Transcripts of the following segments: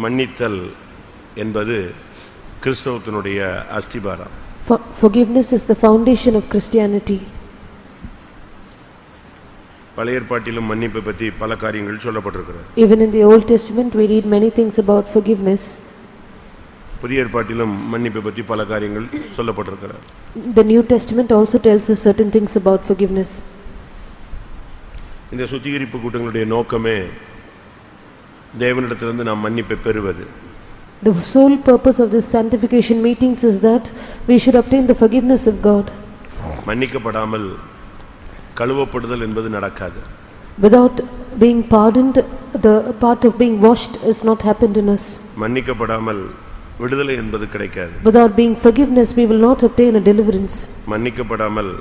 மன்னித்தல் என்பது கிறிஸ்தவத்தினுடைய அஸ்திபாரம். Forgiveness is the foundation of Christianity. பழைய ஏற்பாட்டிலும் மன்னிப்பு பற்றி பல காரியங்கள் சொல்லப்பட்டிருக்கிறது. Even in the Old Testament we read many things about forgiveness. புதிய ஏற்பாட்டிலும் மன்னிப்பு பற்றி பல காரியங்கள் சொல்லப்பட்டிருக்கிறது. The New Testament also tells us certain things about forgiveness. இந்த சுத்திகரிப்பு கூட்டங்களுடைய நோக்கமே தேவனிடத்திலிருந்து நாம் மன்னிப்பை பெறுவது. The sole purpose of this sanctification meetings is that we should obtain the forgiveness of God. மன்னிக்கப்படாமல் கழுவப்படுதல் என்பது நடக்காது. Without being pardoned, the part of being washed is not happened in us. மன்னிக்கப்படாமல் விடுதலை என்பது கிடைக்காது. Without being forgiveness, we will not obtain a deliverance. மன்னிக்கப்படாமல்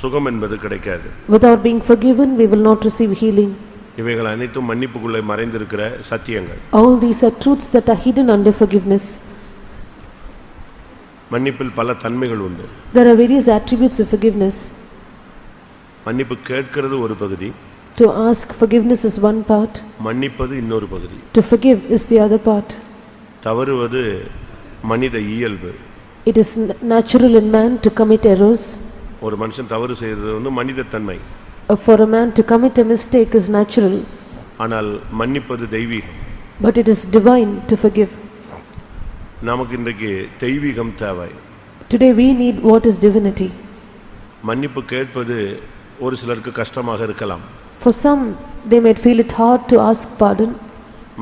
சுகம் என்பது கிடைக்காது. Without being forgiven, we will not receive healing. இவைகள் அனைத்தும் மன்னிப்புக்குள்ளே மறைந்திருக்கிற சத்தியங்கள். All these are truths that are hidden under forgiveness. மன்னிப்பில் பல தன்மைகள் உண்டு. There are various attributes of forgiveness. மன்னிப்பு கேட்கிறது ஒரு பகுதி. To ask forgiveness is one part. மன்னிப்பது இன்னொரு பகுதி. To forgive is the other part. தவறுவது மனித இயல்பு. It is natural in man to commit errors. ஒரு மனுஷன் தவறு செய்யறது மனித தன்மை. For a man to commit a mistake is natural. ஆனால் மன்னிப்பது தெய்வீகம். But it is divine to forgive. நமக்கு இன்றைக்கு தெய்வீகம் தேவை. Today we need what is divinity. மன்னிப்பு கேட்பது ஒரு சிலருக்கு கஷ்டமாக இருக்கலாம். For some they might feel it hard to ask pardon.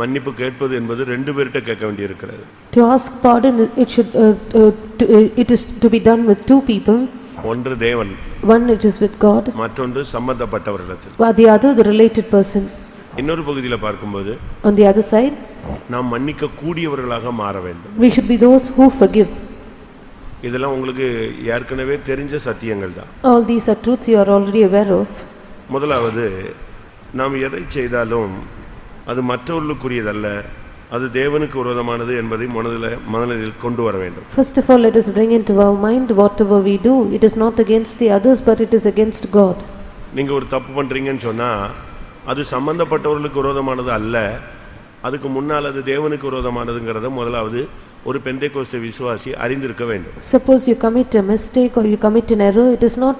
மன்னிப்பு கேட்பது என்பது ரெண்டு பேர்ட்ட கேட்க வேண்டியிருக்கிறது. To ask pardon it is to be done with two people. ஒன்று தேவன். One it is with God. மற்றொன்று சம்பந்தப்பட்டவரிடத்தில். While the other the related person. இன்னொரு பகுதியில பார்க்கும்போது on the other side நாம் மன்னிக்க கூடியவர்களாக மாற வேண்டும். We should be those who forgive. இதெல்லாம் உங்களுக்கு ஏற்கனவே தெரிஞ்ச சத்தியங்கள் தான். All these are truths you are already aware of. முதலாவது நாம் எதை செய்தாலும் அது மற்றவர்களுக்குரியதல்ல, அது தேவனுக்கு விரோதமானது என்பதை மனதில் கொண்டு வர வேண்டும். First of all, let us bring into our mind whatever we do, it is not against the others but it is against God. நீங்க ஒரு தப்பு பண்றீங்கன்னு சொன்னா அது சம்பந்தப்பட்டவர்களுக்கு விரோதமானது அல்ல, அதுக்கு முன்னால் அது தேவனுக்கு விரோதமானதுங்கறத முதலாவது ஒரு பெந்தேகோஸ்தே விசுவாசி அறிந்திருக்க வேண்டும். Suppose you commit a mistake or you commit an error, it is not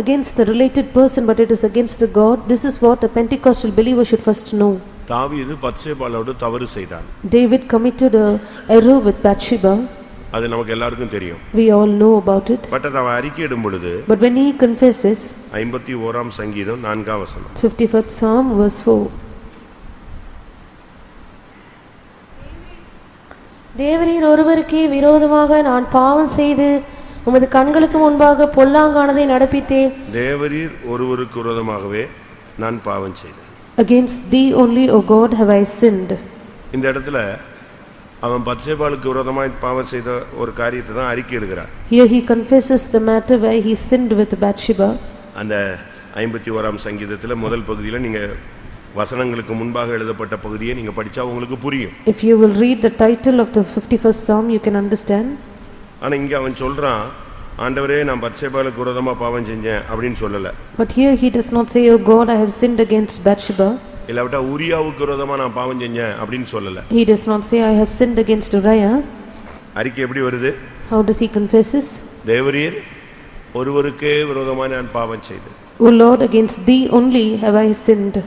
against the related person but it is against God. This is what a Pentecostal believer should first know. தாவீது பத்சேபாளோடு தவறு செய்தான். David committed a error with Bathsheba. அது நமக்கு எல்லாருக்கும் தெரியும். We all know about it. But அத அறிக்கையிடும் பொழுது But when he confesses 51ஆம் சங்கீதம் 4ஆம் வசனம் 51st Psalm verse 4 தேவரீர் ஒருவருக்கே விரோதமாக நான் பாவம் செய்து உமது கண்களுக்கு முன்பாக பொல்லாங்கானதை நடப்பித்தேன். தேவரீர் ஒருவருக்கு விரோதமாகவே நான் பாவம் செய்தேன். Against thee only, O God, have I sinned. இந்த இடத்துல அவன் பத்சேபாளுக்கு விரோதமாய் பாவம் செய்த ஒரு காரியத்தை தான் அறிக்கையிடுகிறார். Here he confesses the matter where he sinned with Bathsheba. அந்த 51ஆம் சங்கீதத்துல முதல் பகுதியில நீங்க வசனங்களுக்கு முன்பாக எழுதப்பட்ட பகுதியை நீங்க படிச்சா உங்களுக்கு புரியும். If you will read the title of the 51st Psalm, you can understand. ஆனா இங்க அவன் சொல்றான், ஆண்டவரே நான் பத்சேபாளுக்கு விரோதமா பாவம் செஞ்சேன் அப்படினு சொல்லல. But here he does not say, O God, I have sinned against Bathsheba. இல்லவிட்டா உரியாவுக்கு விரோதமா நான் பாவம் செஞ்சேன் அப்படினு சொல்லல. He does not say, I have sinned against Uriah. அறிக்கை எப்படி வருது? How does he confesses? தேவரீர் ஒருவருக்கே விரோதமா நான் பாவம் செய்தேன். O Lord, against thee only have I sinned.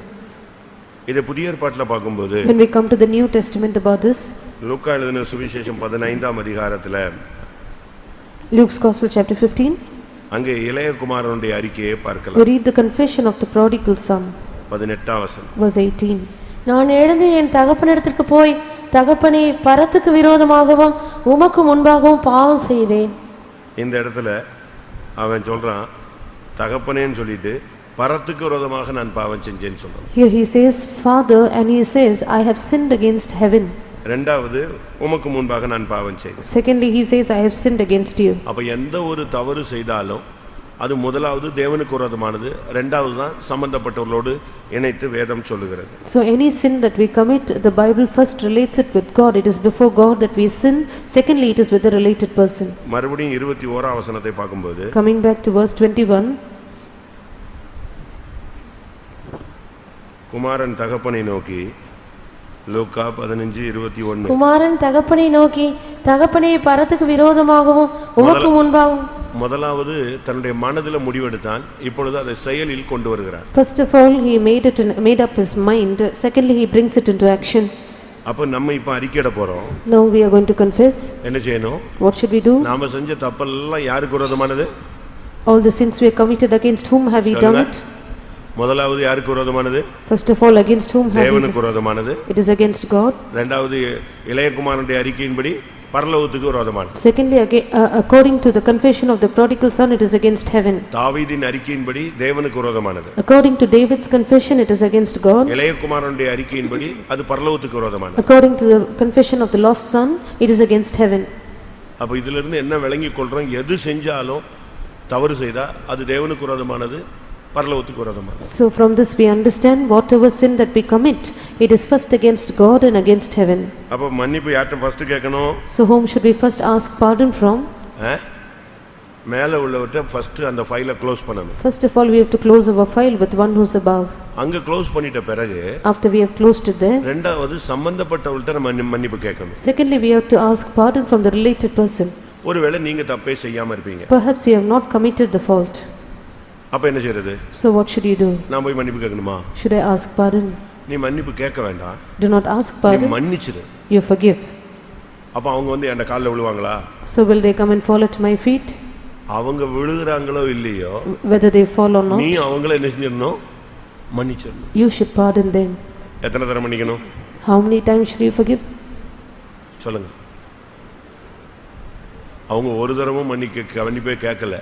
இத புதிய ஏற்பாட்டில பாக்கும்போது When we come to the New Testament about this, லூக்கா எழுதின சுவிசேஷம் 15ஆம் அதிகாரத்துல Luke's Gospel chapter 15, அங்கே இளைய குமாரனுடைய அறிக்கையை we பார்க்கலாம். read the confession of the prodigal son, 18ஆம் வசனம். verse 18. நான் எழுந்து என் தகப்பனிடத்திற்கு போய் தகப்பனே பரத்துக்கு விரோதமாகவும் உமக்கு முன்பாகவும் பாவம் செய்தேன். இந்த இடத்துல அவன் சொல்றான் தகப்பனேன்னு சொல்லிட்டு பரத்துக்கு விரோதமாக நான் பாவம் செஞ்சேன்னு சொல்றான். Here he says Father and he says I have sinned against heaven. இரண்டாவது உமக்கு முன்பாக நான் பாவம் செய்தேன். Secondly he says I have sinned against you. அப்ப எந்த ஒரு தவறு செய்தாலும் அது முதலாவது தேவனுக்கு விரோதமானது, இரண்டாவது தான் சம்பந்தப்பட்டவர்களோடு இணைத்து வேதம் சொல்லுகிறது. So any sin that we commit, the Bible first relates it with God. It is before God that we sin. Secondly it is with a related person. மறுபடியும் 21ஆம் வசனத்தை பார்க்கும்போது Coming back to verse 21, குமாரன் தகப்பனை நோக்கி லூக்கா 15:21. குமாரன் தகப்பனை நோக்கி, தகப்பனே, பரத்துக்கு விரோதமாகவும் உமக்கு முன்பாகவும். முதலாவது தன்னுடைய மனதில் முடிவெடுத்தான், இப்பொழுது அதை செயலில் கொண்டு வருகிறார். First of all, he made up his mind. Secondly, he brings it into action. அப்ப நம்ம இப்ப அறிக்கையிட போறோம். Now we are going to confess. என்ன செய்யணும்? What should we do? நாம செஞ்ச தப்பெல்லாம் யாருக்கு விரோதமானது? All the sins we have committed, against whom have we done it? முதலாவது யாருக்கு விரோதமானது? First of all, against whom have we? தேவனுக்கு விரோதமானது. It is against God. இரண்டாவது இளையகுமாரனுடைய அறிக்கையின்படி பரலோகத்துக்கு விரோதமானது. Secondly, according to the confession of the prodigal son, it is against heaven. தாவீதின் அறிக்கையின்படி தேவனுக்கு விரோதமானது. According to David's confession, it is against God. இளையகுமாரனுடைய அறிக்கையின்படி அது பரலோகத்துக்கு விரோதமானது. According to the confession of the lost son, it is against heaven. அப்ப இதிலிருந்து என்ன விளங்கிக் கொள்றோம்? எது செஞ்சாலும் தவறு செய்தா அது தேவனுக்கு விரோதமானது, பரலோகத்துக்கு விரோதமானது. So from this we understand whatever sin that we commit, it is first against God and against heaven. அப்ப மன்னிப்பு யார்ட்ட ஃபர்ஸ்ட் கேட்கணும்? So whom should we first ask pardon from? மேல உள்ளவர்ட்ட ஃபர்ஸ்ட் அந்த ஃபைலை க்ளோஸ் பண்ணணும். First of all, we have to close our file with one who's above. அங்க close பண்ணிட்ட பிறகு After we have closed it there, இரண்டாவது சம்பந்தப்பட்டவர்ட்ட நம்ம மன்னிப்பு கேட்கணும். secondly, we have to ask pardon from the related person. ஒருவேளை நீங்க தப்பே செய்யாம இருப்பீங்க. Perhaps you have not committed the fault. அப்ப என்ன செய்யறது? So what should you do? நான் போய் மன்னிப்பு கேட்கணுமா? Should I ask pardon? நீ மன்னிப்பு கேட்க வேண்டாம். Do not ask நீ pardon. மன்னிச்சிடு. You forgive. அப்ப அவங்க வந்து என் கால்ல விழுவாங்களா? So will they come and fall at my feet? அவங்க விழுகுறாங்களோ இல்லையோ, Whether they fall or not, நீ அவங்கள என்ன செஞ்சிரணும்? மன்னிச்சிடணும். you should pardon them. எத்தனை தடவை மன்னிக்கணும்? How many times should you forgive? சொல்லுங்க. அவங்க ஒரு தடவையும் மன்னிப்பே கேட்கல.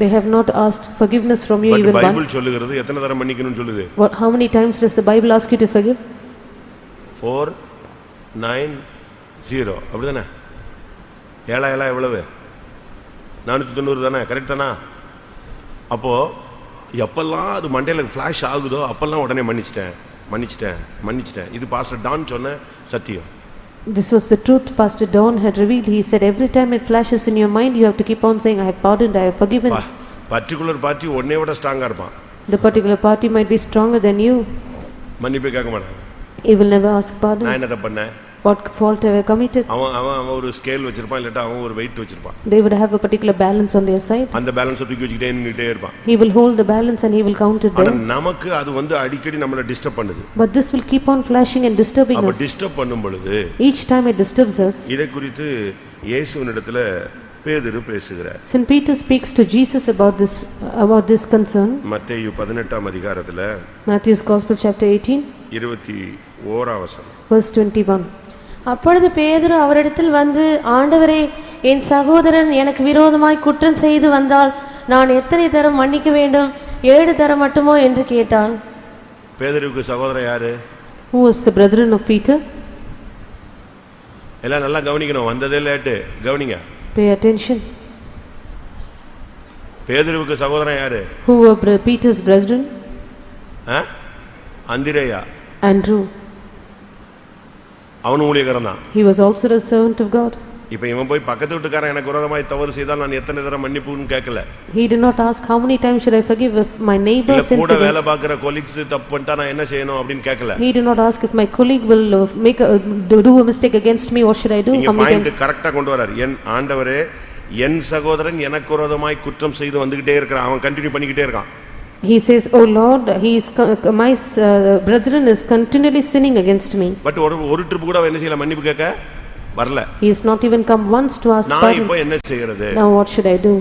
They have not asked forgiveness from you even Bible once. சொல்லுகிறது எத்தனை தடவை மன்னிக்கணும்னு சொல்லுது? How many times does the Bible ask you to forgive? 4 9 0 அப்படிதானே? ஏழா எவ்வளவு? 490 தானே? கரெக்ட் தானா? அப்போ எப்பெல்லாம் அது மண்டையில ஃபிளாஷ் ஆகுதோ அப்பெல்லாம் உடனே மன்னிச்சிட்டேன். இது பாஸ்டர் டான் சொன்ன சத்தியம். This was the truth Pastor Don had revealed. He said every time it flashes in your mind, you have to keep on saying, I have pardoned, I have forgiven. Particular party ஒன்னே விட ஸ்ட்ராங்கா இருப்பான். The particular party might be stronger than you. மன்னிப்பு கேட்க மாட்டான். He will never ask pardon. நான் என்ன பண்ணேன்? What fault have I committed? அவன் ஒரு ஸ்கேல் வச்சிருப்பான், இல்லட்டா அவன் ஒரு வெயிட் வச்சிருப்பான். They would have a particular balance on their side. அந்த பேலன்ஸ் தூக்கி வச்சிட்டே நின்னுட்டே இருப்பான். He will hold the balance and he will count it there. ஆனா நமக்கு அது வந்து அடிக்கடி நம்மள டிஸ்டர்ப் பண்ணுது. But this will keep on flashing and disturbing அப்ப us. டிஸ்டர்ப் பண்ணும் பொழுது Each time it disturbs us. இதை குறித்து இயேசுவினிடத்துல பேதுரு பேசுகிறார். St. Peter speaks to Jesus about this concern. மத்தேயு 18ஆம் அதிகாரத்துல Matthew's Gospel chapter 18 21ஆம் வசனம். verse 21. அப்பொழுது பேதுரு அவரிடத்தில் வந்து, ஆண்டவரே, என் சகோதரன் எனக்கு விரோதமாய் குற்றம் செய்து வந்தால் நான் எத்தனை தரம் மன்னிக்க வேண்டும்? 7 தரம் மட்டுமோ என்று கேட்டான். பேதுருவுக்கு சகோதரன் யாரு? Who was the brethren of Peter? எல்லாம் நல்லா கவனிக்கணும், வந்ததே லேட்டு, கவனிங்க. Pay attention. பேதுருவுக்கு சகோதரன் யாரு? Who were Peter's brethren? அந்திரேயா. Andrew. அவனும் ஊழியக்காரன் தான். He was also a servant of God. இப்போ இவன் போய் பக்கத்து வீட்டுக்காரன் எனக்கு விரோதமாய் தவறு செய்தால் நான் எத்தனை தடவை மன்னிப்புன்னு கேட்கல. He did not ask how many times should I forgive if my neighbor sins against me. கூட வேலை பார்க்குற கொலீக்ஸ் தப்பு பண்ணிட்டா நான் என்ன செய்யணும் அப்படின்னு கேட்கல. He did not ask if my colleague will do a mistake against me, what should I do? How many times? கரெக்ட்டா கொண்டு வரார். என் ஆண்டவரே, என் சகோதரன் எனக்கு விரோதமாய் குற்றம் செய்து வந்துகிட்டே இருக்கான், அவன் கண்டினியூ பண்ணிக்கிட்டே இருக்கான். He says, oh Lord, my brethren is continually sinning against me. But ஒரு ட்ரிப் கூட என்ன செய்யல, மன்னிப்பு கேட்க வரல. He has not even come once to ask pardon. நான் இப்போ என்ன செய்யறது? Now what should I do?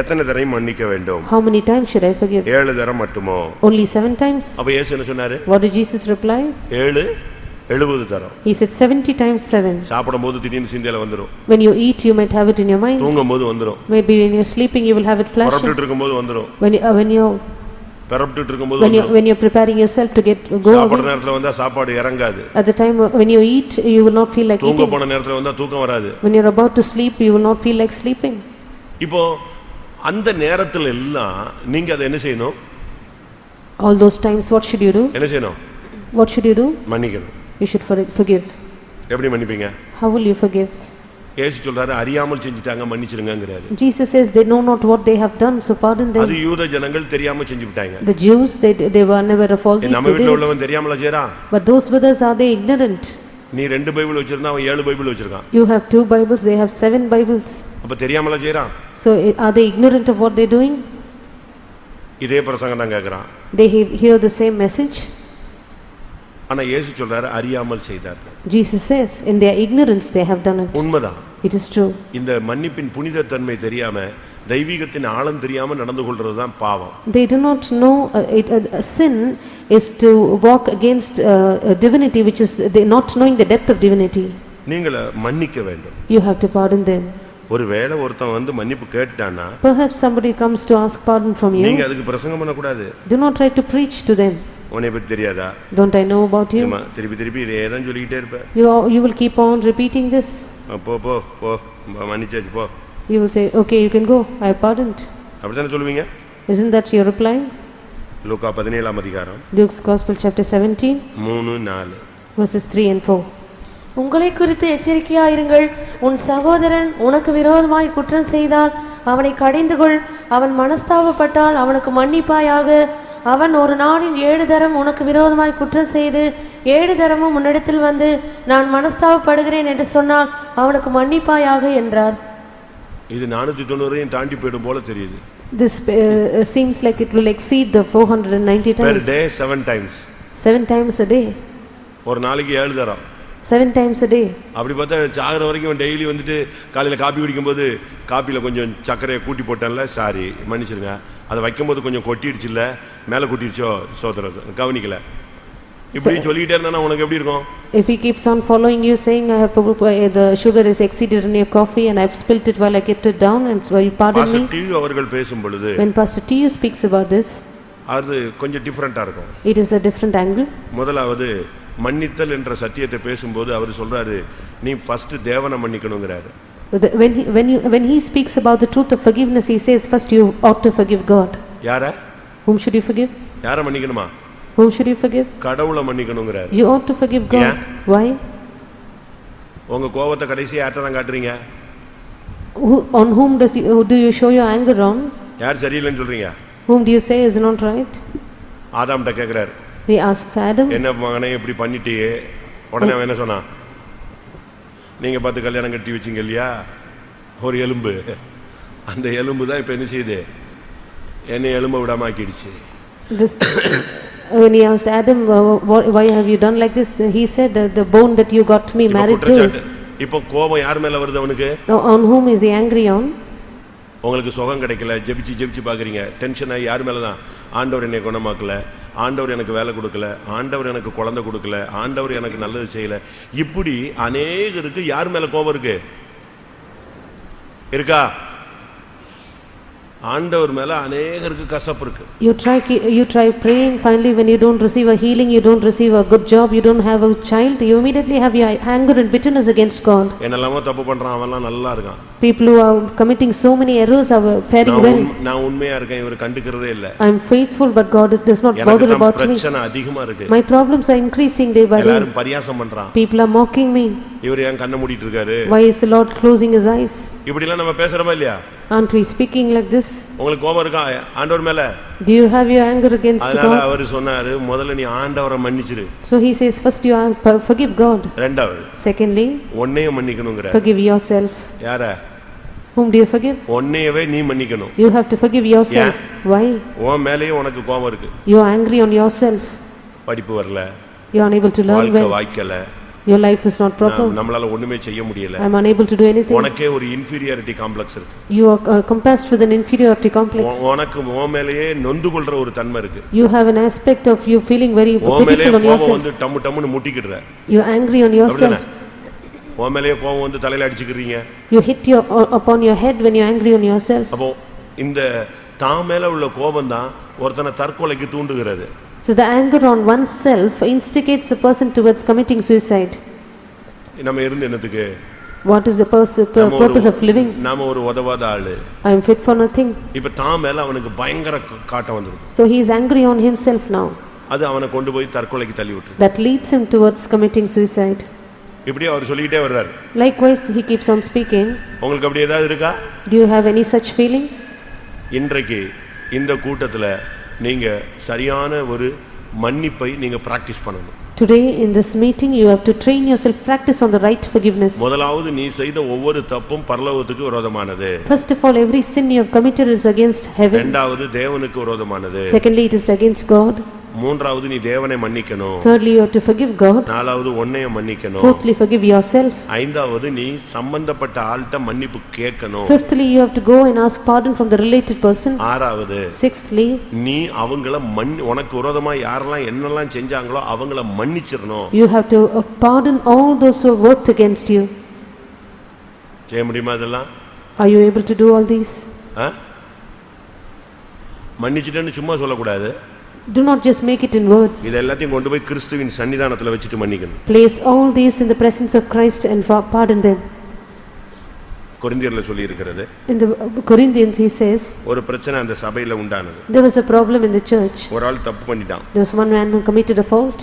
எத்தனை தடவை மன்னிக்க வேண்டும்? How many times should I forgive? 7 தடவை மட்டுமோ? Only 7 times. அப்ப இயேசு என்ன சொன்னாரு? What did Jesus reply? 70 தடவை. He said 70 times 7. சாப்பிடும்போது திடீர்னு சிந்தையில வந்துரும். When you eat, you might have it in your mind. தூங்கும்போது வந்துரும். Maybe when you're sleeping, you will have it flashing. புறப்பட்டுட்டு இருக்கும்போது வந்துரும். When you're preparing yourself to go சாப்பிடுற நேரத்துல வந்தா சாப்பாடு இறங்காது. At the time when you eat, you will not feel like eating. தூங்க போன நேரத்துல வந்தா தூக்கம் வராது. When you're about to sleep, you will not feel like sleeping. இப்போ அந்த நேரத்துல எல்லாம் நீங்க அதை என்ன செய்யணும்? All those times what should you do? என்ன செய்யணும்? What should you do? மன்னிக்கணும். You should forgive. எப்படி மன்னிப்பீங்க? How will you forgive? இயேசு சொல்றாரு, அறியாமல் செஞ்சிட்டாங்க, மன்னிச்சிருங்கங்கறாரு. Jesus says they know not what they have done, so pardon them. அது யூத ஜனங்கள் தெரியாம செஞ்சுட்டாங்க. The Jews, they were never of all these. நம்ம வீட்ல உள்ளவன் தெரியாமல செய்றான். But those brothers, are they ignorant? நீ 2 பைபிள் வச்சிருந்தா அவன் 7 பைபிள் வச்சிருக்கான். You have 2 Bibles, they have 7 Bibles. அப்ப தெரியாமல செய்றான். So are they ignorant of what they're doing? இதே பிரசங்கம் தான் கேக்குறான். They hear the same message. ஆனா இயேசு சொல்றாரு அறியாமல் செய்தார்கள். Jesus says in their ignorance they have done it. உண்மைதான். It is true. இந்த மன்னிப்பின் புனித தன்மை தெரியாம தெய்வீகத்தின் ஆழம் தெரியாம நடந்து கொள்றதுதான் பாவம். They do not know sin is to walk against divinity, which is they not knowing the depth of divinity. நீங்கள மன்னிக்க வேண்டும். You have to pardon them. ஒருவேளை ஒருத்தன் வந்து மன்னிப்பு கேட்டானா Perhaps somebody comes to ask pardon from you. நீங்க அதுக்கு பிரசங்கம் பண்ண கூடாது. Do not try to preach to them. உன்னை பத்தி தெரியாதா? Don't I know about you? திருப்பி இதே தான் சொல்லிக்கிட்டே இருப்ப. You will keep on repeating this. போ போ போ மன்னிச்சாச்சு போ. You will say, okay, you can go, I have pardoned. அப்படிதானே சொல்லுவீங்க? Isn't that your reply? லூக்கா 17ஆம் அதிகாரம் Luke's Gospel chapter 17 3-4 verses 3 and 4. உங்களை குறித்து எச்சரிக்கையாயிருங்கள். உன் சகோதரன் உனக்கு விரோதமாய் குற்றம் செய்தால் அவனை கடிந்து கொள். அவன் மனஸ்தாபப்பட்டால் அவனுக்கு மன்னிப்பாயாக. அவன் ஒரு நாளில் 7 தரம் உனக்கு விரோதமாய் குற்றம் செய்து 7 தரமும் உன்னிடத்தில் வந்து நான் மனஸ்தாபப்படுகிறேன் என்று சொன்னால் அவனுக்கு மன்னிப்பாயாக என்றார். இது 490 தாண்டி போய்டும் போல தெரியுது. This seems like it will exceed the 490 times. Per day 7 times. 7 times a day. ஒரு நாளைக்கு 7 தரம். 7 times a day. அப்படி பார்த்தா சாகர வரைக்கும் டெய்லி வந்துட்டு காலையில காபி குடிக்கும்போது காபில கொஞ்சம் சர்க்கரையை கூட்டி போட்டேன்ல சாரி மன்னிச்சிருங்க. அதை வைக்கும்போது கொஞ்சம் கொட்டிடுச்சுல்ல மேலே கொட்டிடுச்சோ சோதரம் கவனிக்கல. இப்படி சொல்லிட்டே இருந்தா உனக்கு எப்படி இருக்கும்? If he keeps on following you saying I have the sugar is exceeded in your coffee and I have spilt it while I kept it down and so you pardon me. Pastor T அவர்கள் பேசும் பொழுது When Pastor T speaks about this, அது கொஞ்சம் டிஃபரண்டா இருக்கும். It is a different angle. முதலாவது மன்னித்தல் என்ற சத்தியத்தை பேசும்போது அவர் சொல்றாரு நீ ஃபர்ஸ்ட் தேவனை மன்னிக்கணும்ங்கறாரு. When he speaks about the truth of forgiveness, he says first you ought to forgive God. யார? Whom should you forgive? யார மன்னிக்கணுமா? Whom should you forgive? கடவுளை மன்னிக்கணும்ங்கறாரு. You ought to forgive God. Yeah. Why? உங்க கோபத்தை கடைசியா யார்ட்ட தான் காட்டுறீங்க? On whom do you show your anger on? யார் சரியில்லைன்னு சொல்றீங்க? Whom do you say is not right? ஆதாம்ட்ட கேக்குறாரு. He asks Adam. என்ன மகனே இப்படி பண்ணிட்டியே? உடனே அவன் என்ன சொன்னான்? நீங்க பார்த்து கல்யாணம் கட்டி வச்சீங்க இல்லையா ஒரு எலும்பு, அந்த எலும்பு தான் இப்ப என்ன செய்யுது? என்னை எலும்ப விடாம ஆக்கிடுச்சு. When he asked Adam, why have you done like this? He said, the bone that you got me married to. இப்போ கோபம் யார் மேல வருது அவனுக்கு? On whom is he angry on? உங்களுக்கு சுகம் கிடைக்கல, ஜெபிச்சு பாக்குறீங்க, டென்ஷன் ஆகி யார் மேல தான்? ஆண்டவர் என்னை குணமாக்கல, ஆண்டவர் எனக்கு வேலை கொடுக்கல, ஆண்டவர் எனக்கு குழந்தை கொடுக்கல, ஆண்டவர் எனக்கு நல்லது செய்யல. இப்படி அநேகருக்கு யார் மேல கோபம் இருக்கு? இருக்கா? ஆண்டவர் மேல அநேகருக்கு கசப்பு இருக்கு. You try praying, finally when you don't receive a healing, you don't receive a good job, you don't have a child, you immediately have your anger and bitterness against God. என்னெல்லாமோ தப்பு பண்றான், அவன்லாம் நல்லா இருக்கான். People who are committing so many errors are faring well. நான் உண்மையா இருக்கேன், இவர் கண்டுக்கிறதே இல்ல. I am faithful but God does not bother about me. பிரச்சனை அதிகமா இருக்கு. My problems are increasing day by day. எல்லாரும் பரியாசம் பண்றான். People are mocking me. இவர் ஏன் கண்ணை மூடிட்டு இருக்காரு? Why is the Lord closing his eyes? இப்படி எல்லாம் நம்ம பேசுறோமா இல்லையா? Aren't we speaking like this? உங்களுக்கு கோபம் இருக்கா ஆண்டவர் மேல? Do you have your anger against God? அதனால அவர் சொன்னாரு முதல்ல நீ ஆண்டவரை மன்னிச்சிரு. So he says first you forgive God. இரண்டாவது Secondly, உன்னையே மன்னிக்கணும்ங்கற. forgive yourself. யார? Whom do you forgive? உன்னையவே நீ மன்னிக்கணும். You have to forgive yourself. Why? உன் மேலயே உனக்கு கோபம் இருக்கு. You are angry on yourself. படிப்பு வரல. You are unable to learn well. வாழ்க்கை வாய்க்கல. Your life is not proper. நம்மளால ஒண்ணுமே செய்ய முடியல. I am unable to do anything. உனக்கே ஒரு inferiority complex இருக்கு. You are compassed with an inferiority complex. உனக்கு உன் மேலயே நொந்து கொள்ற ஒரு தன்மை இருக்கு. You have an aspect of you feeling very pitiful on yourself. வந்து டம்மு டம்முன்னு முட்டிக்கிடுற. You are angry on yourself. உன் மேலயே கோபம் வந்து தலையில அடிச்சுக்கிறீங்க. You hit upon your head when you are angry on yourself. அப்போ இந்த தான் மேல உள்ள கோபம் தான் ஒருத்தனை தற்கொலைக்கு தூண்டுகிறது. So the anger on oneself instigates a person towards committing suicide. நம்ம இருந்து என்னத்துக்கு? What is the purpose of living? நாம ஒரு உதவாத ஆளு. I am fit for nothing. இப்ப தான் மேல அவனுக்கு பயங்கர காட்டம் வந்திருக்கு. So he is angry on himself now. அது அவனை கொண்டு போய் தற்கொலைக்கு தள்ளி விட்டுது. That leads him towards committing suicide. இப்படி அவர் சொல்லிட்டே வர்றார். Likewise he keeps on speaking. உங்களுக்கு அப்படி ஏதாவது இருக்கா? Do you have any such feeling? இன்றைக்கு இந்த கூட்டத்துல நீங்க சரியான ஒரு மன்னிப்பை நீங்க பிராக்டீஸ் பண்ணணும். Today in this meeting you have to train yourself, practice on the right forgiveness. முதலாவது நீ செய்த ஒவ்வொரு தப்பும் பரலோகத்துக்கு விரோதமானது. First of all, every sin you have committed is against heaven. இரண்டாவது தேவனுக்கு விரோதமானது. Secondly, it is against God. மூன்றாவது நீ தேவனை மன்னிக்கணும். Thirdly, you have to forgive God. நாலாவது உன்னையே மன்னிக்கணும். Fourthly, forgive yourself. ஐந்தாவது நீ சம்பந்தப்பட்ட ஆள்கிட்ட மன்னிப்பு கேட்கணும். Fifthly, you have to go and ask pardon from the related person. ஆறாவது Sixthly, நீ அவங்கள உனக்கு விரோதமா யாரெல்லாம் என்னெல்லாம் செஞ்சாங்களோ அவங்கள மன்னிச்சிரணும். you have to pardon all those who have worked against you. செய்ய முடியுமா இதெல்லாம்? Are you able to do all these? மன்னிச்சிட்டேன்னு சும்மா சொல்லக்கூடாது. Do not just make it in words. இது எல்லாத்தையும் கொண்டு போய் கிறிஸ்துவின் சன்னிதானத்துல வச்சிட்டு மன்னிக்கணும். Place all these in the presence of Christ and pardon them. கொரிந்தியர்ல சொல்லி இருக்கிறது. In the Corinthians he says, ஒரு பிரச்சனை அந்த சபையில உண்டானது. there was a problem in the church. ஒரு ஆள் தப்பு பண்ணிட்டான். There was one man who committed a fault.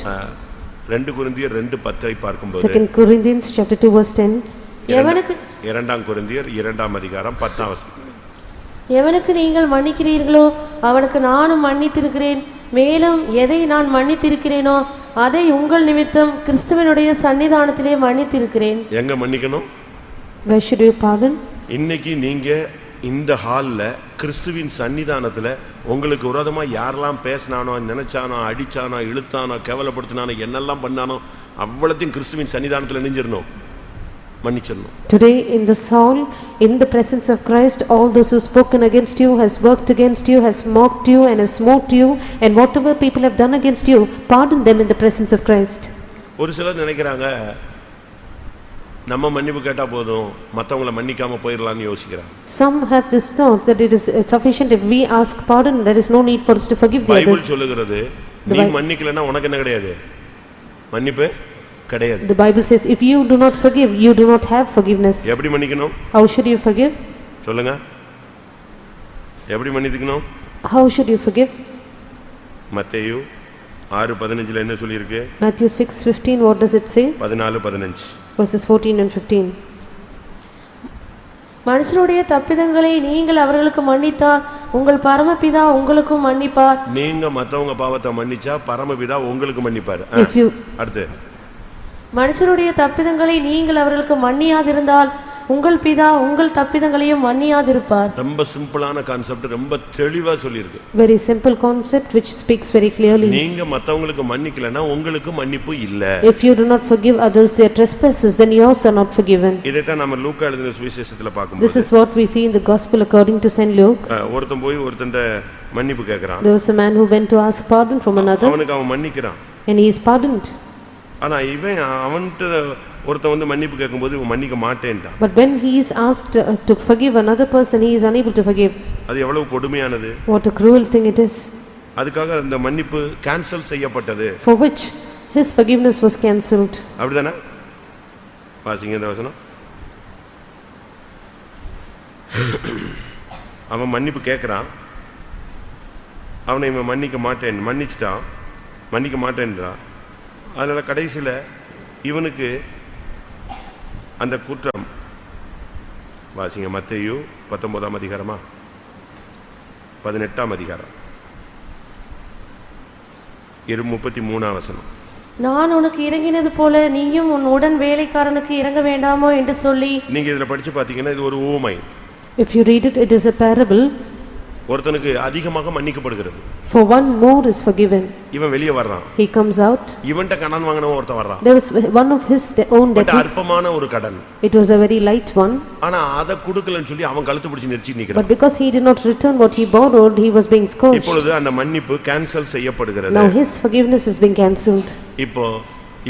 2 கொரிந்தியர் 2:10 பார்க்கும்போது 2 Corinthians chapter 2 verse 10. எவனுக்கு 2 கொரிந்தியர் 2ஆம் அதிகாரம் 10ஆம் வசனம். எவனுக்கு நீங்கள் மன்னிக்கிறீர்களோ அவனுக்கு நானும் மன்னித்திருக்கிறேன், மேலும் எதை நான் மன்னித்திருக்கிறேனோ அதை உங்கள் நிமித்தம் கிறிஸ்துவனுடைய சன்னிதானத்திலே மன்னித்திருக்கிறேன். எங்க மன்னிக்கணும்? Where should you pardon? இன்னைக்கு நீங்க இந்த ஹால்ல கிறிஸ்துவின் சன்னிதானத்துல உங்களுக்கு விரோதமா யாரெல்லாம் பேசினானோ, நினைச்சானோ, அடிச்சானோ, இழுத்தானோ, கேவலப்படுத்தினானோ, என்னெல்லாம் பண்ணானோ அவ்வளத்தையும் கிறிஸ்துவின் சன்னிதானத்துல நெஞ்சிரணும், மன்னிச்சிடணும். Today in this hall, in the presence of Christ, all those who spoken against you, has worked against you, has mocked you and has smote you, and whatever people have done against you, pardon them in the presence of Christ. ஒரு சிலர் நினைக்கிறாங்க நம்ம மன்னிப்பு கேட்டா போதும் மத்தவங்கள மன்னிக்காம போயிரலாம்னு யோசிக்கிறாங்க. Some have this thought that it is sufficient if we ask pardon, there is no need for us to forgive the Bible others. சொல்லுகிறது நீ மன்னிக்கலனா உனக்கு என்ன கிடையாது? மன்னிப்பு கிடையாது. The Bible says if you do not forgive, you do not have forgiveness. எப்படி மன்னிக்கணும்? How should you forgive? சொல்லுங்க. எப்படி மன்னிக்கணும்? How should you forgive? மத்தேயு 6:15ல என்ன சொல்லி இருக்கு? Matthew 6:15, what does it say? 14-15 verses 14 and 15. மனுஷருடைய தப்பிதங்களை நீங்கள் அவர்களுக்கு மன்னித்தால் உங்கள் பரமபிதா உங்களுக்கும் மன்னிப்பார். நீங்க மத்தவங்க பாவத்தை மன்னிச்சா பரமபிதா உங்களுக்கு மன்னிப்பார். அடுத்து மனுஷருடைய தப்பிதங்களை நீங்கள் அவர்களுக்கு மன்னியாதிருந்தால் உங்கள் பிதா உங்கள் தப்பிதங்களையும் மன்னியாதிருப்பார். ரொம்ப சிம்பிளான கான்செப்ட், ரொம்ப தெளிவா சொல்லி இருக்கு. Very simple concept which speaks very clearly. நீங்க மத்தவங்களுக்கு மன்னிக்கலனா உங்களுக்கு மன்னிப்பு இல்ல. If you do not forgive others their trespasses, then yours are not forgiven. இதை தான் நம்ம லூக்கா எழுதின சுவிசேஷத்துல பார்க்கும்போது This is what we see in the gospel according to Saint Luke. ஒருத்தன் போய் ஒருத்தன்ட மன்னிப்பு கேக்குறான். There was a man who went to ask pardon from another. அவனுக்கு அவன் மன்னிக்கிறான். And he is pardoned. ஆனா இவன் அவன்ட்ட ஒருத்தன் வந்து மன்னிப்பு கேட்கும்போது இவன் மன்னிக்க மாட்டேன்டான். But when he is asked to forgive another person, he is unable to forgive. அது எவ்வளவு கொடுமையானது. What a cruel thing it is. அதுக்காக அந்த மன்னிப்பு கேன்சல் செய்யப்பட்டது. For which his forgiveness was cancelled. அப்படிதானே? வாசிங்க இந்த வசனம். அவன் மன்னிப்பு கேட்கறான், அவனை இவன் மன்னிச்சிட்டான், மன்னிக்க மாட்டேன்றான். அதனால கடைசியில இவனுக்கு அந்த குற்றம், வாசிங்க மத்தேயு 19ஆம் அதிகாரமா 18ஆம் அதிகாரம் 33ஆம் வசனம். நான் உனக்கு இறங்கினது போல நீயும் உன் உடன் வேலைக்காரனுக்கு இறங்க வேண்டாமோ என்று சொல்லி. நீங்க இதுல படிச்சு பாத்தீங்கன்னா இது ஒரு ஊமை. If you read it, it is a parable. ஒருத்தனுக்கு அதிகமாக மன்னிக்கப்படுகிறது. For one more is forgiven. இவன் வெளியே வர்றான். He comes out. இவன்ட்ட கடன் வாங்குனவன் ஒருத்தன் வர்றான். There was one of his own debtors. அற்பமான ஒரு கடன். It was a very light one. ஆனா அத கொடுக்கலன்னு சொல்லி அவன் கழுத்து பிடிச்சு நெரிச்சி நிக்கிறான். But because he did not return what he borrowed, he was being scourged. இப்பொழுது அந்த மன்னிப்பு கேன்சல் செய்யப்படுகிறது. Now his forgiveness is being cancelled. இப்போ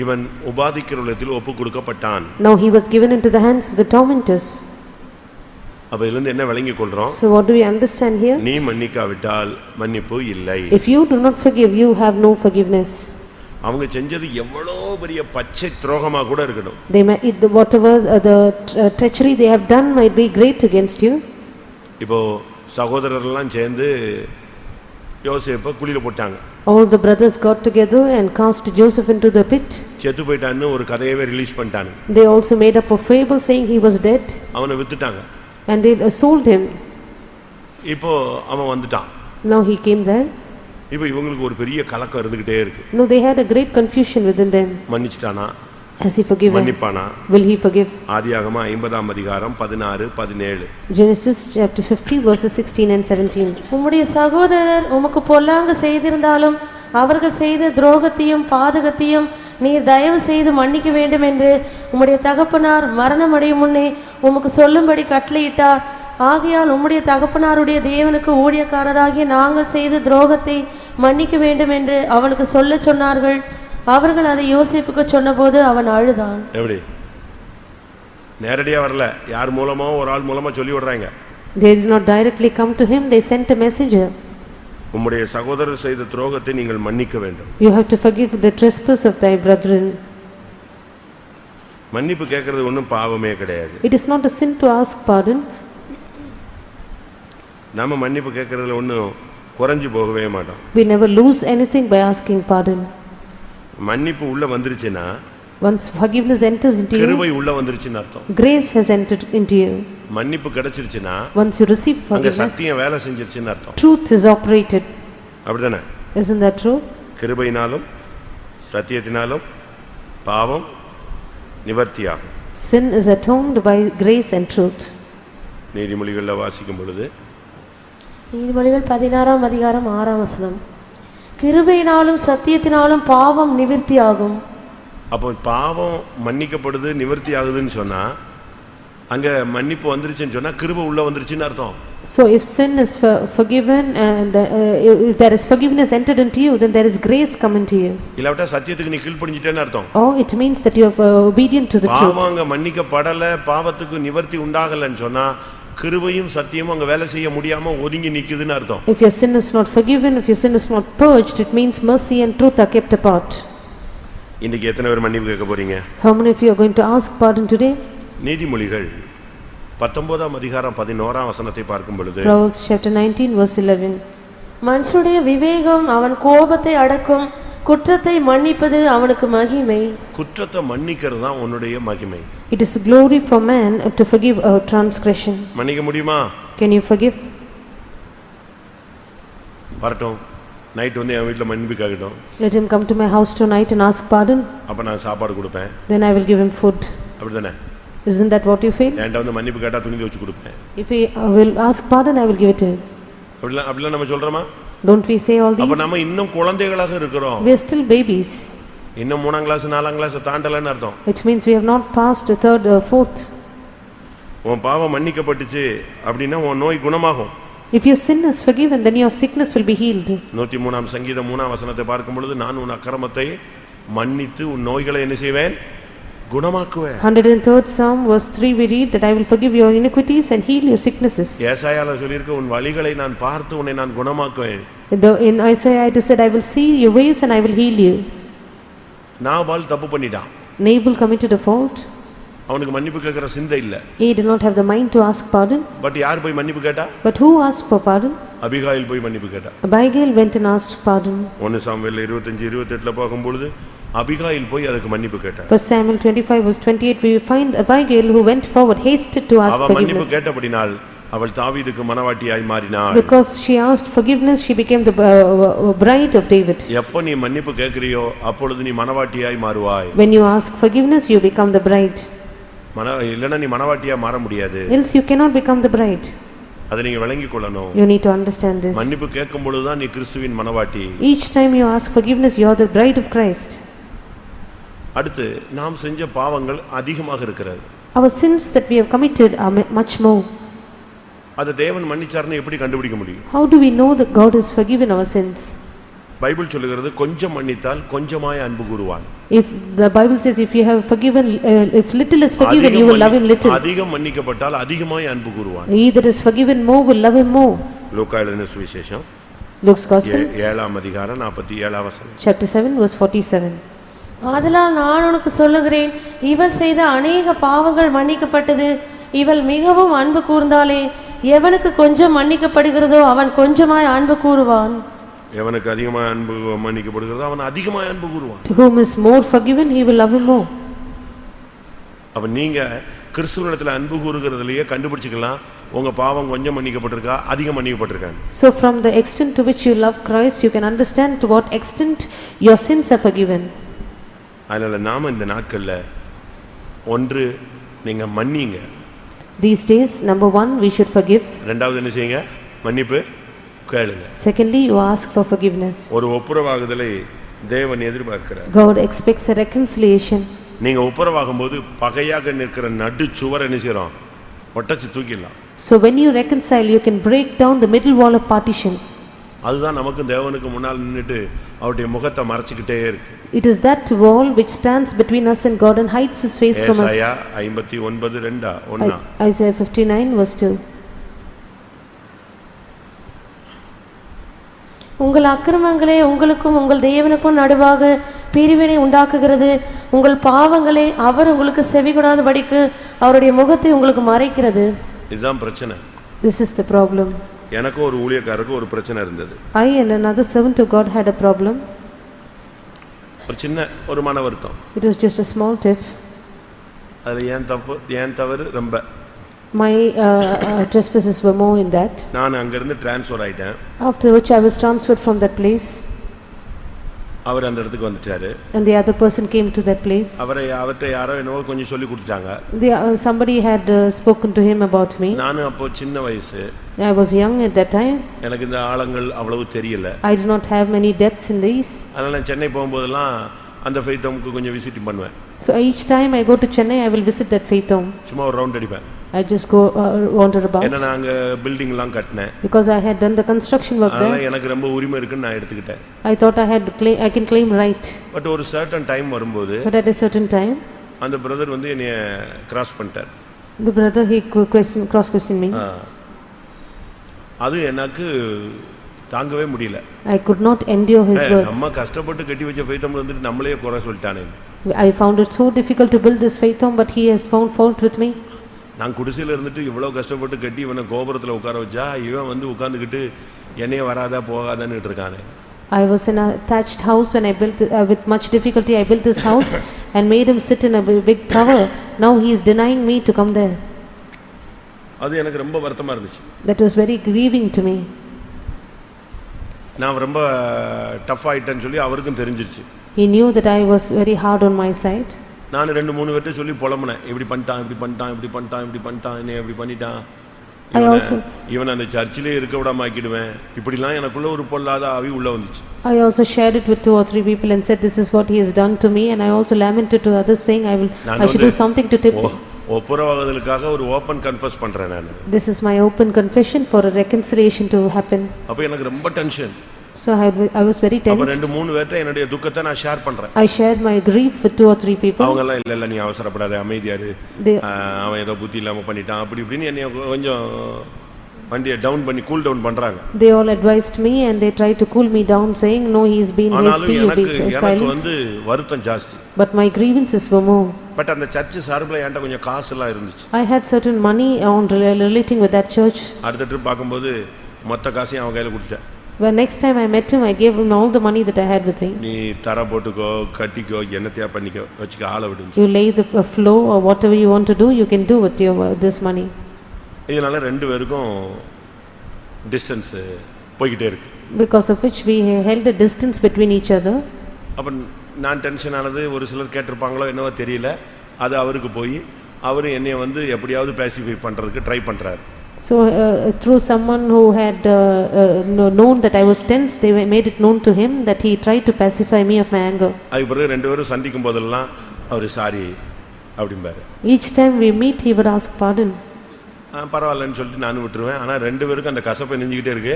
இவன் உபாதிக்கிறவர்களிடத்தில் ஒப்பு கொடுக்கப்பட்டான். Now he was given into the hands of the tormentors. அப்ப இதுல இருந்து என்ன விளங்கிக் கொள்றோம்? So what do we understand here? நீ மன்னிக்காவிட்டால் மன்னிப்பு இல்லை. If you do not forgive, you have no forgiveness. அவங்க செஞ்சது எவ்வளவு பெரிய பச்சை துரோகமா கூட இருக்கட்டும். They may whatever the treachery they have done might be great against you. இப்போ சகோதரர்கள் எல்லாம் சேர்ந்து யோசேப்பை குழியில போட்டாங்க. All the brothers got together and cast Joseph into the pit. செத்து போயிட்டான்னு ஒரு கதையவே ரிலீஸ் பண்ணிட்டாங்க. They also made up a fable saying he was dead. அவனை வித்துட்டாங்க. And they sold him. இப்போ அவன் வந்துட்டான். Now he came there. இப்போ இவங்களுக்கு ஒரு பெரிய கலக்கம் இருந்துகிட்டே இருக்கு. No, they had a great confusion within them. மன்னிச்சிட்டானா? Has he forgiven? மன்னிப்பானா? Will he forgive? ஆதியாகமம் 50ஆம் அதிகாரம் 16 17. Genesis chapter 50 verses 16 and 17. உம்முடைய சகோதரர் உமக்கு பொல்லாங்கு செய்திருந்தாலும் அவர்கள் செய்த துரோகத்தையும் பாதகத்தையும் நீர் தயவு செய்து மன்னிக்க வேண்டும் என்று உம்முடைய தகப்பனார் மரணமடையும் முன்னே உமக்கு சொல்லும்படி கட்டளையிட்டார். ஆகையால் உம்முடைய தகப்பனாருடைய தேவனுக்கு ஊழியக்காரராகிய நாங்கள் செய்த துரோகத்தை மன்னிக்க வேண்டும் என்று அவனுக்கு சொல்ல சொன்னார்கள். அவர்கள் அதை யோசேப்புக்கு சொன்னபோது அவன் அழுதான். எப்படி? நேரடியா வரல, யார் மூலமோ ஒரு ஆள் மூலமா சொல்லி விடுறாங்க. They did not directly come to him, they sent a messenger. உம்முடைய சகோதரர் செய்த துரோகத்தை நீங்கள் மன்னிக்க வேண்டும். You have to forgive the trespass of thy brethren. மன்னிப்பு கேட்கறது ஒன்றும் பாவமே கிடையாது. It is not a sin to ask pardon. நாம மன்னிப்பு கேட்கறதுல ஒன்றும் குறைஞ்சு போகவே மாட்டோம். We never lose anything by asking pardon. மன்னிப்பு உள்ள வந்துருச்சுன்னா, once forgiveness enters into you, கிருபை உள்ள வந்துருச்சுன்னு அர்த்தம். grace has entered into you. மன்னிப்பு கிடைச்சிருச்சுன்னா, once you receive அங்க forgiveness, சத்தியம் வேலை செஞ்சிருச்சுன்னு அர்த்தம். truth is operated. அப்படிதானே? Isn't that true? கிருபையினாலும் சத்தியத்தினாலும் பாவம் நிவர்த்தியாகும். Sin is atoned by grace and truth. நீதிமொழிகளில் வாசிக்கும் பொழுது நீதிமொழிகள் 16ஆம் அதிகாரம் 6ஆம் வசனம், கிருபையினாலும் சத்தியத்தினாலும் பாவம் நிவர்த்தியாகும். அப்போ பாவம் மன்னிக்கப்படுது நிவர்த்தி ஆகுதுன்னு சொன்னா, அங்க மன்னிப்பு வந்துருச்சுன்னு சொன்னா கிருபை உள்ள வந்துருச்சுன்னு அர்த்தம். So if sin is forgiven and if there is forgiveness entered into you, then there is grace come into you. இல்லாவிட்டா சத்தியத்துக்கு நீ கீழ்ப்படிஞ்சிட்டேன்னு அர்த்தம். Oh, it means that you are obedient to the truth. பாவம் அங்க மன்னிக்கப்படல, பாவத்துக்கு நிவர்த்தி உண்டாகலன்னு சொன்னா கிருபையும் சத்தியமும் அங்க வேலை செய்ய முடியாம ஒதுங்கி நிக்குதுன்னு அர்த்தம். If your sin is not forgiven, if your sin is not purged, it means mercy and truth are kept apart. இன்னைக்கு எத்தனை பேர் மன்னிப்பு கேட்க போறீங்க? How many of you are going to ask pardon today? நீதிமொழிகள் 19ஆம் அதிகாரம் 11ஆம் வசனத்தை பார்க்கும் பொழுது, Proverbs chapter 19 verse 11. மனுஷனுடைய விவேகம் அவன் கோபத்தை அடக்கும், குற்றத்தை மன்னிப்பது அவனுக்கு மகிமை. குற்றத்தை மன்னிக்கிறது தான் உன்னுடைய மகிமை. It is glory for man to forgive a transgression. மன்னிக்க முடியுமா? Can you forgive? வரட்டும், நைட் வந்து என் வீட்டில் மன்னிப்பு கேட்கட்டும். Let him come to my house tonight and ask pardon. அப்ப நான் சாப்பாடு கொடுப்பேன். Then I will give him food. அப்படிதானே? Isn't that what you feel? என்கிட்ட வந்து மன்னிப்பு கேட்டா துணி துவைச்சு கொடுப்பேன். If he will ask pardon, I will give it to him. அப்படிலாம் நம்ம சொல்றோமா? Don't we say all these? அப்ப நம்ம இன்னும் குழந்தைகளாக இருக்கிறோம். We are still babies. இன்னும் 3ஆம் கிளாஸ் 4ஆம் கிளாஸ் தாண்டலன்னு அர்த்தம். Which means we have not passed the third or fourth. உன் பாவம் மன்னிக்கப்பட்டுச்சு அப்படின்னா உன் நோய் குணமாகும். If your sin is forgiven, then your sickness will be healed. 103ஆம் சங்கீதம் 3ஆம் வசனத்தை பார்க்கும் பொழுது, நான் உன் அக்கிரமத்தை மன்னித்து உன் நோய்களை என்ன செய்வேன்? குணமாக்குவேன். 103rd Psalm verse 3 we read that I will forgive your iniquities and heal your sicknesses. ஏசாயால சொல்லிருக்கு, உன் வழிகளை நான் பார்த்து உன்னை நான் குணமாக்குவேன். In Isaiah it is said, I will see your ways and I will heal you. Nabal தப்பு பண்ணிட்டான். Nabal committed a fault. அவனுக்கு மன்னிப்பு கேட்கிற சிந்தை இல்ல. He did not have the mind to ask pardon. But யார் போய் மன்னிப்பு கேட்டா? But who asked for pardon? Abigail போய் மன்னிப்பு கேட்டா. Abigail went and asked pardon. 1 Samuel 25:28ல பார்க்கும்போது அபிகாயில் போய் அதுக்கு மன்னிப்பு கேட்டா. First Samuel 25 verse 28 we find Abigail who went forward hasted to ask அவ மன்னிப்பு forgiveness. கேட்டபடினால் அவள் தாவீதுக்கு மனவாட்டியாய் மாறினாள். Because she asked forgiveness, she became the bride of David. எப்ப நீ மன்னிப்பு கேட்கறியோ அப்பொழுது நீ மனவாட்டியாய் மாறுவாய். When you ask forgiveness, you become the bride. இல்லனா நீ மனவாட்டியா மாற முடியாது. Else you cannot become the bride. அதை நீங்க விளங்கிக் கொள்ளணும். You need to understand this. மன்னிப்பு கேட்கும் பொழுது தான் நீ கிறிஸ்துவின் மனவாட்டி. Each time you ask forgiveness, you are the bride of Christ. அடுத்து நாம் செஞ்ச பாவங்கள் அதிகமாக இருக்கிறது. Our sins that we have committed are much more. அது தேவன் மன்னிச்சார்னு எப்படி கண்டுபிடிக்க முடியும்? How do we know that God has forgiven our sins? Bible சொல்லுகிறது, கொஞ்சம் மன்னித்தால் கொஞ்சமாய் அன்பு கூறுவான். If the Bible says if you have forgiven, if little is forgiven, you will love him little. அதிகம் மன்னிக்கப்பட்டால் அதிகமாய் அன்பு கூறுவான். He that is forgiven more will love him more. லூக்கா எழுதின சுவிசேஷம் Luke's Gospel 7ஆம் அதிகாரம் 47ஆம் வசனம். chapter 7 verse 47. ஆதலால் நான் உனக்கு சொல்லுகிறேன், இவள் செய்த அநேக பாவங்கள் மன்னிக்கப்பட்டது, இவள் மிகவும் அன்பு கூர்ந்தாளே. எவனுக்கு கொஞ்சம் மன்னிக்கப்படுகிறதோ அவன் கொஞ்சமாய் அன்பு கூறுவான். எவனுக்கு அதிகமாய் அன்பு மன்னிக்கப்படுகிறதோ அவன் அதிகமாய் அன்பு கூறுவான். To whom is more forgiven, he will love him more. அப்ப நீங்க கிறிஸ்துவனிடத்தில் அன்பு கூறுகிறதுலயே கண்டுபிடிச்சிக்கலாம் உங்க பாவம் கொஞ்சம் மன்னிக்கப்பட்டிருக்கா அதிகம் மன்னிக்கப்பட்டிருக்காங்க. So from the extent to which you love Christ, you can understand to what extent your sins are forgiven. அதனால நாம இந்த நாட்கள்ல ஒன்று நீங்க மன்னிங்க. These days, number one, we should forgive. ரெண்டாவது என்ன செய்யுங்க? மன்னிப்பு கேளுங்க. Secondly, you ask for forgiveness. ஒரு ஒப்புரவாகுதலை தேவன் எதிர்பார்க்கிறார். God expects a reconciliation. நீங்க ஒப்புரவாகும்போது பகையாக நிற்கிற நடு சுவர் என்ன செய்றோம்? ஒட்டச்சு தூக்கிடலாம். So when you reconcile, you can break down the middle wall of partition. அதுதான் நமக்கு தேவனுக்கு முன்னால் நின்னுட்டு அவருடைய முகத்தை மறைச்சிக்கிட்டே இருக்கு. It is that wall which stands between us and God and hides his face from us. ஏசாயா 59:2 Isaiah 59 verse 2. உங்கள் அக்கிரமங்களே உங்களுக்கும் உங்கள் தேவனுக்கும் நடுவாக பிரிவினை உண்டாக்குகிறது. உங்கள் பாவங்களே அவர் உங்களுக்கு செவிகொடாதபடிக்கு அவருடைய முகத்தை உங்களுக்கு மறைக்கிறது. இதுதான் பிரச்சனை. This is the problem. எனக்கு ஒரு ஊழியக்காரருக்கு ஒரு பிரச்சனை இருந்தது. I and another servant of God had a problem. ஒரு சின்ன ஒரு மன வருத்தம். It was just a small tiff. அதுல ஏன் தவறு ரொம்ப. My trespasses were more in that. நான் அங்க இருந்து ட்ரான்ஸ்ஃபர் ஆயிட்டேன். After which I was transferred from that place. அவர் அந்த இடத்துக்கு வந்துட்டாரு. And the other person came to that place. அவர்ட்ட யாரோ என்னவோ கொஞ்சம் சொல்லி கொடுத்தாங்க. Somebody had spoken to him about me. நான் அப்போ சின்ன வயசு. I was young at that time. எனக்கு இந்த ஆளங்கள் அவ்வளவு தெரியல. I do not have many depths in these. அதனால நான் சென்னை போகும்போதெல்லாம் அந்த ஃபெய்த் ஹோம்க்கு கொஞ்சம் விசிட் பண்ணுவேன். So each time I go to Chennai, I will visit that faith home. சும்மா ஒரு ரவுண்ட் அடிப்பேன். I just go wander about. ஏன்னா நாங்க பில்டிங் எல்லாம் கட்டினேன். Because I had done the construction work there. அதனால எனக்கு ரொம்ப உரிமை இருக்குன்னு நான் எடுத்துக்கிட்டேன். I thought I can claim right. But ஒரு certain டைம் வரும்போது But at a certain time, அந்த பிரதர் வந்து என்னைய கிராஸ் பண்ணிட்டார். the brother he cross questioned me. அது எனக்கு தாங்கவே முடியல. I could not endure his words. நம்ம கஷ்டப்பட்டு கட்டி வச்ச ஃபெய்த் ஹோம் வந்துட்டு நம்மளே குறை சொல்லிட்டானே. I found it so difficult to build this faith home, but he has found fault with me. நான் குடிசையில இருந்துட்டு இவ்வளவு கஷ்டப்பட்டு கட்டி இவனை கோபுரத்துல உட்கார வச்சா இவன் வந்து உட்கார்ந்துக்கிட்டு என்னைய வராதா போகாதான்னு இருக்கானே. I was in a thatched house when I built with much difficulty I built this house and made him sit in a big tower. Now he is denying me to come there. அது எனக்கு ரொம்ப வருத்தமா இருந்துச்சு. That was very grieving to me. நான் ரொம்ப tough ஆயிட்டேன்னு சொல்லி அவருக்கும் தெரிஞ்சிருச்சு. He knew that I was very hard on my side. நான் 2-3 பேர்ட்ட சொல்லி புலம்புனேன். இப்படி பண்ணிட்டான் என்ன இப்படி பண்ணிட்டான். இவன் அந்த சர்ச்சிலே இருக்க விடாம ஆக்கிடுவேன். இப்படிலாம் எனக்குள்ள ஒரு பொல்லாத ஆவி உள்ள வந்துச்சு. I also shared it with 2 or 3 people and said this is what he has done to me, and I also lamented to others saying I should do something to tip. ஒப்புரவாகுதலுக்காக ஒரு ஓபன் கன்ஃபஸ் பண்றேன் நான். This is my open confession for a reconciliation to happen. அப்ப எனக்கு ரொம்ப tension. So I was very tense. அப்ப 2-3 பேர்ட்ட என்னுடைய துக்கத்தை நான் ஷேர் பண்றேன். I shared my grief with 2 or 3 people. அவங்க எல்லாம் இல்ல நீ அவசரப்படாத அமைதியா இரு. அவன் ஏதோ புத்தி இல்லாம பண்ணிட்டான் அப்படி இப்படின்னு என்னைய கொஞ்சம் வண்டியை டவுன் பண்ணி கூல் டவுன் பண்றாங்க. They all advised me and they tried to cool me down saying no, he is being hasty, he is being silent. எனக்கு வந்து வருத்தம் ஜாஸ்தி. But my grievances were more. But அந்த சர்ச் சார்புல என்கிட்ட கொஞ்சம் காசு எல்லாம் இருந்துச்சு. I had certain money on relating with that church. அடுத்த ட்ரிப் பாக்கும்போது மொத்த காசையும் அவன் கையில கொடுத்துட்டேன். When next time I met him, I gave him all the money that I had with me. நீ தர போட்டுக்கோ கட்டிக்கோ என்னத்தையா பண்ணிக்கோ வச்சுக்க ஆளை விடு. You lay the floor or whatever you want to do, you can do with your this money. இதனால ரெண்டு பேருக்கும் டிஸ்டன்ஸ் போயிட்டே இருக்கு. Because of which we held a distance between each other. அப்ப நான் டென்ஷன் ஆனது ஒரு சிலர் கேட்டிருப்பாங்களோ என்னவோ தெரியல. அது அவருக்கு போய் அவர் என்னைய வந்து எப்படியாவது பேசிஃபை பண்றதுக்கு ட்ரை பண்றாரு. So through someone who had known that I was tense, they made it known to him that he tried to pacify me of my anger. அதுக்கு பிறகு ரெண்டு பேரும் சந்திக்கும் போதெல்லாம் அவர் சாரி அப்படிம்பாரு. Each time we meet, he would ask pardon. பரவாயில்லன்னு சொல்லிட்டு நானும் விட்டுருவேன். ஆனால் ரெண்டு பேருக்கும் அந்த கசப்பை நெஞ்சிக்கிட்டே இருக்கு,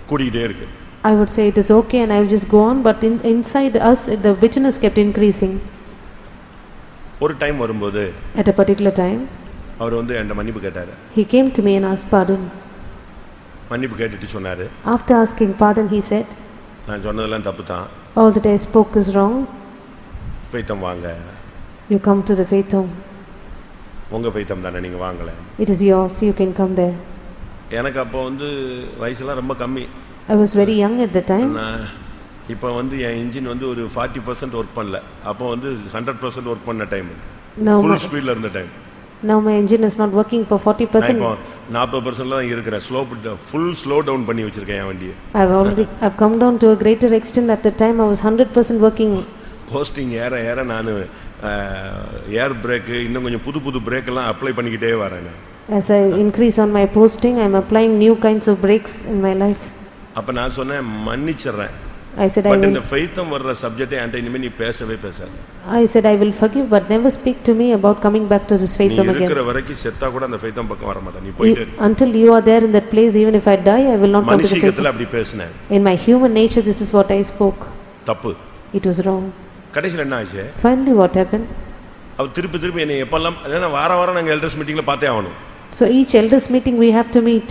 கூடிக்கிட்டே இருக்கு. I would say it is okay and I will just go on, but inside us the bitterness kept increasing. ஒரு டைம் வரும்போது At a particular time, அவர் வந்து என்கிட்ட மன்னிப்பு கேட்டாரு. he came to me and asked pardon. மன்னிப்பு கேட்டுட்டு சொன்னாரு. After asking pardon, he said, நான் சொன்னதெல்லாம் தப்பு தான். all that I spoke is wrong. ஃபெய்த்தம் வாங்க. You come to the faith home. உங்க ஃபெய்த்தம் தானே, நீங்க வாங்கல. It is yours, you can come there. எனக்கு அப்போ வந்து வயசுலாம் ரொம்ப கம்மி. I was very young at the time. இப்போ வந்து என் இன்ஜின் வந்து ஒரு 40% ஒர்க் பண்ணல. அப்போ வந்து 100% ஒர்க் பண்ண டைம். Now ஃபுல் ஸ்பீட்ல இருந்த time. Now my engine is not working for நான் 40%. இப்போ 40% தான் இருக்கிறேன். ஃபுல் ஸ்லோ டவுன் பண்ணி வச்சிருக்கேன் என் வண்டியை. I've come down to a greater extent. At the time I was 100% working. Posting ஏற நான் ஏர் பிரேக்கு இன்னும் கொஞ்சம் புது பிரேக் எல்லாம் அப்ளை பண்ணிக்கிட்டே வரேன். As I increase on my posting, I am applying new kinds of brakes in my life. அப்ப நான் சொன்னேன் மன்னிச்சிடுறேன். I said பட் இந்த ஃபெய்த்தம் வர்ற சப்ஜெக்டை என்கிட்ட இனிமே நீ பேசவே பேசாத. I said I will forgive but never speak to me about coming back to this நீ faithum again. இருக்கிற வரைக்கும் செத்தா கூட அந்த ஃபெய்த்தம் பக்கம் வர மாட்டே. நீ போயிடு. Until you are there in that place, even if I die, I will not come to the faithum. மனுஷிகத்துல அப்படி பேசினேன். In my human nature, this is what I spoke. தப்பு. It was wrong. கடைசில என்ன ஆச்சு? Finally what happened? அவ திருப்பி என்னை எப்பெல்லாம் ஏன்னா வாரம் நாங்க எல்டர்ஸ் மீட்டிங்ல பார்த்தே ஆகணும். So each elders meeting we have to meet.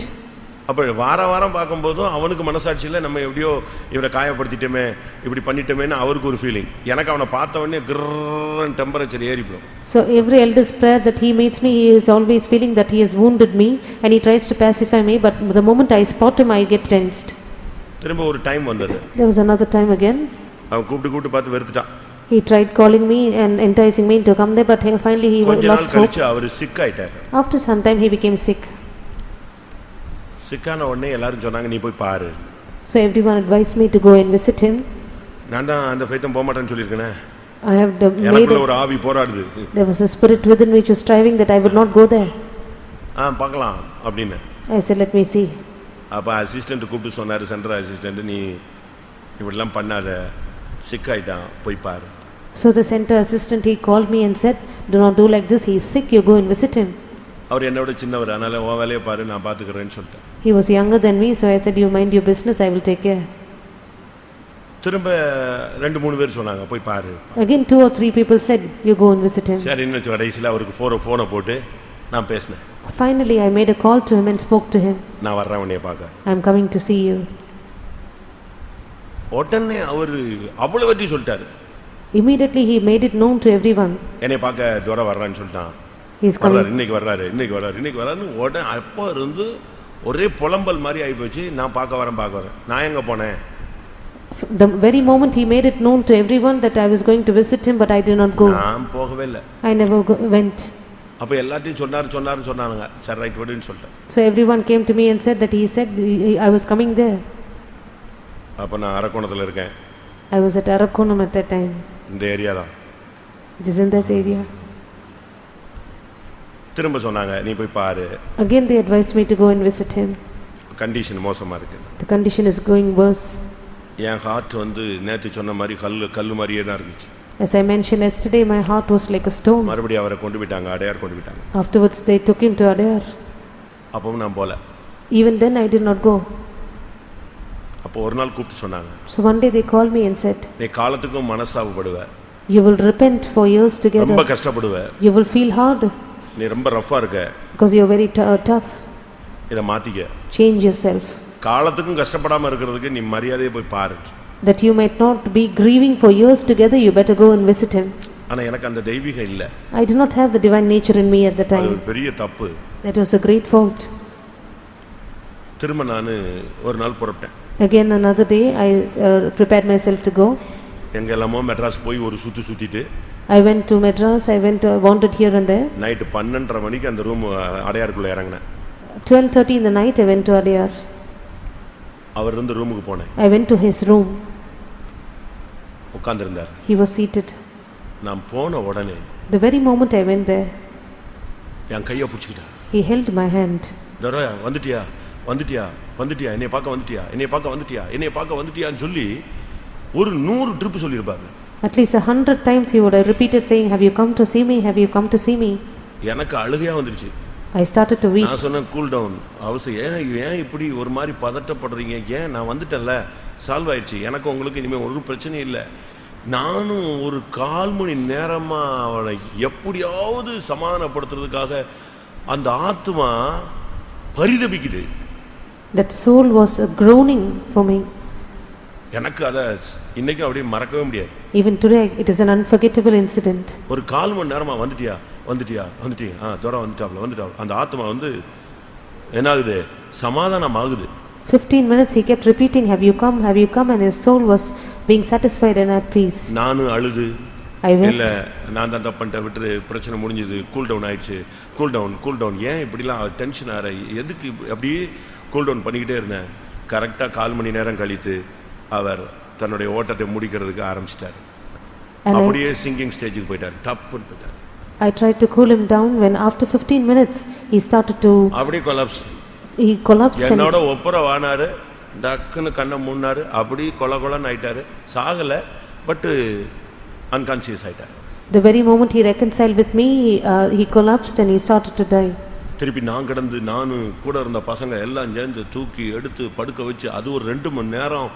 அப்ப வாரம் பார்க்கும்போதும் அவனுக்கு மனசாட்சியில நம்ம எப்படியோ இவரை காயப்படுத்திட்டோமே இப்படி பண்ணிட்டோமேன்னு அவருக்கு ஒரு ஃபீலிங். எனக்கு அவனை பார்த்த உடனே கிர்ரன் டெம்பரேச்சர் ஏறி போகும். So every elder's prayer that he meets me, he is always feeling that he has wounded me and he tries to pacify me, but the moment I spot him I get tensed. திரும்ப ஒரு time வந்தது. There was another time again. அவன் கூப்பிட்டு பார்த்து வெறுத்துட்டான். He tried calling me and enticing me to come there, but finally he கொஞ்ச நாள் lost hope. கழிச்சு அவர் sick ஆயிட்டார். After some time he became sick. சிக்கான உடனே எல்லாரும் சொன்னாங்க நீ போய் பாரு. So everyone advised me to go and visit him. நான் தான் அந்த ஃபெய்த்தம் போக மாட்டேன்னு சொல்லியிருக்கேனே. I have எனக்குள்ள ஒரு ஆவி போராடுது. There was a spirit within me which was striving that I would not go there. பார்க்கலாம் அப்படின்னு. I said let me see. அப்ப அசிஸ்டன்ட் கூப்பிட்டு சொன்னாரு சென்ட்ரல் அசிஸ்டன்ட் நீ இப்படிலாம் பண்ணாத சிக் ஆயிட்டான் போய் பாரு. So the center assistant he called me and said do not do like this, he is sick, you go and visit him. அவர் என்னோட சின்னவர் அதனால உன் வேலையை பாரு நான் பாத்துக்கறேன்னு சொல்லிட்டேன். He was younger than me, so I said you mind your business, I will take care. திரும்ப 2-3 பேர் சொன்னாங்க போய் பாரு. Again 2 or 3 people said you go and visit him. சரி இன்னும் கடைசில அவருக்கு ஃபோனை போட்டு நான் பேசினேன். Finally I made a call to him and spoke to him. நான் வர்றேன் உன்னை பார்க்க. I am coming to see you. உடனே அவர் அவ்வளவு பத்தி சொல்லிட்டாரு. Immediately he made it known to everyone. என்னை பார்க்க துரை வர்றான்னு சொல்லிட்டான். He is coming. இன்னைக்கு வர்றாரு உடனே அப்போ இருந்து ஒரே புலம்பல் மாதிரி ஆகி போச்சு. நான் பார்க்க வரேன். நான் எங்க போனேன்? The very moment he made it known to everyone that I was going to visit him, but I did not go. நான் போகவே இல்லை. I never went. அப்ப எல்லாத்தையும் சொன்னாங்க. சரி ரைட் விடுன்னு சொல்லிட்டேன். So everyone came to me and said that he said I was coming there. அப்ப நான் அரக்கோணத்துல இருக்கேன். I was at Arakonam at that time. இந்த ஏரியா தான். It is in that area. திரும்ப சொன்னாங்க நீ போய் பாரு. Again they advised me to go and visit him. Condition மோசமா இருக்கு. The condition is going worse. என் ஹார்ட் நேத்து சொன்ன மாதிரி கல்லு மாதிரியே தான் இருந்துச்சு. As I mentioned yesterday, my heart was like a stone. மறுபடியும் அவரை கொண்டு போயிட்டாங்க, அடையார் கொண்டு போயிட்டாங்க. Afterwards they took him to Adayar. அப்பவும் நான் போல. Even then I did not go. அப்போ ஒரு நாள் கூப்பிட்டு சொன்னாங்க. So one day they called me and said, நீ காலத்துக்கும் மனஸ்தாபப்படுவ. You will repent for years together. ரொம்ப கஷ்டப்படுவ. You will feel hard. நீ ரொம்ப ரஃப்பா இருக்க. Because you are very tough. இத மாத்திக்க. Change yourself. காலத்துக்கும் கஷ்டப்படாம இருக்கிறதுக்கு நீ மரியாதையை போய் பாரு. That you might not be grieving for years together, you better go and visit him. ஆனா எனக்கு அந்த தெய்வீகம் இல்ல. I did not have the divine nature in me at the time. அது பெரிய தப்பு. That was a great fault. திரும்ப நான் ஒரு நாள் புறப்பட்டேன். Again another day I prepared myself to go. எங்கெல்லாமோ மெட்ராஸ் போய் ஒரு சுத்திட்டு I went to Madras, I wandered here and there. Night 12:30 மணிக்கு அந்த ரூம் அடையாருக்குள்ள இறங்கினேன். 12:30 in the night I went to Adayar. அவர் இருந்த ரூமுக்கு போனேன். I went to his room. உட்கார்ந்திருந்தார். He was seated. நான் போன உடனே The very moment I went there, என் கையை பிடிச்சிட்டார். he held my hand. தரோயா வந்துட்டியா என்னைய பார்க்க வந்துட்டியான்னு சொல்லி ஒரு 100 ட்ரிப் சொல்லியிருப்பாரு. At least 100 times he would have repeated saying, have you come to see me, have you come to see me. எனக்கு அழுகையா வந்துருச்சு. I started to weep. நான் சொன்னேன் கூல் டவுன் அவசரம் ஏன் இப்படி ஒரு மாதிரி பதட்டப்படுறீங்க, ஏன் நான் வந்துட்டேன்ல சால்வ் ஆயிடுச்சு, எனக்கு உங்களுக்கு இனிமேல் ஒரு பிரச்சனையும் இல்லை. நானும் ஒரு 1/4 மணி நேரமா அவளை எப்படியாவது சமாதானப்படுத்துறதுக்காக அந்த ஆத்மா பரிதபிக்குது. That soul was groaning for me. எனக்கு அதை இன்னைக்கும் அப்படியே மறக்கவே முடியாது. Even today it is an unforgettable incident. ஒரு 1/4 மணி நேரமா வந்துட்டியா தூரம் வந்துட்டாப்ல அந்த ஆத்மா என்ன ஆகுது, சமாதானம் ஆகுது. 15 minutes he kept repeating, have you come, and his soul was being satisfied and at peace. நானும் அழுது I wept. இல்ல நான் தான் தப்பு பண்ணிட்டேன், விட்டுரு, பிரச்சனை முடிஞ்சது, கூல் டவுன் ஆயிடுச்சு. கூல் டவுன் ஏன் இப்படிலாம் டென்ஷன் ஆகிற, எதுக்கு அப்படியே கூல் டவுன் பண்ணிக்கிட்டே இருந்தேன். கரெக்டாக 4 மணி நேரம் கழித்து அவர் தன்னுடைய ஓட்டத்தை முடிக்கிறதுக்கு ஆரம்பிச்சிட்டார். அப்படியே சிங்கிங் ஸ்டேஜுக்கு போயிட்டார், டப்புன்னு போயிட்டார். I tried to cool him down when after 15 minutes he started to, அப்படியே கொலாப்ஸ். he collapsed. என்னோட ஒப்புரவானாரு, டக்குன்னு கண்ணை மூடினாரு, அப்படி கொலன்னு ஆயிட்டாரு. சாகலை, பட்டு அன்கான்சியஸ் ஆயிட்டார். The very moment he reconciled with me, he collapsed and he started to die. திருப்பி நான் கிடந்து, நானும் கூட இருந்த பசங்க எல்லாம் சேர்ந்து தூக்கி எடுத்து படுக்க வச்சு, அது ஒரு 2 மணி நேரம்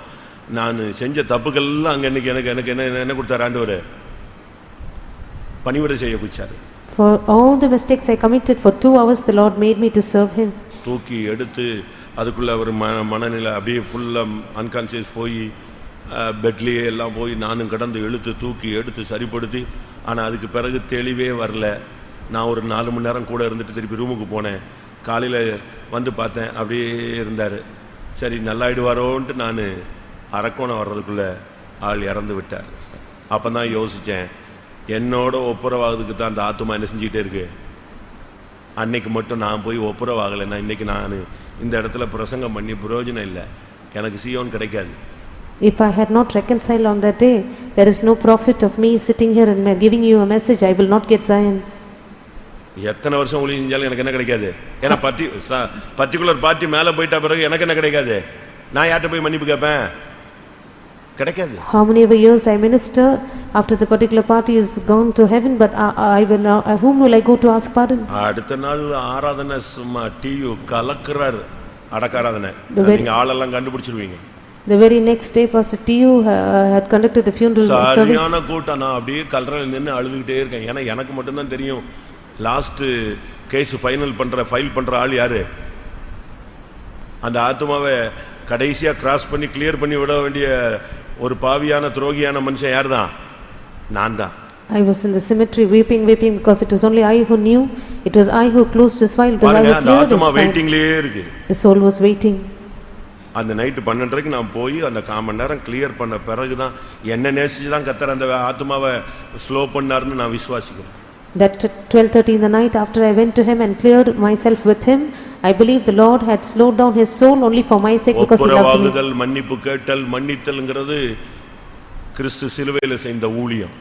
நான் செஞ்ச தப்புக்கள்லாம் அங்கே இன்னைக்கு எனக்கு என்ன கொடுத்தாரு ஆண்டவர், பணிவிடை செய்ய வச்சாரு. For all the mistakes I committed for 2 hours, the Lord made me to serve him. தூக்கி எடுத்து அதுக்குள்ள ஒரு மனநிலை அப்படியே ஃபுல்லாக அன்கான்சியஸ் போய் பெட்லேயே எல்லாம் போய் நானும் கடந்து இழுத்து தூக்கி எடுத்து சரிப்படுத்தி. ஆனால் அதுக்கு பிறகு தெளிவே வரல. நான் ஒரு 4 மணி நேரம் கூட இருந்துட்டு திருப்பி ரூமுக்கு போனேன். காலையில் வந்து பார்த்தேன், அப்படியே இருந்தார். சரி நல்லாயிடுவாரோன்ட்டு நான் அரக்கோணம் வர்றதுக்குள்ளே ஆள் இறந்து விட்டார். அப்போ தான் யோசித்தேன், என்னோட ஒப்புரவாகிறதுக்கு தான் அந்த ஆத்துமா என்ன செஞ்சுக்கிட்டே இருக்கு. அன்னைக்கு மட்டும் நான் போய் ஒப்புரவாகலைன்னா இன்றைக்கி நான் இந்த இடத்துல பிரசங்கம் பண்ணி பிரயோஜனம் இல்லை, எனக்கு சீயோன் கிடைக்காது. If I had not reconciled on that day, there is no profit of me sitting here and giving you a message. I will not get Zion. எத்தனை வருஷம் ஊழியம் செஞ்சாலும் எனக்கு என்ன கிடைக்காது. ஏன்னா பர்டிகுலர் பார்ட்டி மேலே போயிட்டா பிறகு எனக்கு என்ன கிடைக்காது. நான் யார்கிட்ட போய் மன்னிப்பு கேட்பேன், கிடைக்காது. How many ever years I minister, after the particular party is gone to heaven, but I will now, whom will I go to ask pardon? அடுத்த நாள் ஆராதனை சும்மா டியூ கலக்குறாரு, அடக்காராதனை. நீங்க ஆளெல்லாம் கண்டுபிடிச்சிருவீங்க. The very next day, Pastor T.U. had conducted the funeral service. சரியான கூட்டம். நான் அப்படியே கல்லறையில் நின்று அழுதுகிட்டே இருக்கேன். ஏன்னா எனக்கு மட்டும்தான் தெரியும் லாஸ்ட் கேஸ் ஃபைல் பண்ற ஆள் யாரு. அந்த ஆத்மாவை கடைசியா கிராஸ் பண்ணி கிளியர் பண்ணி விட வேண்டிய ஒரு பாவியான துரோகியான மனுஷன் யார் தான்? நான் தான். I was in the cemetery weeping because it was only I who knew. It was I who closed his file. It was I who cleared his ஆத்மா file. வெயிட்டிங்லயே இருக்கு. The soul was waiting. அந்த night 12:30 நான் போய் அந்த 1/4 மணி நேரம் clear பண்ண பிறகுதான் என்ன நேசிச்சு தான் கத்தர் அந்த ஆத்மாவை ஸ்லோ பண்ணாருன்னு நான் விசுவாசிக்கிறேன். That 12:30 in the night, after I went to him and cleared myself with him, I believe the Lord had slowed down his soul only for my sake because he loved me. மன்னிப்பு கேட்டல் மன்னித்தல்ங்கிறது கிறிஸ்து சிலுவையில செய்த ஊழியம்.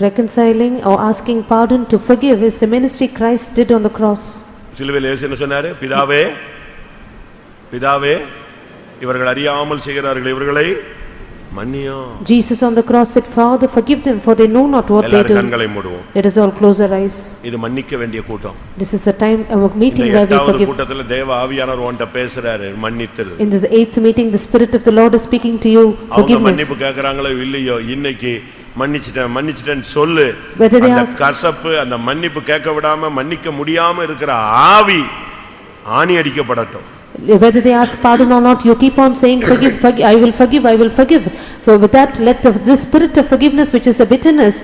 Reconciling or asking pardon to forgive is the ministry Christ did on the cross. சிலுவையில இயேசு என்ன சொன்னாரு? பிதாவே பிதாவே இவர்கள் அறியாமல் செய்கிறார்கள், இவர்களை மன்னியும். Jesus on the cross said, Father, forgive them, for they know not what they do. கண்களை மூடுவோம். Let us all close our eyes. இது மன்னிக்க வேண்டிய கூட்டம். This is a time of meeting where we forgive. கூட்டத்துல தேவ ஆவியானவர் உன்கிட்ட பேசுறாரு, மன்னித்தல். In this 8th meeting, the Spirit of the Lord is speaking to you, forgiveness. மன்னிப்பு கேக்குறாங்களோ இல்லையோ, இன்னைக்கு மன்னிச்சிட்டேன்னு சொல்லு. அந்த கசப்பு, அந்த மன்னிப்பு கேட்க விடாம மன்னிக்க முடியாம இருக்கிற ஆவி ஆணி அடிக்கப்படட்டும். Whether they ask pardon or not, you keep on saying, forgive, I will forgive. So with that, let the spirit of forgiveness, which is a bitterness,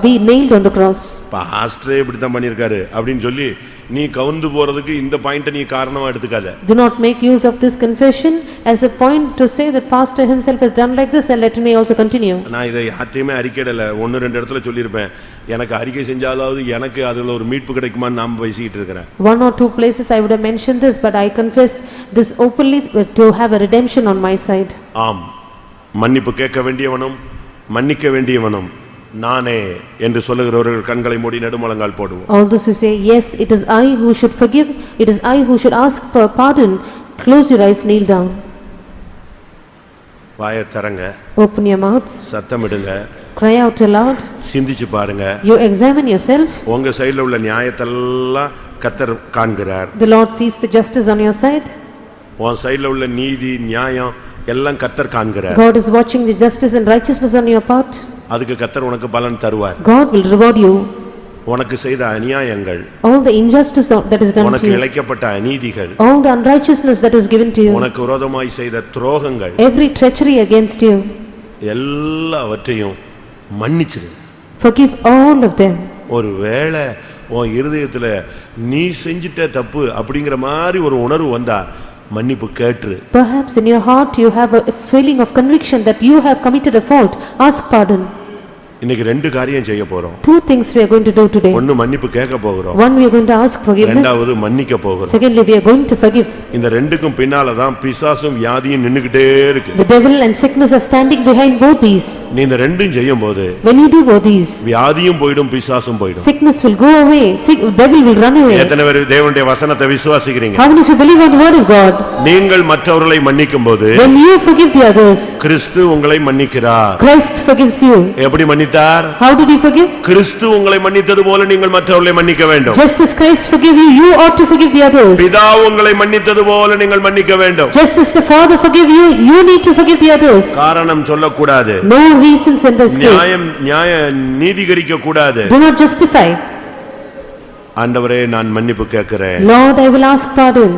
be nailed on the cross. பாஸ்டரே இப்படி தான் பண்ணிருக்காரு அப்படின்னு சொல்லி நீ கவுந்து போறதுக்கு இந்த பாயிண்ட நீ காரணமா எடுத்துக்காத. Do not make use of this confession as a point to say that pastor himself has done like this, and let me also continue. நான் இதை யார்ட்டையுமே அறிக்கையிடல, 1-2 இடத்துல சொல்லியிருப்பேன். எனக்கு அறிக்கை செஞ்சாலாவது எனக்கு அதுல ஒரு மீட்பு கிடைக்குமான்னு நான் பேசிட்டு இருக்கிறேன். 1 or 2 places I would have mentioned this, but I confess this openly to have a redemption on my side. ஆம், மன்னிப்பு கேட்க வேண்டியவனும் மன்னிக்க வேண்டியவனும் நானே என்று சொல்லுகிறவர்கள் கண்களை மூடி நெடுமுழங்கால் போடுவோம். All those who say, yes, it is I who should forgive, it is I who should ask for pardon, close your eyes, kneel down. வாயை திறங்க, Open your mouths, சத்தமிடுங்க, cry out aloud, சிந்திச்சு பாருங்க. you examine yourself. உங்க சைடுல உள்ள நியாயத்தெல்லாம் கர்த்தர் காண்கிறார். The Lord sees the justice on your side. உன் சைடுல உள்ள நீதி நியாயம் எல்லாம் கர்த்தர் காண்கிறார். God is watching the justice and righteousness on your part. அதுக்கு கர்த்தர் உனக்கு பலன் தருவார். God will reward you. உனக்கு செய்த அநியாயங்கள், all the injustice that is done to உனக்கு you, இழைக்கப்பட்ட அநீதிகள், all the unrighteousness that is given to you, உனக்கு விரோதமாய் செய்த துரோகங்கள், every treachery against you, எல்லாவற்றையும் மன்னிச்சிரு. forgive all of them. ஒருவேளை உன் இருதயத்துல நீ செஞ்சிட்ட தப்பு அப்படிங்கிற மாதிரி ஒரு உணர்வு வந்தா மன்னிப்பு கேட்று. Perhaps in your heart you have a feeling of conviction that you have committed a fault. Ask pardon. இன்னைக்கு ரெண்டு காரியம் செய்ய போறோம். Two things we are going to do today. ஒன்னு மன்னிப்பு கேட்க போகிறோம். One, we are going to ask forgiveness. இரண்டாவது மன்னிக்க போகிறோம். Secondly, we are going to forgive. இந்த ரெண்டுக்கும் பின்னால தான் பிசாசும் வியாதியும் நின்னுக்கிட்டே இருக்கு. The devil and sickness are standing behind both these. நீ இந்த ரெண்டும் செய்யும்போது When you do both these, வியாதியும் போய்டும் பிசாசும் போய்டும். sickness will go away, devil will run away. எத்தனை பேர் தேவனுடைய வசனத்தை விசுவாசிக்கிறீங்க? How many of you believe on the word of God? நீங்கள் மற்றவர்களை மன்னிக்கும்போது When you forgive the others, கிறிஸ்து உங்களை மன்னிக்கிறார். Christ forgives you. எப்படி மன்னித்தார்? How did he forgive? கிறிஸ்து உங்களை மன்னித்தது போல நீங்கள் மற்றவர்களை மன்னிக்க வேண்டும். Just as Christ forgave you, you ought to forgive the others. பிதா உங்களை மன்னித்தது போல நீங்கள் மன்னிக்க வேண்டும். Just as the Father forgave you, you need to forgive the others. காரணம் சொல்லக்கூடாது. No reasons in this case. நீதிகரிக்க கூடாது. Do not justify. ஆண்டவரே, நான் மன்னிப்பு கேட்கிறேன். Lord, I will ask pardon.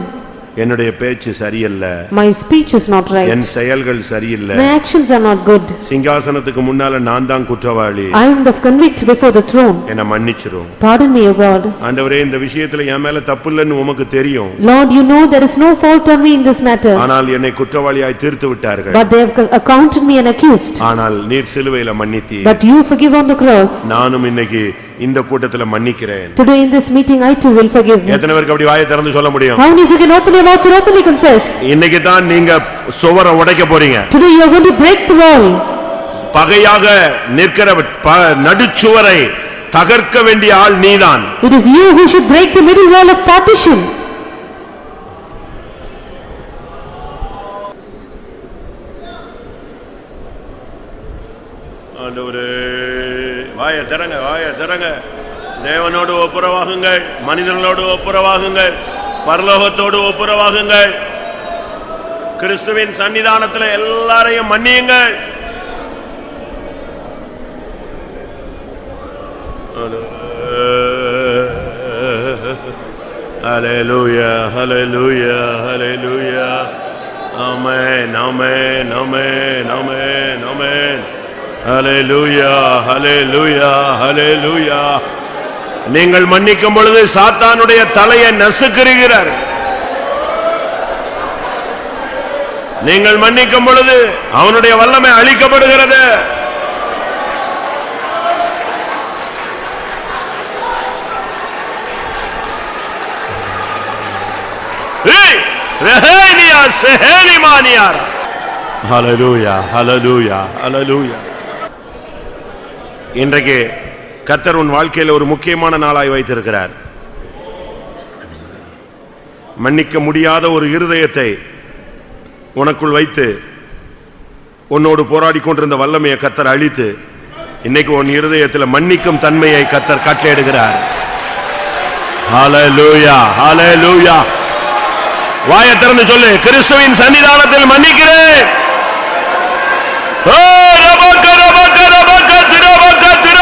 என்னுடைய பேச்சு சரியில்ல. My speech is not right. என் செயல்கள் சரியில்லை. My actions are not good. சிங்காசனத்துக்கு முன்னால நான் தான் குற்றவாளி. I am the convict before the throne. என்னை மன்னிச்சிரும். Pardon me, O God. ஆண்டவரே, இந்த விஷயத்துல என் மேல தப்பு இல்லைன்னு உமக்கு தெரியும். Lord, you know there is no fault on me in this matter. ஆனால் என்னை குற்றவாளியாய் தீர்த்து விட்டார்கள். But they have accounted me an accused. ஆனால் நீர் சிலுவையில மன்னித்தீர். But you forgive on the cross. நானும் இன்னைக்கு இந்த கூட்டத்துல மன்னிக்கிறேன். Today in this meeting I too will forgive. எத்தனை பேருக்கு அப்படி வாயை திறந்து சொல்ல முடியும்? How many of you can open your mouth and openly confess? இன்னைக்கு தான் நீங்க சுவரை உடைக்க போறீங்க. Today you are going to break the wall. பகையாக நிற்கிற நடுச்சுவரை தகர்க்க வேண்டிய ஆள் நீதான். It is you who should break the middle wall of partition. ஆண்டவரே, வாயை திறங்க, வாயை திறங்க. தேவனோடு ஒப்புரவாகுங்கள், மனிதர்களோடு ஒப்புரவாகுங்கள், பரலோகத்தோடு ஒப்புரவாகுங்கள். கிறிஸ்துவின் சன்னிதானத்தில் எல்லாரையும் மன்னியுங்கள். ஹல்லேலூயா, ஹல்லேலூயா, ஹல்லேலூயா. ஆமென், ஆமென், ஆமென், ஆமென், ஆமென். ஹல்லேலூயா, ஹல்லேலூயா, ஹல்லேலூயா. நீங்கள் மன்னிக்கும் பொழுது சாத்தானுடைய தலையை நசுக்குகிறார். நீங்கள் மன்னிக்கும் பொழுது அவனுடைய வல்லமை அழிக்கப்படுகிறது. ஹல்லேலூயா, ஹல்லேலூயா, ஹல்லேலூயா. இன்றைக்கு கர்த்தர் உன் வாழ்க்கையில் ஒரு முக்கியமான நாளாய் வைத்திருக்கிறார். மன்னிக்க முடியாத ஒரு இருதயத்தை உனக்குள் வைத்து உன்னோடு போராடி கொண்டிருந்த வல்லமையை கர்த்தர் அழித்து இன்னைக்கு உன் இருதயத்தில் மன்னிக்கும் தன்மையை கர்த்தர் கட்டளையிடுகிறார். ஹல்லேலூயா, ஹல்லேலூயா. வாயை திறந்து சொல்லு, கிறிஸ்துவின் சன்னிதானத்தில் மன்னிக்கிறேன். ஓ ரபக ரபக ரபக திரபக திர.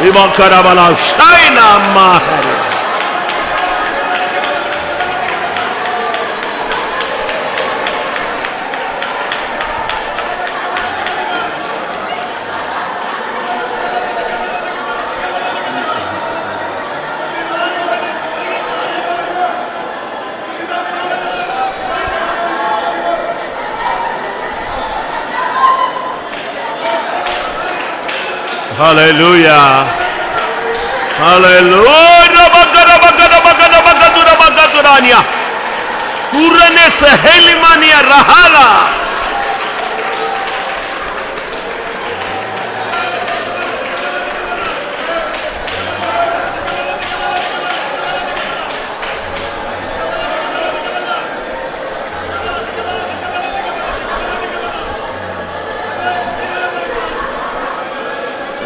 விமக்கரபலா ஷைனா Mahar. Hallelujah. Hallelujah. Bakara bakara bakara bakara bakara. Urane sehelimania rahala.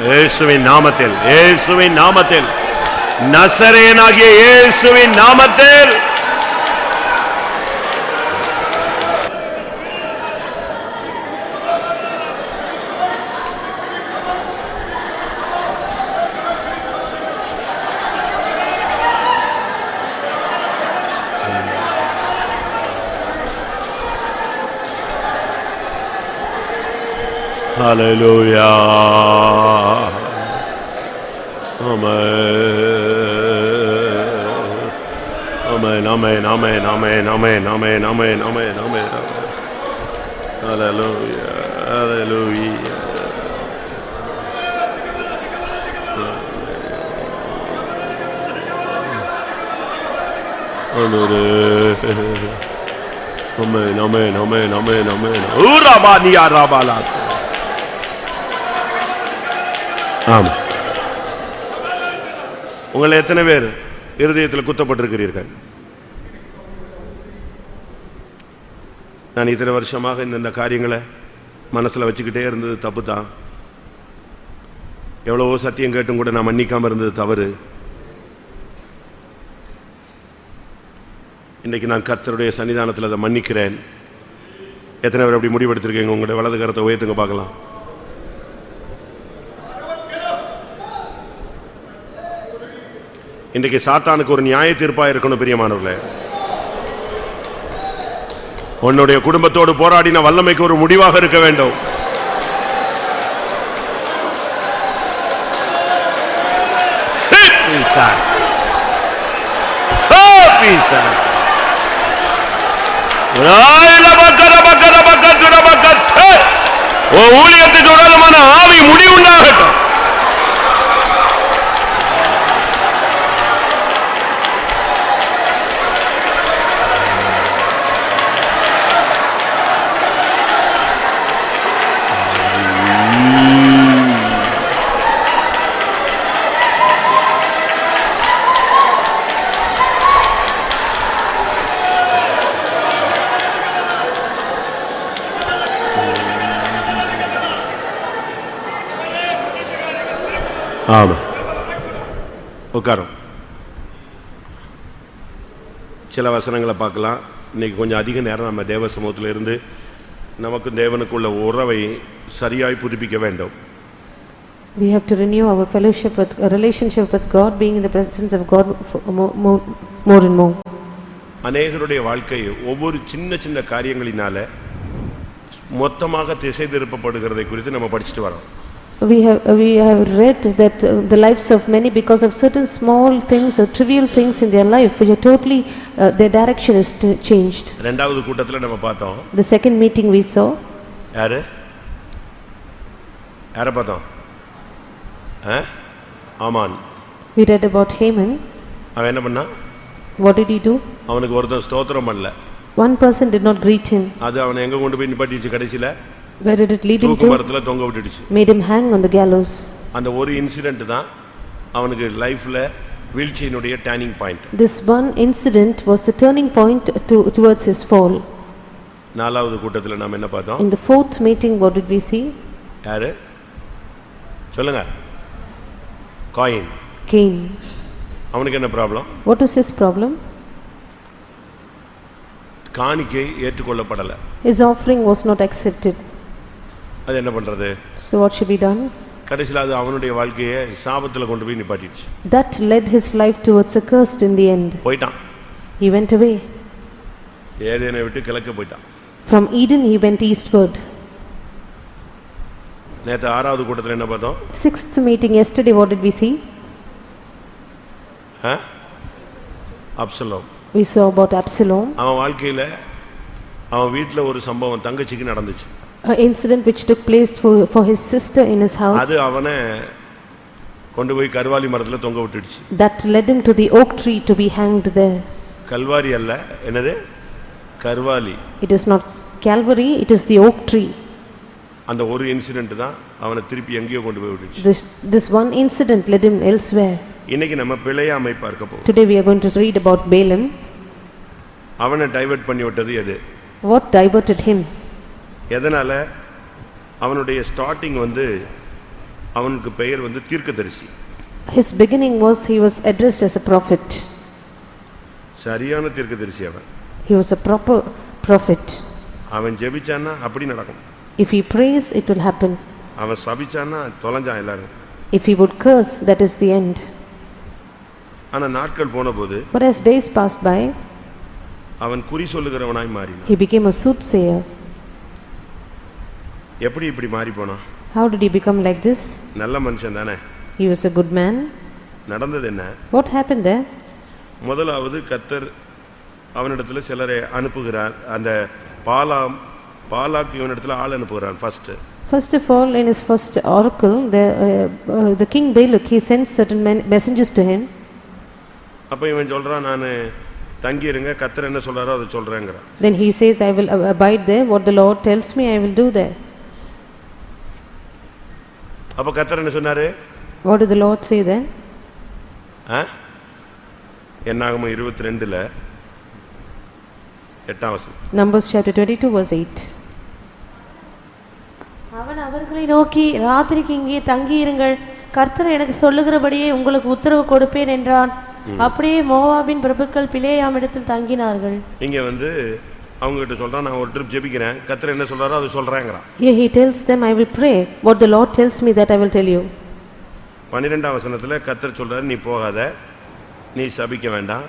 இயேசுவின் நாமத்தில், இயேசுவின் நாமத்தில், நசரேயனாகிய இயேசுவின் நாமத்தில். Hallelujah. Amen. Amen. Amen. Amen. Amen. Amen. Amen. Amen. Amen. Hallelujah. Hallelujah. Amen, amen, amen, amen, amen. Urabaniya rabalat. ஆமா. உங்களை எத்தனை பேர் இருதயத்தில் குத்தப்பட்டிருக்கிறீர்கள்? நான் இத்தனை வருஷமாக இந்த காரியங்களை மனசுல வச்சுக்கிட்டே இருந்தது தப்பு தான். எவ்வளவோ சத்தியம் கேட்டும் கூட நான் மன்னிக்காம இருந்தது தவறு. இன்னைக்கு நான் கர்த்தருடைய சன்னிதானத்தில் அதை மன்னிக்கிறேன். எத்தனை பேர் அப்படி முடிவெடுத்திருக்கீங்க? உங்களுடைய வலது கரத்தை உயர்த்துங்க பார்க்கலாம். இன்றைக்கு சாத்தானுக்கு ஒரு நியாய தீர்ப்பா இருக்கணும் பிரியமானவர்களே. உன்னுடைய குடும்பத்தோடு போராடின வல்லமைக்கு ஒரு முடிவாக இருக்க வேண்டும். ஊழியத்துக்கு விரோதமான ஆவி முடிவுண்டாகட்டும். ஆமா, உட்காரும். சில வசனங்களை பார்க்கலாம். இன்னைக்கு கொஞ்சம் அதிக நேரம் நம்ம தேவ சமூகத்தில் இருந்து நமக்கு தேவனுக்குள்ள உறவை சரியாய் புதுப்பிக்க வேண்டும். We have to renew our fellowship with relationship with God, being in the presence of God more and more. அநேகருடைய வாழ்க்கை ஒவ்வொரு சின்ன சின்ன காரியங்களினால மொத்தமாக திசை திருப்பப்படுகிறதை குறித்து நம்ம படிச்சுட்டு வரோம். We have read that the lives of many, because of certain small things or trivial things in their life, which are totally their direction is changed. இரண்டாவது கூட்டத்துல நம்ம பார்த்தோம். The second meeting we saw. யார பார்த்தோம்? ஆமான். We read about Haman. அவன் என்ன பண்ணா? What did he do? அவனுக்கு ஒருத்தன் ஸ்தோத்திரம் பண்ணல. One person did not greet him. அது அவனை எங்க கொண்டு போய் நிப்பாட்டிச்சு? கடைசில where did it lead him to? மரத்துல தொங்க விட்டுடுச்சு. Made him hang on the gallows. அந்த ஒரு இன்சிடென்ட் தான் அவனுக்கு லைஃப்ல வீழ்ச்சியினுடைய turning point. This one incident was the turning point towards his fall. நாலாவது கூட்டத்துல நாம என்ன பார்த்தோம்? In the fourth meeting, what did we see? யாரு சொல்லுங்க? Cain. அவனுக்கு என்ன problem? What was his problem? காணிக்கை ஏற்றுக்கொள்ளப்படல. His offering was not accepted. அது என்ன பண்றது? So what should be done? கடைசில அது அவனுடைய வாழ்க்கையை சாபத்துல கொண்டு போய் நிப்பாட்டிடுச்சு. That led his life towards a curse in the end. போய்ட்டான். He went away. ஏதேனை விட்டு கிழக்கு போய்ட்டான். From Eden he went eastward. நேத்து ஆறாவது கூட்டத்துல என்ன பார்த்தோம்? Sixth meeting yesterday, what did we see? Absalom. We saw about Absalom. அவன் வாழ்க்கையில அவன் வீட்ல ஒரு சம்பவம் தங்கச்சிக்கு நடந்துச்சு. An incident which took place for his sister in his house. அது அவனை கொண்டு போய் கர்வாலி மரத்துல தொங்க விட்டுடுச்சு. That led him to the oak tree to be hanged there. Kalvari அல்ல, என்னது? கர்வாலி. It is not Calvary, it is the oak tree. அந்த ஒரு இன்சிடென்ட் தான் அவனை திருப்பி எங்கேயோ கொண்டு போய் விட்டுச்சு. This one incident led him elsewhere. இன்னைக்கு நம்ம பிழையாமை பார்க்க போறோம். Today we are going to read about Balaam. அவனை டைவர்ட் பண்ணி விட்டது எது? What diverted him? எதனால? அவனுடைய ஸ்டார்டிங் அவனுக்கு பெயர் தீர்க்கதரிசி. His beginning was he was addressed as a prophet. சரியான தீர்க்கதரிசி அவன். He was a proper prophet. அவன் ஜெபிச்சானா அப்படி நடக்கும். If he prays, it will happen. அவன் சபிச்சானா தொலைஞ்சான் எல்லாரும். If he would curse, that is the end. ஆனா நாட்கள் போனபோது, but as days passed by, அவன் குறி சொல்லுகிறவனாய் மாறினான். He became a soothsayer. எப்படி இப்படி மாறி போனான்? How did he become like this? நல்ல மனுஷன் தானே. He was a good man. நடந்தது என்ன? What happened there? முதலாவது கர்த்தர் அவனிடத்தில் சிலரை அனுப்புகிறார். அந்த பாலாம் பாலாக் இவனிடத்துல ஆள் அனுப்புகிறான் first. First of all, in his first oracle, the king Balak, he sends certain messengers to him. அப்ப இவன் சொல்றான், நான் தங்கி இருங்க, கர்த்தர் என்ன சொல்றாரோ அதை சொல்றேங்கறான். Then he says, I will abide there, what the Lord tells me I will do there. அப்ப கர்த்தர் என்ன சொன்னாரு? What did the Lord say then? என்னாகமம் 22ல 8ஆம் வசனம். Numbers chapter 22 verse 8. அவன் அவர்களை நோக்கி, ராத்திரிக்கு இங்கே தங்கி இருங்கள், கர்த்தர் எனக்கு சொல்லுகிறபடியே உங்களுக்கு உத்தரவு கொடுப்பேன் என்றான். அப்படியே மோவாபின் பிரபுக்கள் பிலேயாம் இடத்தில் தங்கினார்கள். இங்க அவங்க கிட்ட சொல்றான், நான் ஒரு ட்ரிப் ஜெபிக்கிறேன், கர்த்தர் என்ன சொல்றாரோ அதை சொல்றேங்கறான். Here he tells them, I will pray, what the Lord tells me that I will tell you. 12ஆம் வசனத்துல கர்த்தர் சொல்றாரு, நீ போகாத, நீ சபிக்க வேண்டாம்,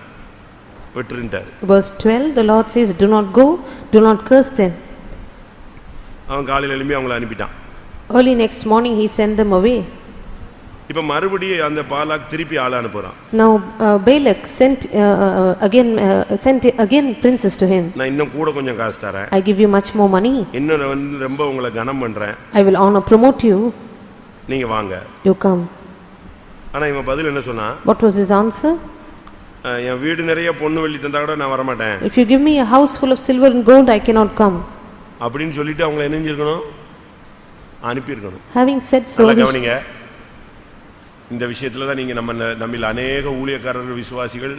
விட்டுருன்றார். Verse 12, the Lord says, do not go, do not curse them. அவன் காலையில எழும்பி அவங்களை அனுப்பிட்டான். Early next morning he sent them away. இப்ப மறுபடியும் அந்த பாலாக் திருப்பி ஆள அனுப்புறான். Now Balak sent again princes to him. நான் இன்னும் கூட கொஞ்சம் காசு தரேன், I give you much more money, இன்னும் ரொம்ப உங்களை கனம் பண்றேன், I will honor promote you, நீங்க வாங்க. you come. ஆனா இவன் பதில் என்ன சொன்னா? What was his answer? என் வீடு நிறைய பொண்ணு வெள்ளி தந்தா கூட நான் வர மாட்டேன். If you give me a house full of silver and gold, I cannot come. அப்படினு சொல்லிட்டு அவங்களை என்ன செஞ்சிருக்கணும்? அனுப்பி இருக்கணும். Having said so, கவனிங்க, இந்த விஷயத்துல தான் நீங்க நம்மில் अनेक ஊழியக்காரர்கள் விசுவாசிகள்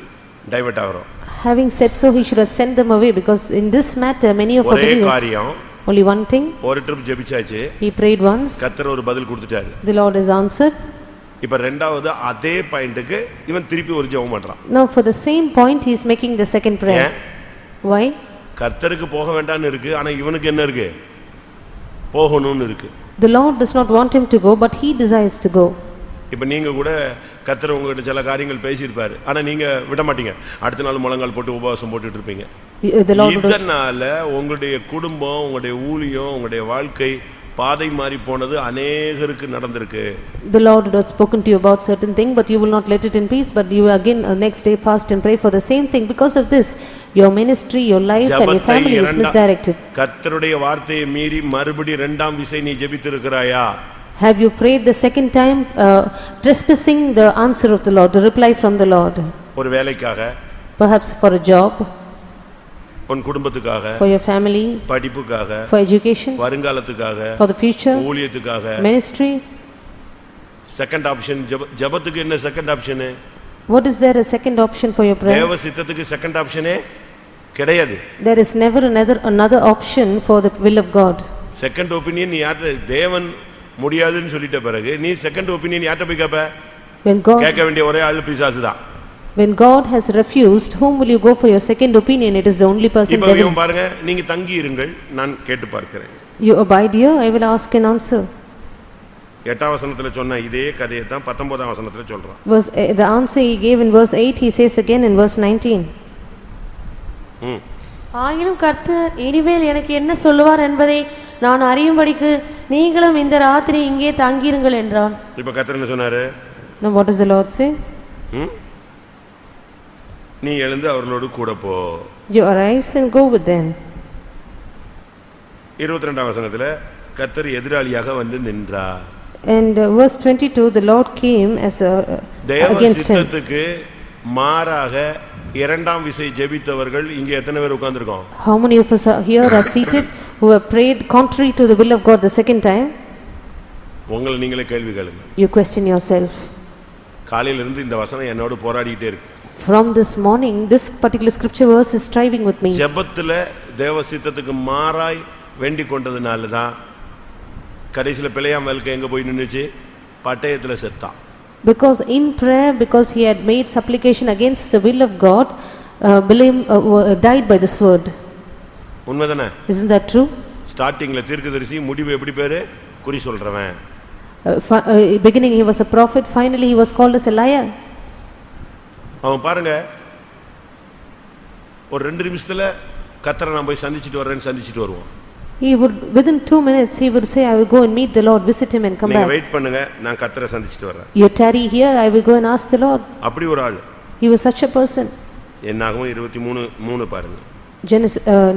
divert ஆகறோம். Having said so, he should have sent them away, because in this matter many of our believers, only one thing, ஒரு ட்ரிப் ஜெபிச்சாச்சு, he prayed once, கர்த்தர் ஒரு பதில் கொடுத்துட்டாரு, the Lord has answered. இப்ப இரண்டாவது அதே பாயிண்ட்க்கு இவன் திருப்பி ஒரு ஜெபம் பண்றான். Now for the same point he is making the second prayer. Why? கர்த்தருக்கு போக வேண்டாம்னு இருக்கு, ஆனா இவனுக்கு என்ன இருக்கு? போகணும்னு இருக்கு. The Lord does not want him to go, but he desires to go. இப்ப நீங்க கூட கர்த்தர் உங்ககிட்ட சில காரியங்கள் பேசியிருப்பாரு, ஆனா நீங்க விட மாட்டீங்க, அடுத்த நாள் முழங்கால் போட்டு உபவாசம் போட்டுட்டு இருப்பீங்க. இதனால உங்களுடைய குடும்பம், உங்களுடைய ஊழியம், உங்களுடைய வாழ்க்கை பாதை மாறி போனது அநேகருக்கு நடந்திருக்கு. The Lord would have spoken to you about certain thing, but you will not let it in peace, but you again next day fast and pray for the same thing. Because of this, your ministry, your life and your family is misdirected. கர்த்தருடைய வார்த்தையை மீறி மறுபடி இரண்டாம் விசை நீ ஜெபித்திருக்கிறாயா? Have you prayed the second time, trespassing the answer of the Lord, the reply from the Lord? ஒரு வேலைக்காக, Perhaps for a job, உன் குடும்பத்துக்காக, for your family, படிப்புக்காக, for education, வருங்காலத்துக்காக, for the future, ஊழியத்துக்காக, ministry. Second option ஜெபத்துக்கு என்ன second option? What is there a second option for your prayer? தேவ சித்தத்துக்கு second ஆப்ஷனே கிடையாது. There is never another option for the will of God. Second opinion யார்ட்ட? தேவன் முடியாதுன்னு சொல்லிட்ட பிறகு நீ செகண்ட் ஒபினியன் யார்ட்ட போய் கேப்ப? கேட்க வேண்டிய ஒரே ஆளு பிசாசு தான். When God has refused, whom will you go for your second opinion? It is the only person. இப்போ இவன் பாருங்க, நீங்க தங்கி இருங்கள், நான் கேட்டு பார்க்கிறேன். You abide here, I will ask and answer. 8ஆம் வசனத்துல சொன்ன இதே கதையை தான் 19ஆம் வசனத்துல சொல்றான். The answer he gave in verse 8, he says again in verse 19. ஆயினும் கர்த்தர் இனிமேல் எனக்கு என்ன சொல்லுவார் என்பதை நான் அறியும்படிக்கு நீங்களும் இந்த ராத்திரி இங்கே தங்கியிருங்கள் என்றான். இப்ப கர்த்தர் என்ன சொன்னாரு? Now what does the Lord say? நீ எழுந்து அவர்களோடு கூட போ. You arise and go with them. 22ஆம் வசனத்துல கர்த்தர் எதிராளியாக வந்து நின்றார். And verse 22, the Lord came as against him. தேவசித்தத்துக்கு மாறாக இரண்டாம் விசை ஜெபித்தவர்கள் இங்க எத்தனை பேர் உட்கார்ந்திருக்கோம்? How many of us are here are seated who have prayed contrary to the will of God the second time? உங்களை நீங்களே கேள்வி கேளுங்க. You question yourself. காலையில இருந்து இந்த வசனம் என்னோட போராடிட்டே இருக்கு. From this morning, this particular scripture verse is striving with me. ஜெபத்துல தேவசித்தத்துக்கு மாறாய் வேண்டிக் கொண்டதனால தான் கடைசில பிழையாம் வாழ்க்கை எங்க போய் நின்னுச்சு? பட்டயத்துல செத்தான். Because in prayer, because he had made supplication against the will of God, Bilam died by the sword. உண்மைதானே? Isn't that true? ஸ்டார்டிங்ல தீர்க்கதரிசி, முடிவு எப்படி பேரு? குறி சொல்றவன். Beginning he was a prophet, finally he was called as a liar. அவன் பாருங்க, ஒரு 2 நிமிஷத்துல கர்த்தரை நான் போய் சந்திச்சிட்டு வரேன்னு சந்திச்சிட்டு வருவான். He would, within 2 minutes, he would say, I will go and meet the Lord, visit him and come back. நீங்க வெயிட் பண்ணுங்க, நான் கர்த்தரை சந்திச்சிட்டு வரேன். You tarry here, I will go and ask the Lord. அப்படி ஒரு ஆள். He was such a person. என்னாகும் 23:3 பாருங்க.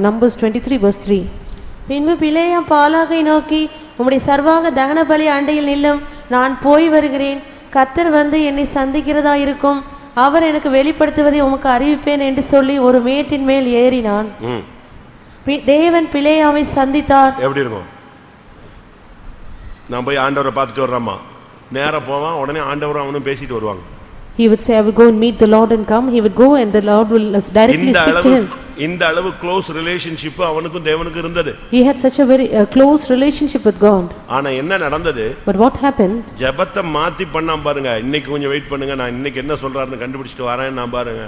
Numbers 23 verse 3. பின்பு பிலேயாம் பாலாகை நோக்கி, உம்முடைய சர்வாக தகன பலி அண்டையில் நில்லும், நான் போய் வருகிறேன். கர்த்தர் வந்து என்னை சந்திக்கிறதா இருக்கும், அவர் எனக்கு வெளிப்படுத்துவதை உமக்கு அறிவிப்பேன் என்று சொல்லி ஒரு மேட்டின் மேல் ஏறினான். தேவன் பிலேயாமை சந்தித்தார். எப்படி இருக்கும்? நான் போய் ஆண்டவரை பார்த்துட்டு வர்றேம்மா, நேரா போவான், உடனே ஆண்டவரும் அவனும் பேசிட்டு வருவாங்க. He would say, I will go and meet the Lord and come. He would go and the Lord will directly speak to him. இந்த அளவு க்ளோஸ் ரிலேஷன்ஷிப் அவனுக்கும் தேவனுக்கும் இருந்தது. He had such a very close relationship with God. ஆனா என்ன நடந்தது? But what happened? ஜெபத்தை மாத்தி பண்ணாம பாருங்க. இன்னைக்கு கொஞ்சம் வெயிட் பண்ணுங்க, நான் இன்னைக்கு என்ன சொல்றாருன்னு கண்டுபிடிச்சிட்டு வரேன் நான் பாருங்க.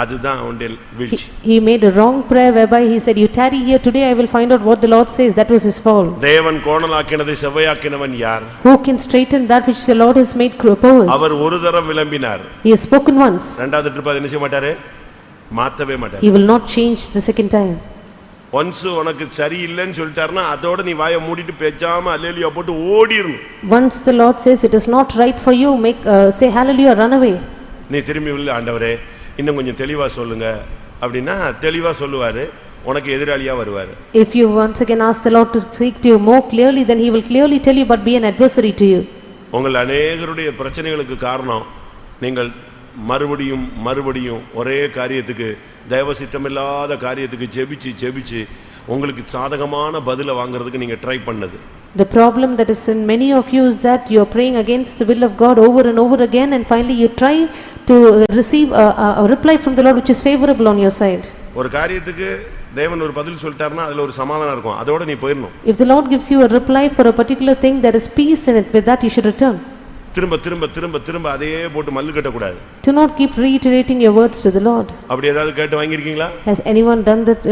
அதுதான் அவனுடைய வீழ்ச்சி. He made a wrong prayer whereby he said, you tarry here today, I will find out what the Lord says. That was his fall. தேவன் கோணலாக்கினதை செவ்வையாக்கினவன் யார்? Who can straighten that which the Lord has made crooked? அவர் ஒரு தரம் விளம்பினார். He has spoken once. இரண்டாவது trip என்ன செய்ய மாட்டாரு? மாத்தவே மாட்டாரு. He will not change the second time. Once உனக்கு சரியில்லைன்னு சொல்லிட்டாருன்னா அதோட நீ வாயை மூடிட்டு பேசாம அல்லேலூயா போட்டு ஓடிரணும். Once the Lord says it is not right for you, say hallelujah, run away. நீ திரும்பி உள்ள ஆண்டவரே இன்னும் கொஞ்சம் தெளிவா சொல்லுங்க அப்படின்னா தெளிவா சொல்லுவாரு, உனக்கு எதிராளியா வருவாரு. If you once again ask the Lord to speak to you more clearly, then he will clearly tell you but be an adversary to you. உங்கள் அநேகருடைய பிரச்சனைகளுக்கு காரணம் நீங்கள் மறுபடியும் மறுபடியும் ஒரே காரியத்துக்கு, தேவ சித்தமில்லாத காரியத்துக்கு ஜெபிச்சு உங்களுக்கு சாதகமான பதிலை வாங்குறதுக்கு நீங்க ட்ரை பண்ணது. The problem that is in many of you is that you are praying against the will of God over and over again, and finally you try to receive a reply from the Lord which is favorable on your side. ஒரு காரியத்துக்கு தேவன் ஒரு பதில் சொல்லிட்டாருன்னா அதுல ஒரு சமாதானம் இருக்கும், அதோட நீ போயிரணும். If the Lord gives you a reply for a particular thing, there is peace in it. With that you should return. திரும்ப திரும்ப திரும்ப திரும்ப அதையே போட்டு மல்லு கட்ட கூடாது. Do not keep reiterating your words to the Lord. அப்படி ஏதாவது கேட்டு வாங்கிருக்கீங்களா? Has anyone done that?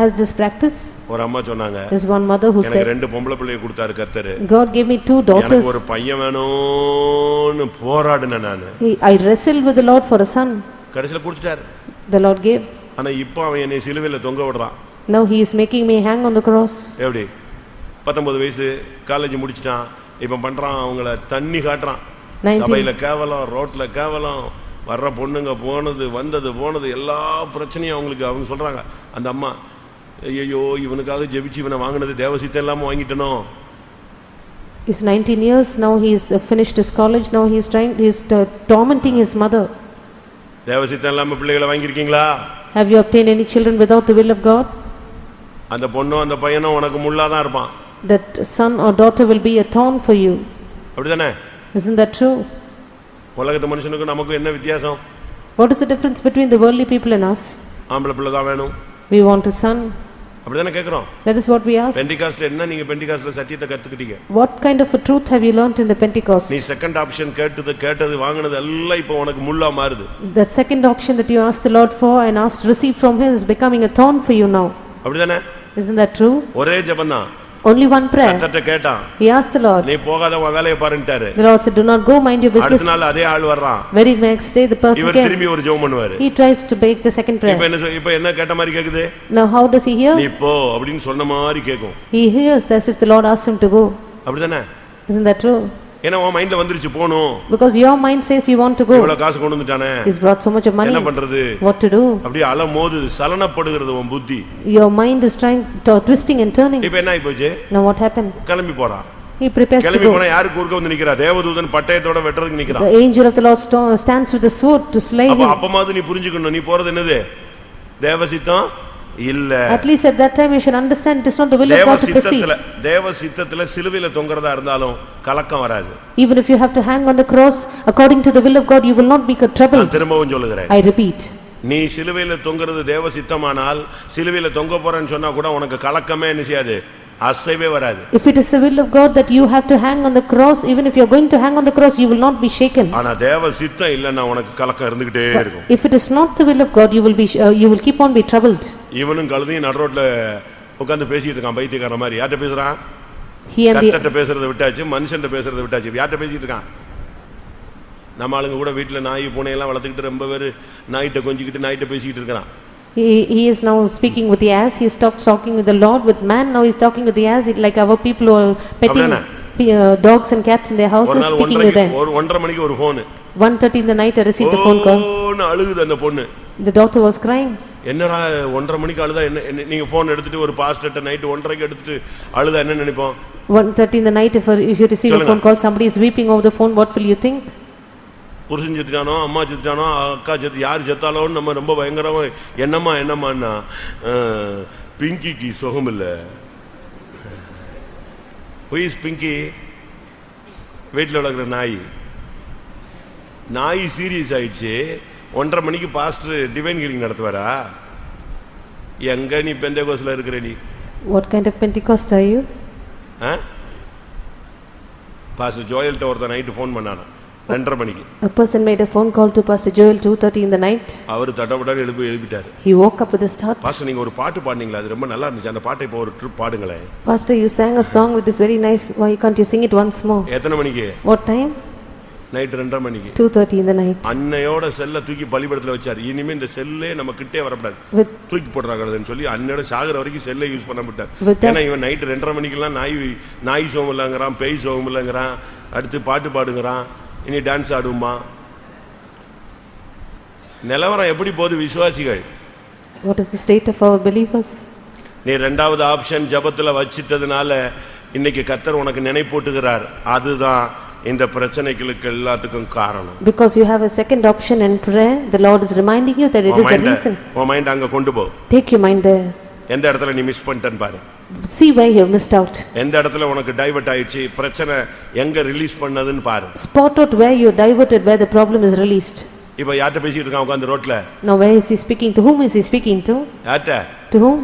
Has this practice? ஒரு அம்மா சொன்னாங்க, There's one mother who எனக்கு said, ரெண்டு பொம்பளை பிள்ளையை கொடுத்தாரு கர்த்தர், God gave me 2 daughters. எனக்கு ஒரு பையன் வேணும்னு போராடுனேன் நானு. I wrestled with the Lord for a son. கடைசில கொடுத்துட்டாரு. The Lord gave. ஆனா இப்போ அவன் என்னை சிலுவையில தொங்க விடுறான். Now he is making me hang on the cross. எப்படி? 19 வயசு, காலேஜ் முடிச்சிட்டான், இப்ப பண்றான், அவங்கள தண்ணி காட்டுறான். சபையில கேவலம், ரோட்ல கேவலம், வர்ற பொண்ணுங்க போனது வந்தது போனது எல்லா பிரச்சனையும் அவங்களுக்கு. அவங்க சொல்றாங்க அந்த அம்மா, ஐயோ இவனுக்காக ஜெபிச்சு இவனை வாங்கினது தேவசித்தம் இல்லாம வாங்கிட்டனோ. He's 19 years now, he is finished his college. Now he is tormenting his mother. தேவசித்தம் இல்லாம பிள்ளைகளை வாங்கியிருக்கீங்களா? Have you obtained any children without the will of God? அந்த பொண்ணும் அந்த பையனும் உனக்கு முள்ளாதான் இருப்பான். That son or daughter will be a thorn for you. அப்படிதானே? Isn't that true? உலகத்து மனுஷனுக்கு நமக்கு என்ன வித்தியாசம்? What is the difference between the worldly people and us? ஆம்பளை பிள்ளை தான் வேணும். We want a son. அப்படிதானே கேக்குறோம். That is what we ask. பெண்டிகாஸ்ட்ல என்ன நீங்க பெண்டிகாஸ்ட்ல சத்தியத்தை கத்துக்கிட்டீங்க? What kind of a truth have you learnt in the Pentecost? நீ செகண்ட் ஆப்ஷன் கேட்டது வாங்குனது எல்லாம் இப்போ உனக்கு முள்ளா மாறுது. The second option that you asked the Lord for and asked receive from him is becoming a thorn for you now. அப்படிதானே? Isn't that true? ஒரே ஜெபம்தான். Only one prayer. கர்த்தர்ட்ட கேட்டான். He asked the Lord. நீ போகாத உன் வேலைய பாருன்ட்டாரு. The Lord said, do not go, mind your business. அடுத்த நாள் அதே ஆள் வர்றான். Very next day the person இவர் came. திரும்பி ஒரு ஜெபம் பண்ணுவாரு. He tries to beg the second prayer. இப்போ என்ன கேட்ட மாதிரி கேக்குது? Now how does he hear? நீ போ அப்படினு சொன்ன மாதிரி கேக்கும். He hears as if the Lord asked him to go. அப்படிதானே? Isn't that true? ஏன்னா உன் மைண்ட்ல வந்துருச்சு போணும். Because your mind says you want to go. இவ்வளவு காசு கொண்டு வந்துட்டானே. He's brought so much of money. என்ன பண்றது? What to do? அப்படியே அலமோது சலனப்படுகிறது உன் புத்தி. Your mind is twisting and turning. இப்போ என்ன ஆயிப்போச்சு? Now what happened? கிளம்பி போறான். He prepares to கிளம்பி go. போனா யாரு குறுக்க வந்து நிக்கிறா? தேவதூதன் பட்டயத்தோட வெட்டறதுக்கு நிக்கிறான். The angel of the Lord stands with the sword to slay him. அப்பமாவது நீ புரிஞ்சுக்கணும், நீ போறது என்னது? தேவசித்தம் இல்ல. At least at that time you should understand it is not the will of God to proceed. தேவ சித்தத்துல சிலுவையில தொங்கறதா இருந்தாலும் கலக்கம் வராது. Even if you have to hang on the cross according to the will of God, you will not be troubled. நான் திரும்பவும் சொல்லுகிறேன். I repeat. நீ சிலுவையில தொங்கறது தேவ சித்தமானால் சிலுவையில தொங்க போறேன்னு சொன்னா கூட உனக்கு கலக்கமே என்ன செய்யாது, அசைவே வராது. If it is the will of God that you have to hang on the cross, even if you are going to hang on the cross, you will not be shaken. ஆனா தேவ சித்தம் இல்லன்னா உனக்கு கலக்கம் இருந்துட்டே இருக்கும். If it is not the will of God, you will keep on be troubled. இவனும் கழுதையும் நடு ரோட்ல உட்கார்ந்து பேசிட்டு இருக்கான் பைத்தியக்கார மாதிரி. யார்ட்ட பேசுறான்? கர்த்தர்ட்ட பேசுறதை விட்டாச்சு, மனுஷன்ட்ட பேசுறதை விட்டாச்சு. யார்ட்ட பேசிட்டு இருக்கான்? நம்ம ஆளுங்க கூட வீட்டுல நாய் பூனை எல்லாம் வளர்த்துக்கிட்டு ரொம்ப பேரு நாய்ட்ட கொஞ்சிக்கிட்டு நாய்ட்ட பேசிக்கிட்டு இருக்கான். He is now speaking with the ass. He stopped talking with the Lord with man. Now he is talking with the ass. Like our people who are petting dogs and cats in their houses, speaking with them. ஒரு 1:30 மணிக்கு ஒரு phone. 1:30 in the night I received a phone call. ஓன்னு அழுகுது அந்த பொண்ணு. The daughter was crying. என்னடா 1:30 மணிக்கு அழுதா என்ன நீங்க போன் எடுத்துட்டு ஒரு பாஸ்டர்ட்ட நைட் 1:30க்கு எடுத்துட்டு அழுதா என்ன நினைப்போம்? 1:30 in the night, if you receive a phone call, somebody is weeping over the phone, what will you think? புருஷன் செத்துட்டானோ, அம்மா செத்துட்டானோ, அக்கா செத்து, யார் செத்தாலோன்னு நம்ம ரொம்ப பயங்கரமா என்னம்மான்னா பிங்கிக்கு சுகம் இல்லை. Who is Pinki? வீட்டில் வளர்க்குற நாய் சீரியஸ் ஆயிடுச்சு. 1:30 மணிக்கு பாஸ்டர் டிவைன் ஹீலிங் நடத்துவாரா? எங்க நீ பெந்தேகோஸ்ல இருக்கிற நீ? What kind of Pentecost are you? Pastor ஜோயல்ட்ட ஒருத்த நைட்டு ஃபோன் பண்ணானா 2:30 மணிக்கு. A person made a phone call to Pastor Joel 2:30 in the night. அவர் தட்டப்பட்டாரு எழுப்பிட்டாரு. He woke up with a start. Pastor நீங்க ஒரு பாட்டு பாடுனீங்களா, அது ரொம்ப நல்லா இருந்துச்சு, அந்த பாட்டை இப்போ ஒரு ட்ரிப் பாடுங்களே. Pastor, you sang a song which is very nice, why can't you sing it once more? எத்தனை மணிக்கு? What time? நைட் 2:30 மணிக்கு. 2:30 in the night. அன்னையோட செல்லை தூக்கி பலிபீடத்துல வச்சாரு. இனிமே இந்த செல்லே நம்ம கிட்டே வரக்கூடாது, தூக்கி போடுறாங்கன்னு சொல்லி அன்னையோட சாகர வரைக்கும் செல்லை யூஸ் பண்ண விட்டார். ஏன்னா இவன் நைட் 2:30 மணிக்கெல்லாம் நாய் சோகம் இல்லைங்கிறான், பேய் சோகம் இல்லைங்கிறான், அடுத்து பாட்டு பாடுங்கிறான், இனி டான்ஸ் ஆடுமா. நிலவரம் எப்படி போகுது விசுவாசிகள்? What is the state of our believers? நீ ரெண்டாவது ஆப்ஷன் ஜபத்துல வச்சிட்டதுனால இன்னைக்கு கர்த்தர் உனக்கு நினைப்பூட்டுகிறார். அதுதான் இந்த பிரச்சனைகளுக்கு எல்லாத்துக்கும் காரணம். Because you have a second option in prayer, the Lord is reminding you that it is the reason. உன் மைண்ட் அங்க கொண்டு போ. Take your mind there. எந்த இடத்துல நீ மிஸ் பண்ணிட்டேன்னு பாரு. See where you have missed out. எந்த இடத்துல உனக்கு டைவர்ட் ஆயிடுச்சு, பிரச்சனை எங்க ரிலீஸ் பண்ணதுன்னு பாரு. Spot out where you diverted, where the problem is released. இப்ப யார்ட்ட பேசிட்டு இருக்கான் உட்கார்ந்து ரோட்ல? Now where is he speaking to? Whom is he speaking to? யார்ட்ட? To whom?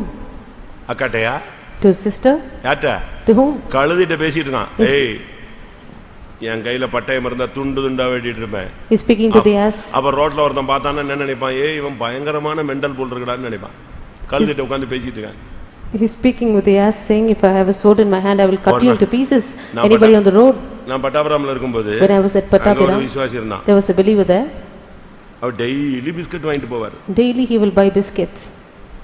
அக்காட்டையா? To his sister? யார்ட்ட? To whom? கழுதிட்ட பேசிட்டு இருக்கான். ஏய் என் கையில பட்டயம் இருந்தா துண்டு துண்டா வெட்டிட்டு இருப்பேன். He is speaking to the ass. அப்ப ரோட்ல ஒருத்தன் பார்த்தானா என்ன நினைப்பான்? ஏய் இவன் பயங்கரமான மெண்டல் போல் இருக்கடான்னு நினைப்பான். கழுதிட்ட உட்கார்ந்து பேசிட்டு இருக்கான். He is speaking with the ass, saying, if I have a sword in my hand, I will cut you into pieces. Anybody on the road? நான் பட்டாபுரம்ல இருக்கும்போது When I was at Pattabhiram, ஒரு விசுவாசி இருந்தான். there was a believer there. அவர் daily biscuit வாங்கிட்டு போவார். Daily he will buy biscuits.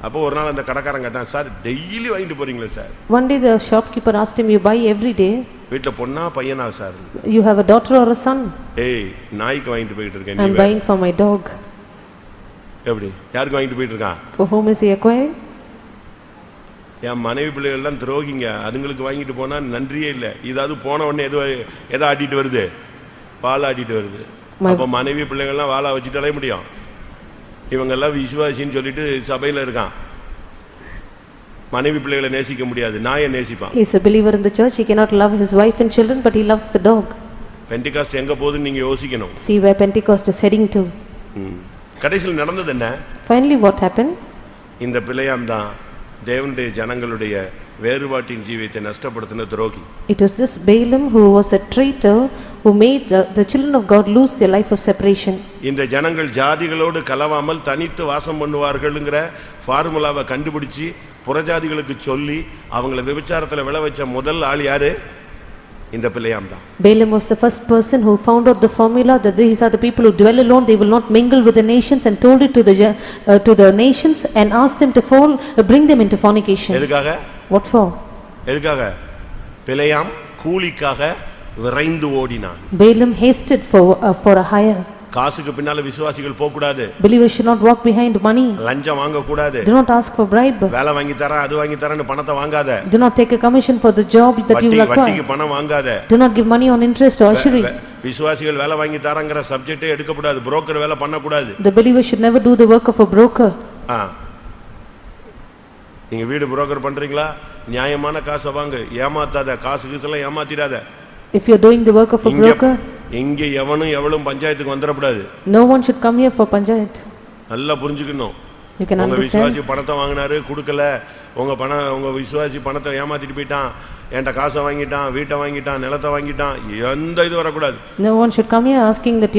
அப்போ ஒரு நாள் அந்த கடைக்காரன் கேட்டான், சார் டெய்லி வாங்கிட்டு போறீங்களா sir? One day the shopkeeper asked him, you buy every day? வீட்ல பொண்ணா பையனா sir? You have a daughter or a son? ஏய் நாய்க்கு வாங்கிட்டு போயிட்டு இருக்கேன். I am buying for my dog. எப்படி? யாருக்கு வாங்கிட்டு போயிட்டு இருக்கான்? For whom is he acquiring? என் மனைவி பிள்ளைகள் எல்லாம் துரோகிங்க, அதுங்களுக்கு வாங்கிட்டு போனா நன்றியே இல்லை. இதாவது போன உடனே எதோ ஆட்டிட்டு வருது, பால் ஆட்டிட்டு வருது. அப்ப மனைவி பிள்ளைகள்லாம் வாழ வச்சுட்டாலே முடியும். இவங்கெல்லாம் விசுவாசின்னு சொல்லிட்டு சபையில இருக்கான். மனைவி பிள்ளைகளை நேசிக்க முடியாது, நாயை நேசிப்பான். He is a believer in the church, he cannot love his wife and children, but he loves the dog. Pentecost எங்க போகுதுன்னு நீங்க யோசிக்கணும். See where Pentecost is heading to. கடைசியில் நடந்தது என்ன? Finally what happened? இந்த பிள்ளையாம் தான் தேவனுடைய ஜனங்களுடைய வேறுபாட்டின் ஜீவியத்தை நஷ்டப்படுத்தின துரோகி. It was this Balaam who was a traitor who made the children of God lose their life of separation. இந்த ஜனங்கள் ஜாதிகளோடு கலவாமல் தனித்து வாசம் பண்ணுவார்கள்ங்கற ஃபார்முலாவை கண்டுபிடிச்சி புறஜாதிகளுக்கு சொல்லி அவங்கள விபச்சாரத்துல விழ வச்ச முதல் ஆள் யாரு? இந்த பிள்ளையாம் தான். Balaam was the first person who found out the formula that these are the people who dwell alone, they will not mingle with the nations, and told it to the nations and asked them to bring them into fornication. எதுக்காக? What for? எதுக்காக? பிள்ளையாம் கூலிக்காக விரைந்து ஓடினான். Balaam hasted for a hire. காசுக்கு பின்னால விசுவாசிகள் போக கூடாது. Believers should not walk behind money. லஞ்சம் வாங்க கூடாது. Do not ask for bribe. வேலை வாங்கி தரேன் அது வாங்கி தரேன்னு பணத்தை வாங்காத. Do not take a commission for the job that you will acquire. வட்டிக்கு பணம் வாங்காத. Do not give money on interest or usury. விசுவாசிகள் வேலை வாங்கி தரங்கற சப்ஜெக்ட்டே எடுக்க கூடாது. புரோக்கர் வேலை பண்ண கூடாது. The believer should never do the work of a broker. நீங்க வீடு புரோக்கர் பண்றீங்களா? நியாயமான காசை வாங்கு, ஏமாத்தாத. காசுக்குலாம் ஏமாத்திடாத. If you are doing the work of a broker, இங்க எவனும் எவளும் பஞ்சாயத்துக்கு வந்துடக்கூடாது. No one should come here for panchayat. நல்லா புரிஞ்சுக்கணும். You can உங்க understand. விசுவாசி பணத்தை வாங்கினாரு கொடுக்கல, உங்க விசுவாசி பணத்தை ஏமாத்திட்டு போயிட்டான், என்கிட்ட காசை வாங்கிட்டான், வீட்டை வாங்கிட்டான், நிலத்தை வாங்கிட்டான், எந்த இது வரக்கூடாது. No one should come here asking that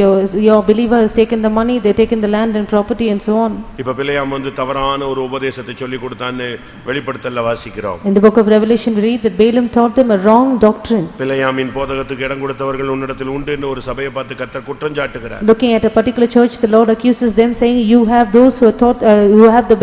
your believer has taken the money, they taken the land and property and so on. இப்ப பிள்ளையாம் தவறான ஒரு உபதேசத்தை சொல்லி கொடுத்தான்னு வெளிப்படுத்தல்ல வாசிக்கிறோம். In the book of Revelation we read that Balaam taught them a wrong doctrine. பிள்ளையாமின் போதகத்துக்கு இடம் கொடுத்தவர்கள் உன்னிடத்தில் உண்டுன்னு ஒரு சபையை பார்த்து கர்த்தர் குற்றம் சாட்டுகிறார். Looking at a particular church, the Lord accuses them, saying, you have those who are taught, who have the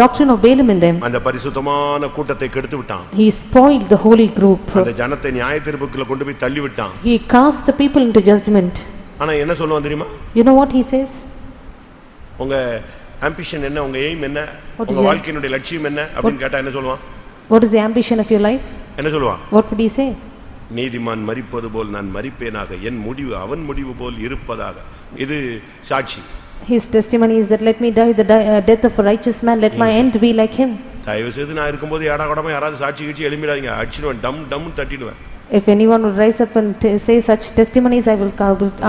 doctrine of Balaam in them. அந்த பரிசுத்தமான கூட்டத்தை கெடுத்து விட்டான். He spoiled the holy group. அந்த ஜனத்தை நியாயத்தீர்ப்புக்குள்ள கொண்டு போய் தள்ளி விட்டான். He cast the people into judgment. ஆனா என்ன சொல்லுவான் தெரியுமா? You know what he says? உங்க ஆம்பிஷன் என்ன, உங்க எய்ம் என்ன, What is உங்க your- வாழ்க்கையினுடைய லட்சியம் என்ன அப்படின்னு கேட்டா என்ன சொல்லுவான்? What is the ambition of your life? என்ன சொல்லுவான்? What would he say? நீதிமான் மரிப்பது போல் நான் மரிப்பேனாக, என் முடிவு அவன் முடிவு போல் இருப்பதாக. இது சாட்சி. His testimony is that let me die the death of a righteous man, let my end be like him. தயவு செய்து நான் இருக்கும்போது ஏடா கூடமா யாராவது சாட்சி கீழ்ச்சி எழுப்பிடாதீங்க, அடிச்சிடுவேன், டம் டம் தட்டிடுவேன். If anyone would rise up and say such testimonies, I will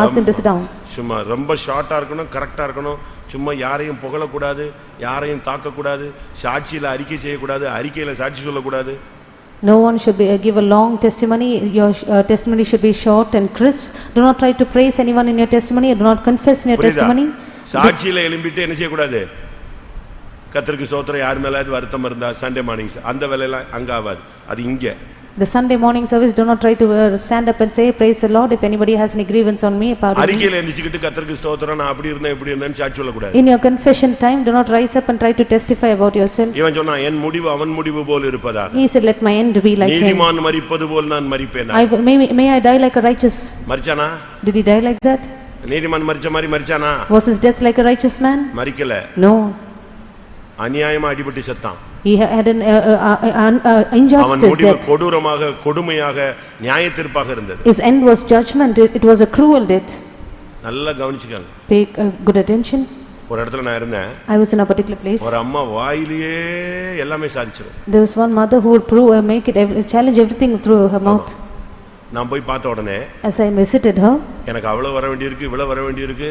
ask them to sit down. சும்மா ரொம்ப ஷார்ட்டா இருக்கணும், கரெக்டா இருக்கணும். சும்மா யாரையும் புகழக்கூடாது, யாரையும் தாக்கக்கூடாது, சாட்சியில அறிக்கை செய்யக்கூடாது, அறிக்கையில சாட்சி சொல்லக்கூடாது. No one should give a long testimony. Your testimony should be short and crisp. Do not try to praise anyone in your testimony. Do not confess in your testimony. சாட்சியில எழும்பிட்டு என்ன செய்யக்கூடாது? கர்த்தருக்கு ஸ்தோத்திரம், யார் மேலாவது வருத்தம் இருந்தா சண்டே மார்னிங் அந்த வேலையெல்லாம் அங்க ஆகாது, அது இங்க. The Sunday morning service, do not try to stand up and say praise the Lord if anybody has any grievance on me, pardon me. அறிக்கையில எந்திச்சிட்டு கர்த்தருக்கு ஸ்தோத்திரம், நான் அப்படி இருந்தேன் இப்படி இருந்தேன்னு சாட்சி சொல்லக்கூடாது. In your confession time, do not rise up and try to testify about yourself. இவன் சொன்னா என் முடிவு அவன் முடிவு போல் இருப்பதாக. He said, let my end be like him. நீதிமான் மரிப்பது போல் நான் மரிப்பேன். May I die like a righteous? மரிச்சானா? Did he die like that? நீதிமான் மரிச்ச மாதிரி மரிச்சானா? Was his death like a righteous man? மரிக்கல. No. அநியாயமா அடிபட்டு செத்தான். He had an injustice அவன் முடிவு death. கொடூரமாக கொடுமையாக நியாயத்தீர்ப்பாக இருந்தது. His end was judgment. It was a cruel death. நல்லா கவனிச்சுக்கங்க. Pay good attention. ஒரு இடத்துல நான் இருந்தேன். I was in a particular place. ஒரு அம்மா வாயிலேயே எல்லாமே சாதிச்சிரும். There was one mother who would make it challenge everything through her mouth. நான் போய் பார்த்த உடனே As I visited her, எனக்கு அவ்வளவு வர வேண்டியிருக்கு, இவ்வளவு வர வேண்டியிருக்கு,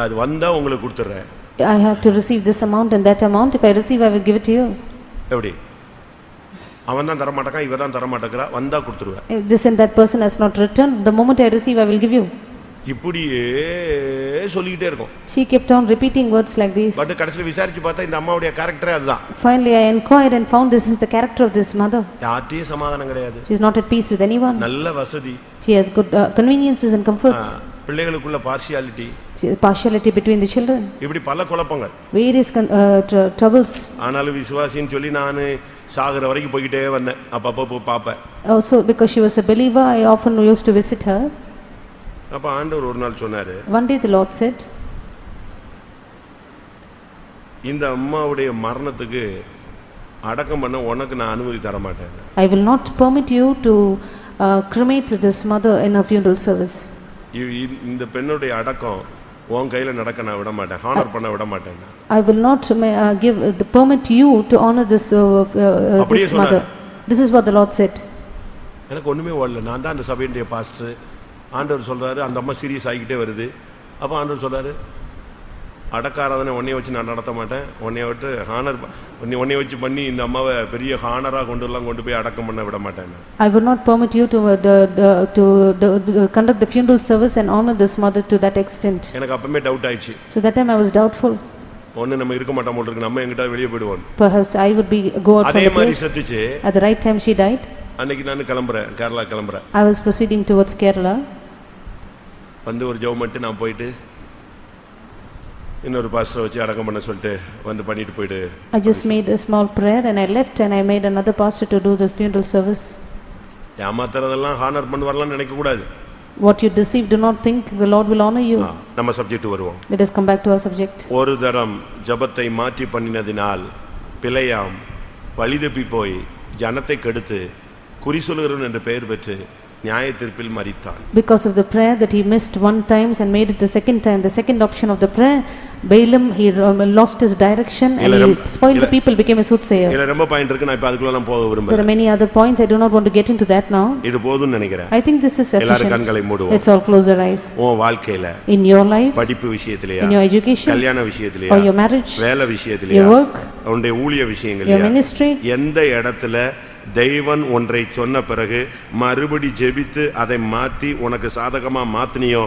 அது வந்தா உங்களுக்கு கொடுத்துறேன். I have to receive this amount and that amount. If I receive, I will give it to you. எப்படி? அவன் தான் தர மாட்டான், இவ தான் தர மாட்டேங்கறா, வந்தா கொடுத்துருவேன். If this and that person has not returned, the moment I receive, I will give you. இப்படியே சொல்லிட்டே இருக்கும். She kept on repeating words like these. But கடைசில விசாரிச்சு பார்த்தா இந்த அம்மாவுடைய கரெக்டரே அதுதான். Finally, I inquired and found this is the character of this mother. யார்ட்டயும் சமாதானம் கிடையாது. She is not at peace with anyone. நல்ல வசதி. She has good conveniences and comforts. பிள்ளைகளுக்குள்ள partiality. Partiality between the children. இப்படி பல குழப்பங்கள். Various troubles. ஆனாலும் விசுவாசின்னு சொல்லி நான் சாகர வரைக்கும் போயிட்டே வந்தேன். அப்பப்போ போய் பாப்பேன். Also, because she was a believer, I often used to visit her. அப்ப ஆண்டவர் ஒரு நாள் சொன்னாரு. One day the Lord said, இந்த அம்மாவுடைய மரணத்துக்கு அடக்கம் பண்ண உனக்கு நான் அனுமதி தர மாட்டேன். I will not permit you to cremate this mother in a funeral service. இந்த பெண்ணுடைய அடக்கம் உன் கையில நடக்க நான் விட மாட்டேன், ஹானர் பண்ண விட மாட்டேன். I will not give the permit you to honor this mother. This is what the Lord said. எனக்கு ஒண்ணுமே ஓடல. நான் தான் அந்த சபையுடைய பாஸ்டர். ஆண்டவர் சொல்றாரு அந்த அம்மா சீரியஸ் ஆகிட்டே வருது. அப்ப ஆண்டவர் சொல்றாரு அடக்காராதனை உன்னைய வச்சு நான் நடத்த மாட்டேன், உன்னைய விட்டு ஹானர் உன்னைய வச்சு பண்ணி இந்த அம்மாவை பெரிய ஹானரா கொண்டு போய் அடக்கம் பண்ண விட மாட்டேன். I will not permit you to conduct the funeral service and honor this mother to that extent. எனக்கு அப்பவே டவுட் ஆயிடுச்சு. So that time I was doubtful. ஒண்ணு நம்ம இருக்க மாட்டோம் போல இருக்கு, நம்ம எங்கிட்ட வெளிய போய்டுவோம். Perhaps I would go out from அதே the மாதிரி place. செத்துச்சு. At the right time she died. அன்னைக்கு நான் கிளம்புறேன், கேரளா கிளம்புறேன். I was proceeding towards Kerala. வந்து ஒரு ஜெபம் பண்ணிட்டு நான் போயிட்டு இன்னொரு பாஸ்டர் வச்சு அடக்கம் பண்ண சொல்லிட்டு வந்து பண்ணிட்டு போயிடு. I just made a small prayer and I left and I made another pastor to do the funeral service. ஏமாத்துறதெல்லாம் ஹானர் பண்ணுவார்லாம் நினைக்க கூடாது. What you deceive, do not think the Lord will honor you. நம்ம subject வருவோம். Let us come back to our subject. ஒரு தரம் ஜெபத்தை மாற்றி பண்ணினதினால் பிழையாம் வழிதப்பி போய் ஜனத்தை கெடுத்து குறி சொல்லுகிறவன் என்ற பெயர் பெற்று நியாயத்தீர்ப்பில் மரித்தான். Because of the prayer that he missed one times and made it the second time, the second option of the prayer, Balaam, he lost his direction and he spoiled the people, became a soothsayer. இதுல ரொம்ப point இருக்கு, நான் இப்ப அதுக்குள்ள நான் போக விரும்பல. There are many other points, I do not want to get into that now. இது போதும்னு நினைக்கிறேன். I think this is எல்லாரும் sufficient. கண்களை மூடுவோம். Let's all close our eyes. உன் வாழ்க்கையில In your life, படிப்பு விஷயத்திலயா, in your education, கல்யாண விஷயத்திலயா, or your marriage, வேலை விஷயத்திலயா, your work, உன்னுடைய ஊழிய your விஷயங்கள்லயா, ministry, எந்த இடத்துல தெய்வன் ஒன்றை சொன்ன பிறகு மறுபடி ஜெபித்து அதை மாத்தி உனக்கு சாதகமா மாத்தினியோ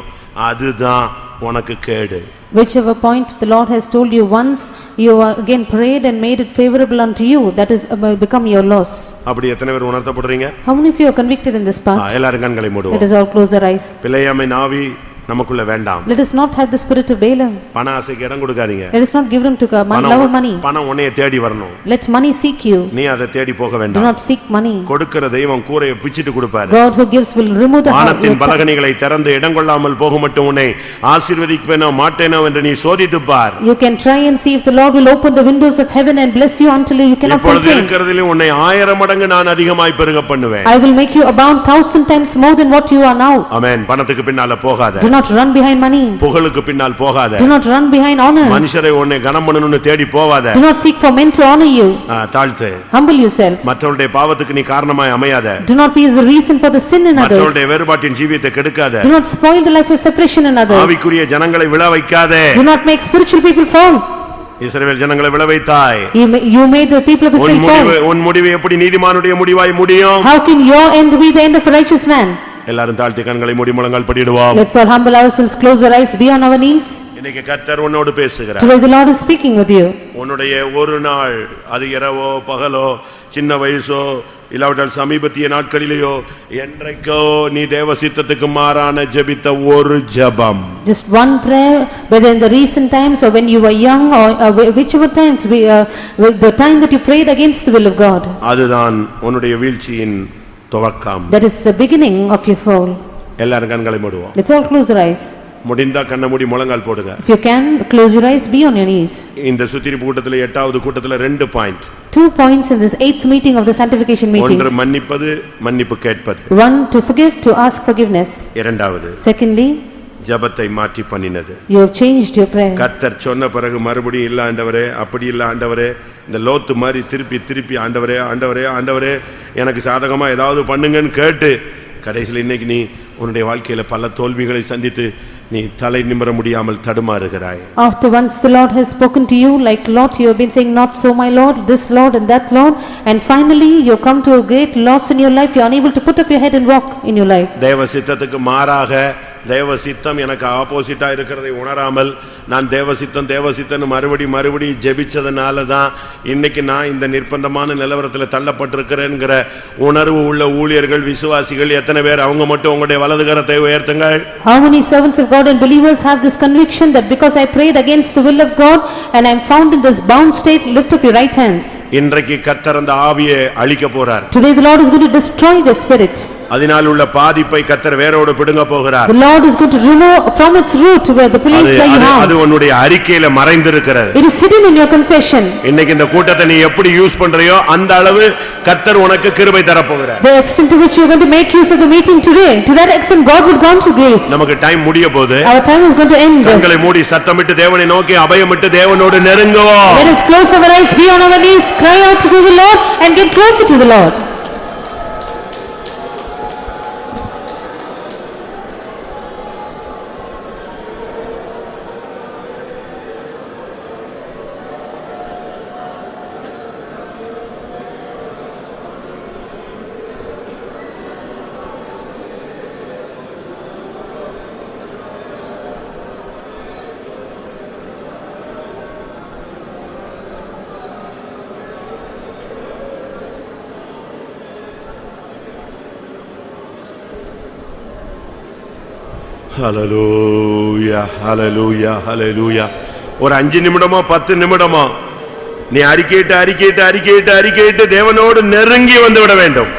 அதுதான் உனக்கு கேடு. whichever point the Lord has told you once, you again prayed and made it favorable unto you, that is become your loss. அப்படி எத்தனை பேர் உணர்த்தப்படுறீங்க? How many of you are convicted in this part? எல்லாரும் கண்களை மூடுவோம். Let us all close our eyes. பிழையாமை நாவி நமக்குள்ள வேண்டாம். Let us not have the spirit of Balaam. பண ஆசைக்கு இடம் கொடுக்காதீங்க. Let us not give them to God. Love of money. பணம் உன்னைய தேடி வரணும். Let money seek you. நீ அதை தேடி போக Do வேண்டாம். not seek money. கொடுக்கிற தெய்வம் கூரையை பிச்சிட்டு கொடுப்பார். God who gives will remove the வானத்தின் பலகணிகளை திறந்து இடம் கொள்ளாமல் போக மட்டும் உன்னை ஆசீர்வதிப்பேனோ மாட்டேனோ என்று நீ சோதித்துப் பார். You can try and see if the Lord will open the windows of heaven and bless you until you cannot இப்பொழுது contain. இருக்கிறதிலே உன்னை 1000 மடங்கு நான் அதிகமாய் பெருக பண்ணுவேன். I will make you abound 1,000 times more than what you are now. ஆமென். பணத்துக்கு பின்னால போகாத. Do not run behind money. புகழுக்கு பின்னால் போகாத. Do not run behind honor. மனுஷரை உன்னை கனம் பண்ணனும்னு தேடி போகாத. Do not seek for men to honor you. தாழ்த்து. Humble yourself. மற்றவருடைய பாவத்துக்கு நீ காரணமாய் அமையாத. Do not be the reason for the sin in others. மற்றவருடைய வேறுபாட்டின் ஜீவியத்தை கெடுக்காத. Do not spoil the life of separation in others. ஆவிக்குரிய ஜனங்களை விழ வைக்காதே. Do not make spiritual people fall. இஸ்ரவேல் ஜனங்களை விழ வைத்தாய். You made the people of Israel fall. உன் முடிவு எப்படி நீதிமானுடைய முடிவாய் முடியும்? How can your end be the end of a righteous man? எல்லாரும் தாழ்த்தி கண்களை மூடி முழங்கால் படிடுவோம். Let's all humble ourselves, close our eyes, be on our knees. இன்னைக்கு கர்த்தர் உன்னோடு பேசுகிறார். Today the Lord is speaking with you. உன்னுடைய ஒரு நாள் அது இரவோ பகலோ சின்ன வயசோ இல்லாவிட்டால் சமீபத்திய நாட்களிலேயோ என்றைக்கோ நீ தேவ சித்தத்துக்கு மாறான ஜெபித்த ஒரு ஜெபம். Just one prayer, whether in the recent times or when you were young or whichever times, the time that you prayed against the will of God. அதுதான் உன்னுடைய வீழ்ச்சியின் துவக்கம். That is the beginning of your fall. எல்லாரும் கண்களை மூடுவோம். Let's all close our eyes. முடிந்தா கண்ணை மூடி முழங்கால் போடுங்க. If you can, close your eyes, be on your knees. இந்த சுத்திரிப்பு கூட்டத்திலே 8வது கூட்டத்திலே 2 point. 2 points in this 8th meeting of the sanctification meetings. ஒன்று மன்னிப்பது, மன்னிப்பு கேட்பது. One, to forgive, to ask forgiveness. இரண்டாவது, Secondly, ஜெபத்தை மாற்றி பண்ணினது. you have changed your prayer. கர்த்தர் சொன்ன பிறகு மறுபடியும் இல்ல ஆண்டவரே, அப்படி இல்ல ஆண்டவரே, இந்த லோத்து மாதிரி திருப்பி திருப்பி ஆண்டவரே ஆண்டவரே ஆண்டவரே எனக்கு சாதகமா ஏதாவது பண்ணுங்கன்னு கேட்டு கடைசியில் இன்னைக்கு நீ உன்னுடைய வாழ்க்கையில பல தோல்விகளை சந்தித்து நீ தலை நிமிர முடியாமல் தடுமாறுகிறாய். After once the Lord has spoken to you like Lot, you have been saying not so my Lord, this Lord and that Lord, and finally you come to a great loss in your life. You are unable to put up your head and walk in your life. தேவ சித்தத்துக்கு மாறாக தேவ சித்தம் எனக்கு ஆப்போசிட்டா இருக்கிறதை உணராமல் நான் தேவ சித்தம் மறுபடி ஜெபிச்சதனால தான் இன்னைக்கு நான் இந்த நிர்பந்தமான நிலவரத்தில் தள்ளப்பட்டிருக்கிறேன்கிற உணர்வு உள்ள ஊழியர்கள் விசுவாசிகள் எத்தனை பேர்? அவங்க மட்டும் உங்களுடைய வலது கரத்தை உயர்த்துங்கள். How many servants of God and believers have this conviction that because I prayed against the will of God and I am found in this bound state, lift up your right hands. இன்றைக்கு கர்த்தர் அந்த ஆவியை அழிக்க போறார். Today the Lord is going to destroy the spirit. அதனால் உள்ள பாதிப்பை கர்த்தர் வேரோடு பிடுங்க போகிறார். The Lord is going to remove from its root where the place where you have. அது உன்னுடைய அறிக்கையில மறைந்திருக்கிறது. It is hidden in your confession. இன்னைக்கு இந்த கூட்டத்தை நீ எப்படி யூஸ் பண்றியோ அந்த அளவு கர்த்தர் உனக்கு கிருபை தரப் போகிறார். The extent to which you are going to make use of the meeting today, to that extent God would grant you grace. நமக்கு டைம் முடிய போகுது. Our time is going to end. கண்களை மூடி சத்தமிட்டு தேவனை நோக்கி அபயமிட்டு தேவனோடு நெருங்குவோம். Let us close our eyes, be on our knees, cry out to the Lord and get closer to the Lord. ஹல்லேலூயா ஹல்லேலூயா ஹல்லேலூயா. ஒரு 5 நிமிடமோ 10 நிமிடமோ நீ அறிக்கையிட்டு தேவனோடு நெருங்கி வந்து விட வேண்டும்.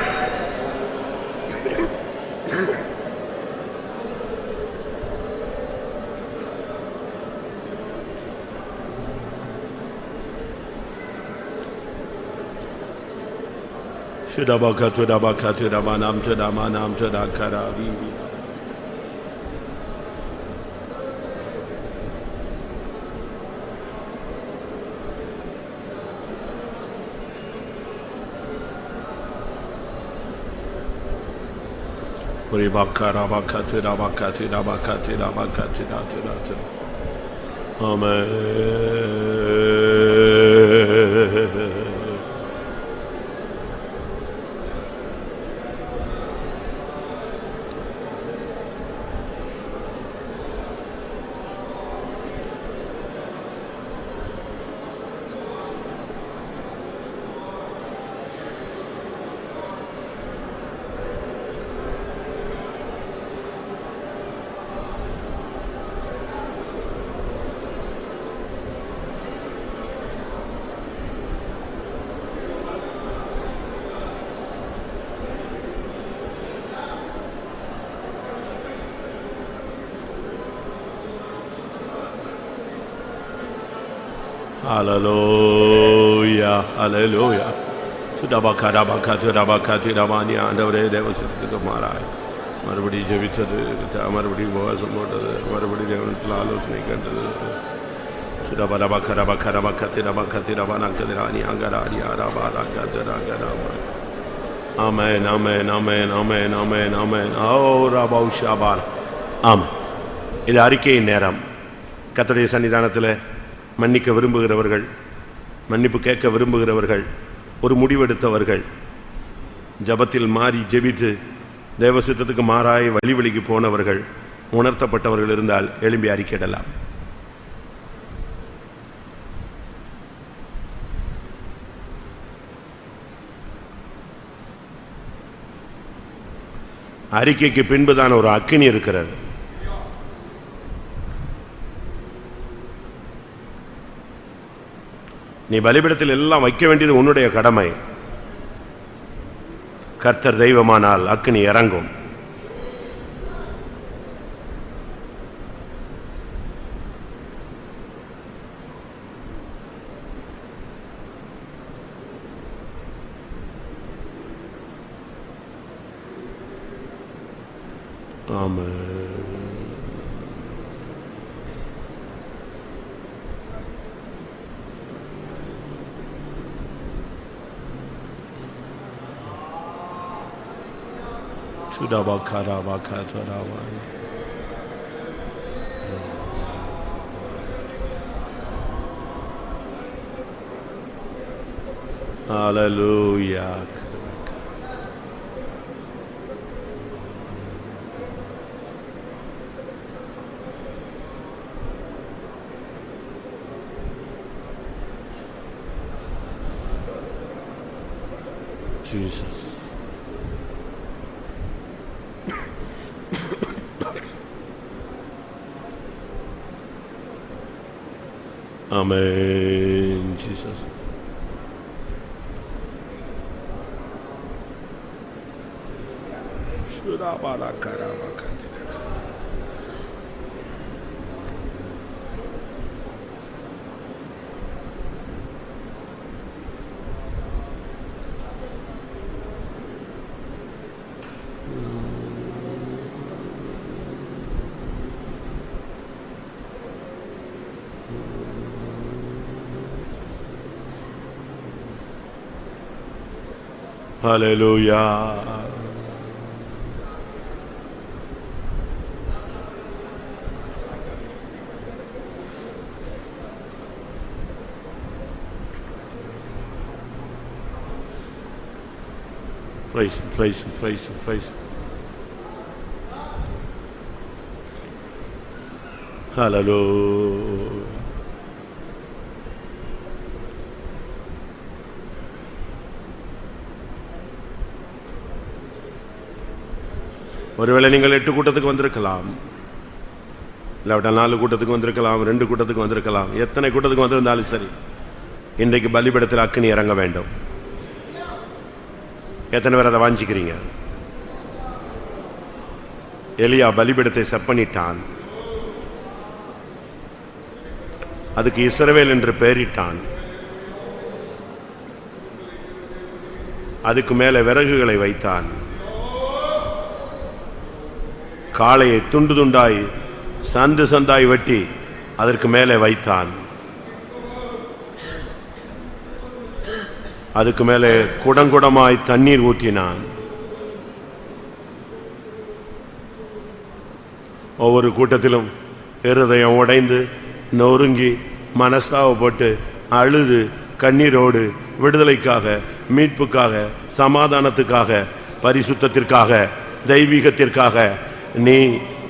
Amen. ஹalleluya ஹalleluya சுடபகரபகதுரபகதிரமானி ஆண்டவரே தேவசத்துக்கு மாறாய் மறுபடியும் ஜெபித்தது மறுபடியும் உபவாசம் போட்டது மறுபடியும் தேவனத்தில் ஆலோசனை கேட்டது சுடபரபகரபகரபகதிரபகதிரபனகதிராணி அங்கராணி ஆராபாராகதிராகராமா ஆமென் ஆமென் ஆமென் ஆமென் ஆமென் ஆமென் ஓ ரபௌஷாபார் ஆமென். இது அறிக்கையின் நேரம். கர்த்தருடைய சன்னிதானத்தில் மன்னிக்க விரும்புகிறவர்கள், மன்னிப்பு கேட்க விரும்புகிறவர்கள், ஒரு முடிவெடுத்தவர்கள், ஜபத்தில் மாறி ஜெபித்து தேவசித்தத்துக்கு மாறாய் வழிக்கு போனவர்கள், உணர்த்தப்பட்டவர்கள் இருந்தால் எழும்பி அறிக்கையிடலாம். அறிக்கைக்கு பின்புதான் ஒரு அக்கினி இருக்கிறது. நீ பலிபீடத்தில் எல்லாம் வைக்க வேண்டியது உன்னுடைய கடமை. கர்த்தர் தெய்வமானால் அக்கினி இறங்கும். ஆமென். Hallelujah. Jesus. Amen, Jesus. Hallelujah. Praise him, praise him, praise him, praise him. Hallelujah. ஒருவேளை நீங்கள் 8 கூட்டத்துக்கு வந்திருக்கலாம், இல்லாவிட்டா 4 கூட்டத்துக்கு வந்திருக்கலாம், 2 கூட்டத்துக்கு வந்திருக்கலாம். எத்தனை கூட்டத்துக்கு வந்திருந்தாலும் சரி, இன்றைக்கு பலிபீடத்தில் அக்கினி இறங்க வேண்டும். எத்தனை பேர் அதை வாஞ்சிக்கிறீங்க? எலியா பலிபீடத்தை செப்பனிட்டான், அதுக்கு இஸ்ரவேல் என்று பெயரிட்டான். அதுக்கு மேலே விறகுகளை வைத்தான். காளையை துண்டு துண்டாய் சந்து சந்தாய் வெட்டி அதற்கு மேலே வைத்தான். அதுக்கு மேலே குடங்குடமாய் தண்ணீர் ஊற்றினான். ஒவ்வொரு கூட்டத்திலும் இருதயம் உடைந்து நொறுங்கி மனஸ்தாபப்பட்டு அழுது கண்ணீரோடு விடுதலைக்காக, மீட்புக்காக, சமாதானத்துக்காக, பரிசுத்தத்திற்காக, தெய்வீகத்திற்காக நீ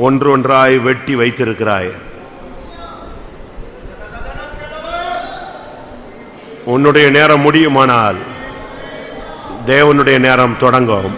ஒன்றொன்றாய் வெட்டி வைத்திருக்கிறாய். உன்னுடைய நேரம் முடியுமானால் தேவனுடைய நேரம் தொடங்கும்.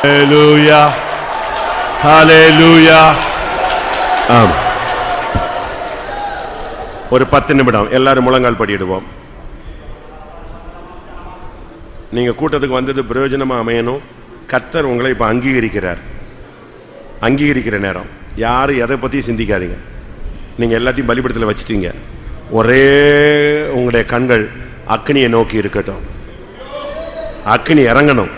ஹalleluya ஹalleluya. ஆம். ஒரு 10 நிமிடம் எல்லாரும் முழங்கால் படியிடுவோம். நீங்க கூட்டத்துக்கு வந்தது பிரயோஜனமா அமையணும். கர்த்தர் உங்களை இப்ப அங்கீகரிக்கிறார். அங்கீகரிக்கிற நேரம். யாரும் எதை பத்தி சிந்திக்காதீங்க. நீங்க எல்லாத்தையும் பலிபீடத்தில் வச்சிட்டீங்க. ஒரே உங்களுடைய கண்கள் அக்னியை நோக்கி இருக்கட்டும். அக்னி இறங்கணும்.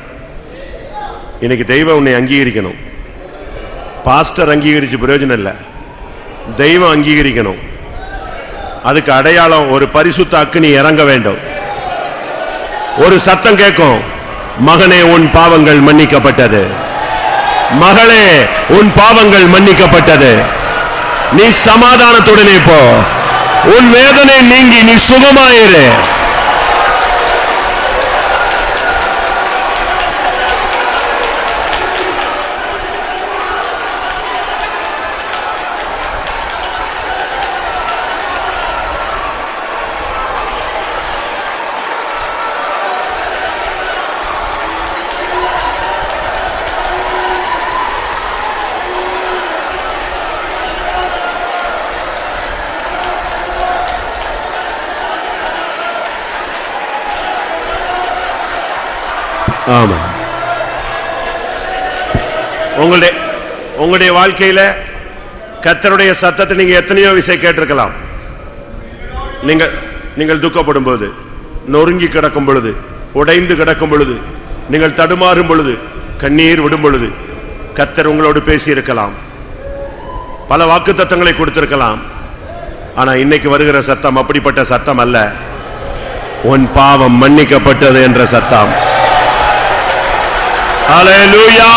இன்னைக்கு தெய்வம் உன்னை அங்கீகரிக்கணும். பாஸ்டர் அங்கீகரிச்சு பிரயோஜனம் இல்லை. தெய்வம் அங்கீகரிக்கணும். அதுக்கு அடையாளம் ஒரு பரிசுத்த அக்னி இறங்க வேண்டும். ஒரு சத்தம் கேட்கும், மகனே உன் பாவங்கள் மன்னிக்கப்பட்டது, மகளே உன் பாவங்கள் மன்னிக்கப்பட்டது, நீ சமாதானத்துடனே போ, உன் வேதனை நீங்கி நீ சுகமாயிரு. ஆமா. உங்களுடைய வாழ்க்கையில கர்த்தருடைய சத்தத்தை நீங்க எத்தனையோ விஷயம் கேட்டிருக்கலாம். நீங்கள் துக்கப்படும் பொழுது, நொறுங்கி கிடக்கும் பொழுது, உடைந்து கிடக்கும் பொழுது, நீங்கள் தடுமாறும் பொழுது, கண்ணீர் விடும் பொழுது கர்த்தர் உங்களோடு பேசி இருக்கலாம். பல வாக்குத்தத்தங்களை கொடுத்திருக்கலாம். ஆனா இன்னைக்கு வருகிற சத்தம் அப்படிப்பட்ட சத்தம் அல்ல. உன் பாவம் மன்னிக்கப்பட்டது என்ற சத்தம். ஹalleluya.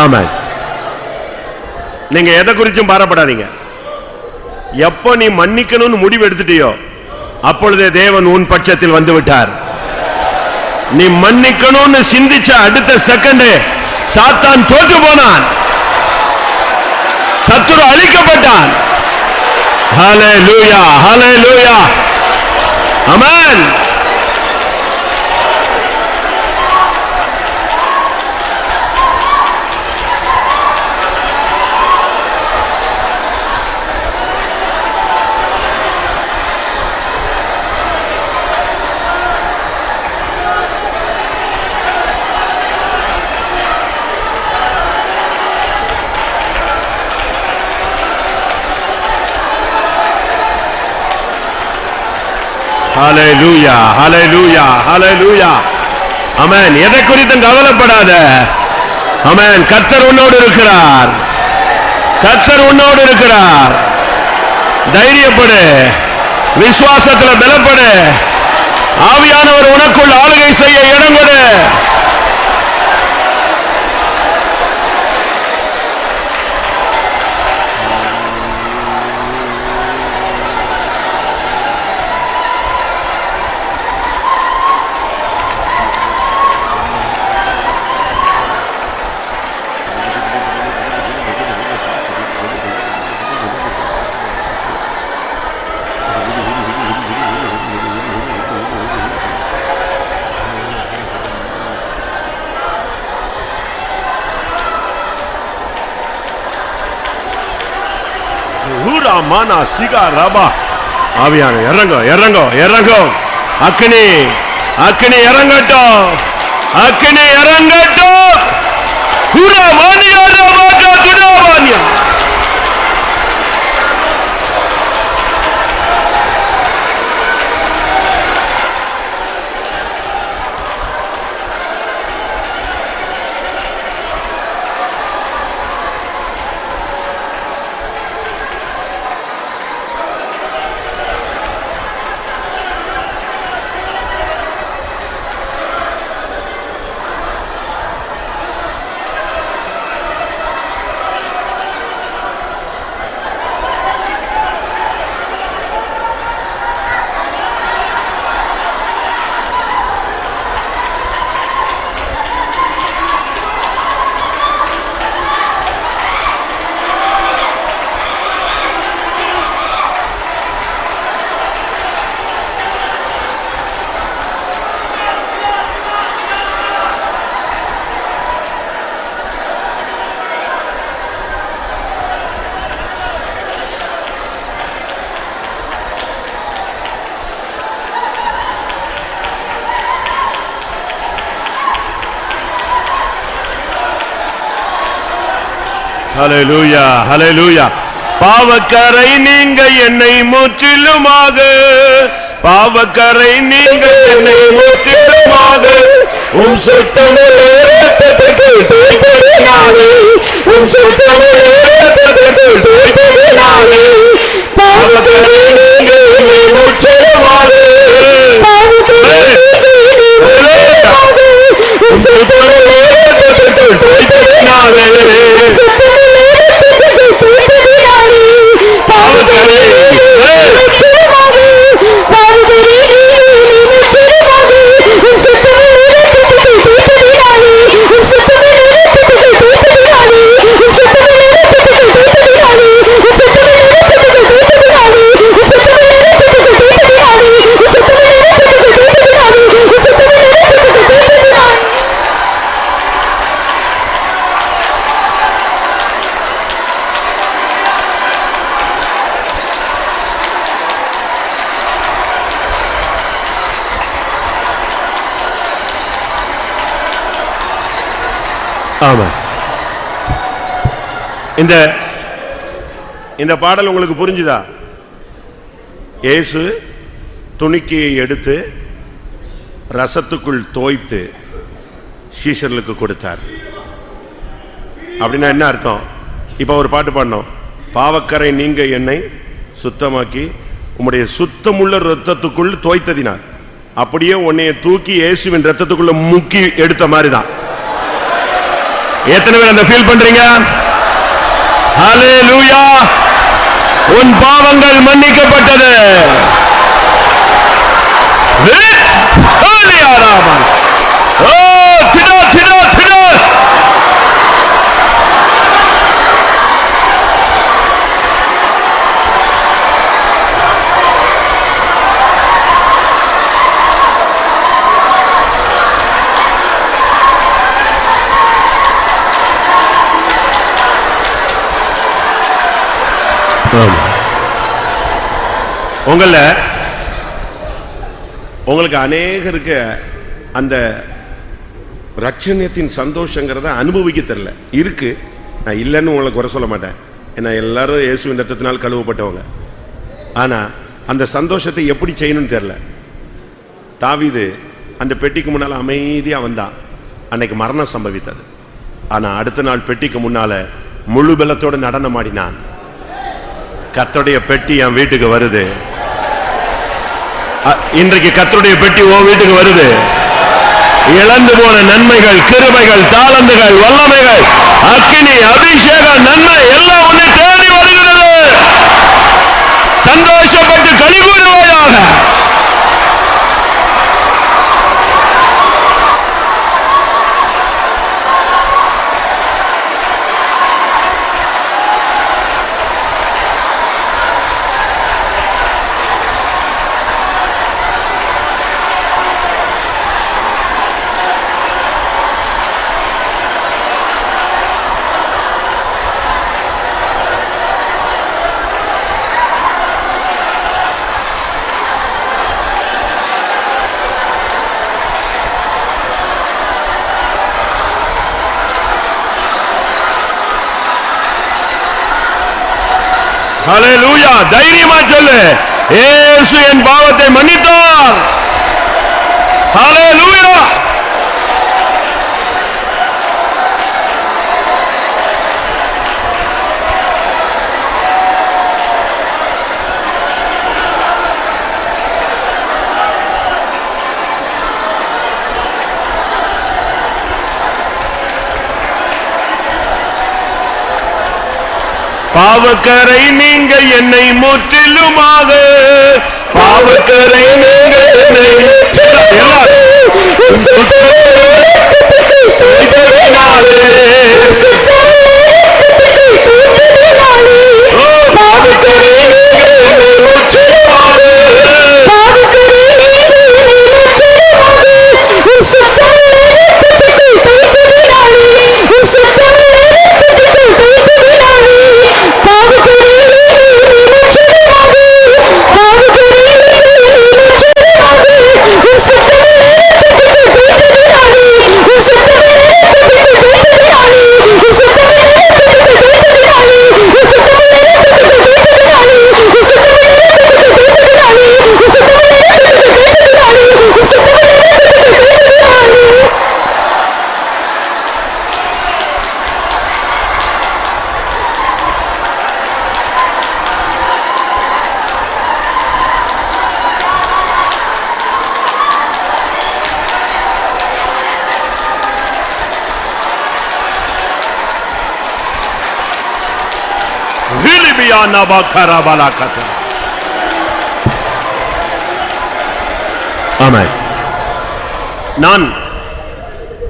ஆமென். நீங்க எதை குறிச்சும் பாரப்படாதீங்க. எப்போ நீ மன்னிக்கணும்னு முடிவு எடுத்துட்டியோ அப்பொழுதே தேவன் உன் பட்சத்தில் வந்து விட்டார். நீ மன்னிக்கணும்னு சிந்திச்ச அடுத்த செகண்ட் சாத்தான் தோற்று போனான், சத்துரு அழிக்கப்பட்டான். ஹல்லேலூயா, ஹல்லேலூயா, ஆமென். ஹல்லேலூயா, ஹல்லேலூயா, ஹல்லேலூயா, ஆமென். எதை குறித்தும் கவலைப்படாத. ஆமென். கர்த்தர் உன்னோடு இருக்கிறார், கர்த்தர் உன்னோடு இருக்கிறார். தைரியப்படு, விசுவாசத்தில் பலப்படு. ஆவியானவர் உனக்குள் ஆளுகை செய்ய இடம் கொடு. மானா சிகா ரபா. ஆவியான இறங்கோ, இறங்கோ, இறங்கோ. அக்னி, அக்னி இறங்கட்டும், அக்னி இறங்கட்டும். Hurrah mania ரபாகா துடாபானியா. ஹல்லேலூயா, ஹல்லேலூயா. பாவக்கரை நீங்க என்னை முற்றிலுமாக, பாவக்கரை நீங்க என்னை முற்றிலுமாக, உம் சுத்தமுள்ள இரத்தத்துக்குள் தோய்த்ததினாலே, உம் சுத்தமுள்ள இரத்தத்துக்குள் தோய்த்ததினாலே, பாவக்கரை நீங்க என்னை முற்றிலுமாக, பாவக்கரை நீங்க என்னை முற்றிலுமாக, உம் சுத்தமுள்ள இரத்தத்துக்குள் தோய்த்ததினாலே, இந்த பாடல் உங்களுக்கு புரிஞ்சுதா? இயேசு துணிக்கையை எடுத்து ரசத்துக்குள் தோய்த்து சீஷர்களுக்கு கொடுத்தார். அப்படின்னா என்ன அர்த்தம்? இப்ப ஒரு பாட்டு பாடணும். பாவக்கரை நீங்க என்னை சுத்தமாக்கி உம்முடைய சுத்தமுள்ள ரத்தத்துக்குள் தோய்த்ததினார். அப்படியே உன்னைய தூக்கி இயேசுவின் ரத்தத்துக்குள்ள முக்கி எடுத்த மாதிரி தான். எத்தனை பேர் அந்த ஃபீல் பண்றீங்க? ஹல்லேலூயா. உன் பாவங்கள் மன்னிக்கப்பட்டது. உங்களுக்கு அநேகருக்கு அந்த ரட்சணியத்தின் சந்தோஷங்கிறத அனுபவிக்க தெரியல. இருக்கு, நான் இல்லைன்னு உங்களுக்கு குறை சொல்ல மாட்டேன். ஏன்னா எல்லாரும் இயேசுவின் ரத்தத்தினால் கழுவப்பட்டவங்க. ஆனா அந்த சந்தோஷத்தை எப்படி செய்யணும்னு தெரியல. தாவீது அந்த பெட்டிக்கு முன்னால அமைதியா வந்தான். அன்னைக்கு மரணம் சம்பவித்தது. ஆனா அடுத்த நாள் பெட்டிக்கு முன்னால முழு பலத்தோடு நடனம் ஆடினான். கர்த்தருடைய பெட்டி என் வீட்டுக்கு வருது. இன்றைக்கு கர்த்தருடைய பெட்டி உன் வீட்டுக்கு வருது. இழந்து போன நன்மைகள், கிருபைகள், தாளந்துகள், வல்லமைகள், அக்கினி, அபிஷேகம், நன்மை எல்லாம் உன்னை தேடி வருகிறது. சந்தோஷப்பட்டு களிகூறுவாயாக. ஹல்லேலூயா. தைரியமா சொல்லு, இயேசு என் பாவத்தை மன்னித்தார். ஹல்லேலூயா. பாவக்கரை நீங்க என்னை முற்றிலுமாக, பாவக்கரை நீங்க என்னை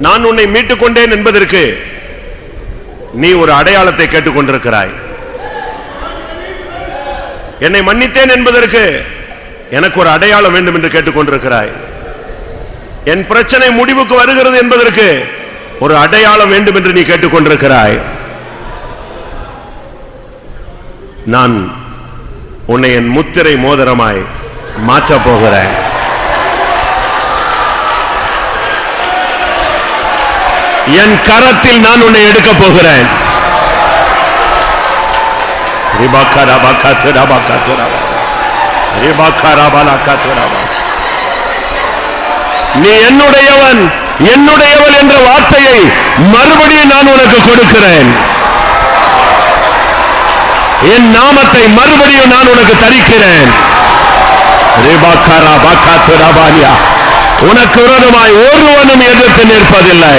நான் உன்னை மீட்டுக் கொண்டேன் என்பதற்கு நீ ஒரு அடையாளத்தை கேட்டுக்கொண்டிருக்கிறாய். என்னை மன்னித்தேன் என்பதற்கு எனக்கு ஒரு அடையாளம் வேண்டும் என்று கேட்டுக்கொண்டிருக்கிறாய். என் பிரச்சனை முடிவுக்கு வருகிறது என்பதற்கு ஒரு அடையாளம் வேண்டும் என்று நீ கேட்டுக்கொண்டிருக்கிறாய். நான் உன்னை என் முத்திரை மோதிரமாய் மாற்றப் போகிறேன். என் கரத்தில் நான் உன்னை எடுக்க போகிறேன். நீ என்னுடையவன், என்னுடையவள் என்ற வார்த்தையை மறுபடியும் நான் உனக்கு கொடுக்கிறேன். என் நாமத்தை மறுபடியும் நான் உனக்கு தரிக்கிறேன். உனக்கு விரோதமாய் ஒருவனும் எதிர்த்து நிற்பதில்லை.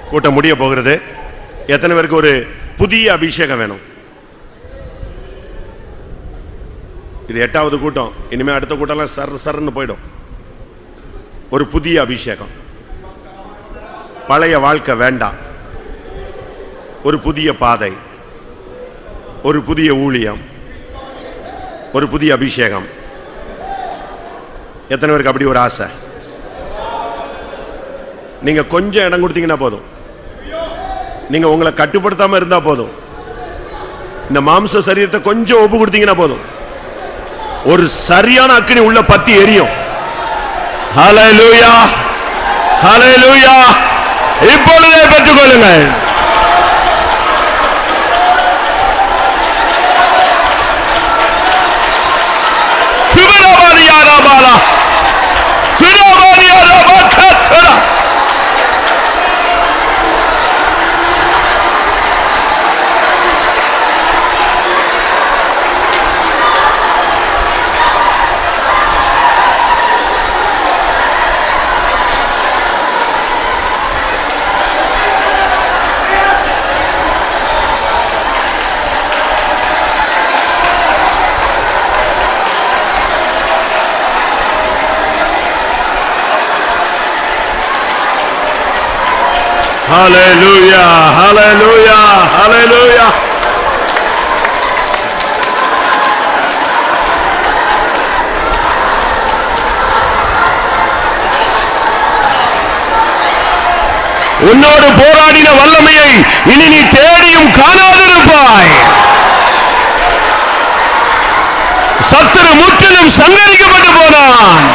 கூட்டம் முடிய போகிறது. எத்தனை பேருக்கு ஒரு புதிய அபிஷேகம் வேணும்? இது 8வது கூட்டம். இனிமே அடுத்த கூட்டம்லாம் சர்ன்னு போயிடும். ஒரு புதிய அபிஷேகம். பழைய வாழ்க்கை வேண்டாம். ஒரு புதிய பாதை, ஒரு புதிய ஊழியம், ஒரு புதிய அபிஷேகம். எத்தனை பேருக்கு அப்படி ஒரு ஆசை? நீங்க கொஞ்சம் இடம் கொடுத்தீங்கன்னா போதும். நீங்க உங்களை கட்டுப்படுத்தாம இருந்தா போதும். இந்த மாம்ச சரீரத்தை கொஞ்சம் ஒப்பு கொடுத்தீங்கன்னா போதும். ஒரு சரியான அக்கினி உள்ள பத்தி எரியும். ஹல்லேலூயா, ஹல்லேலூயா. இப்பொழுதே பெற்றுக்கொள்ளுங்கள். சுபரபாலியாராபாலா, சுபரபாலியாராபாகத்ரா. Hallelujah, hallelujah, hallelujah. உன்னோடு போராடின வல்லமையை இனி நீ தேடியும் காணாதிருப்பாய். சத்துரு முற்றிலும் சங்கரிக்கப்பட்டு போனான்.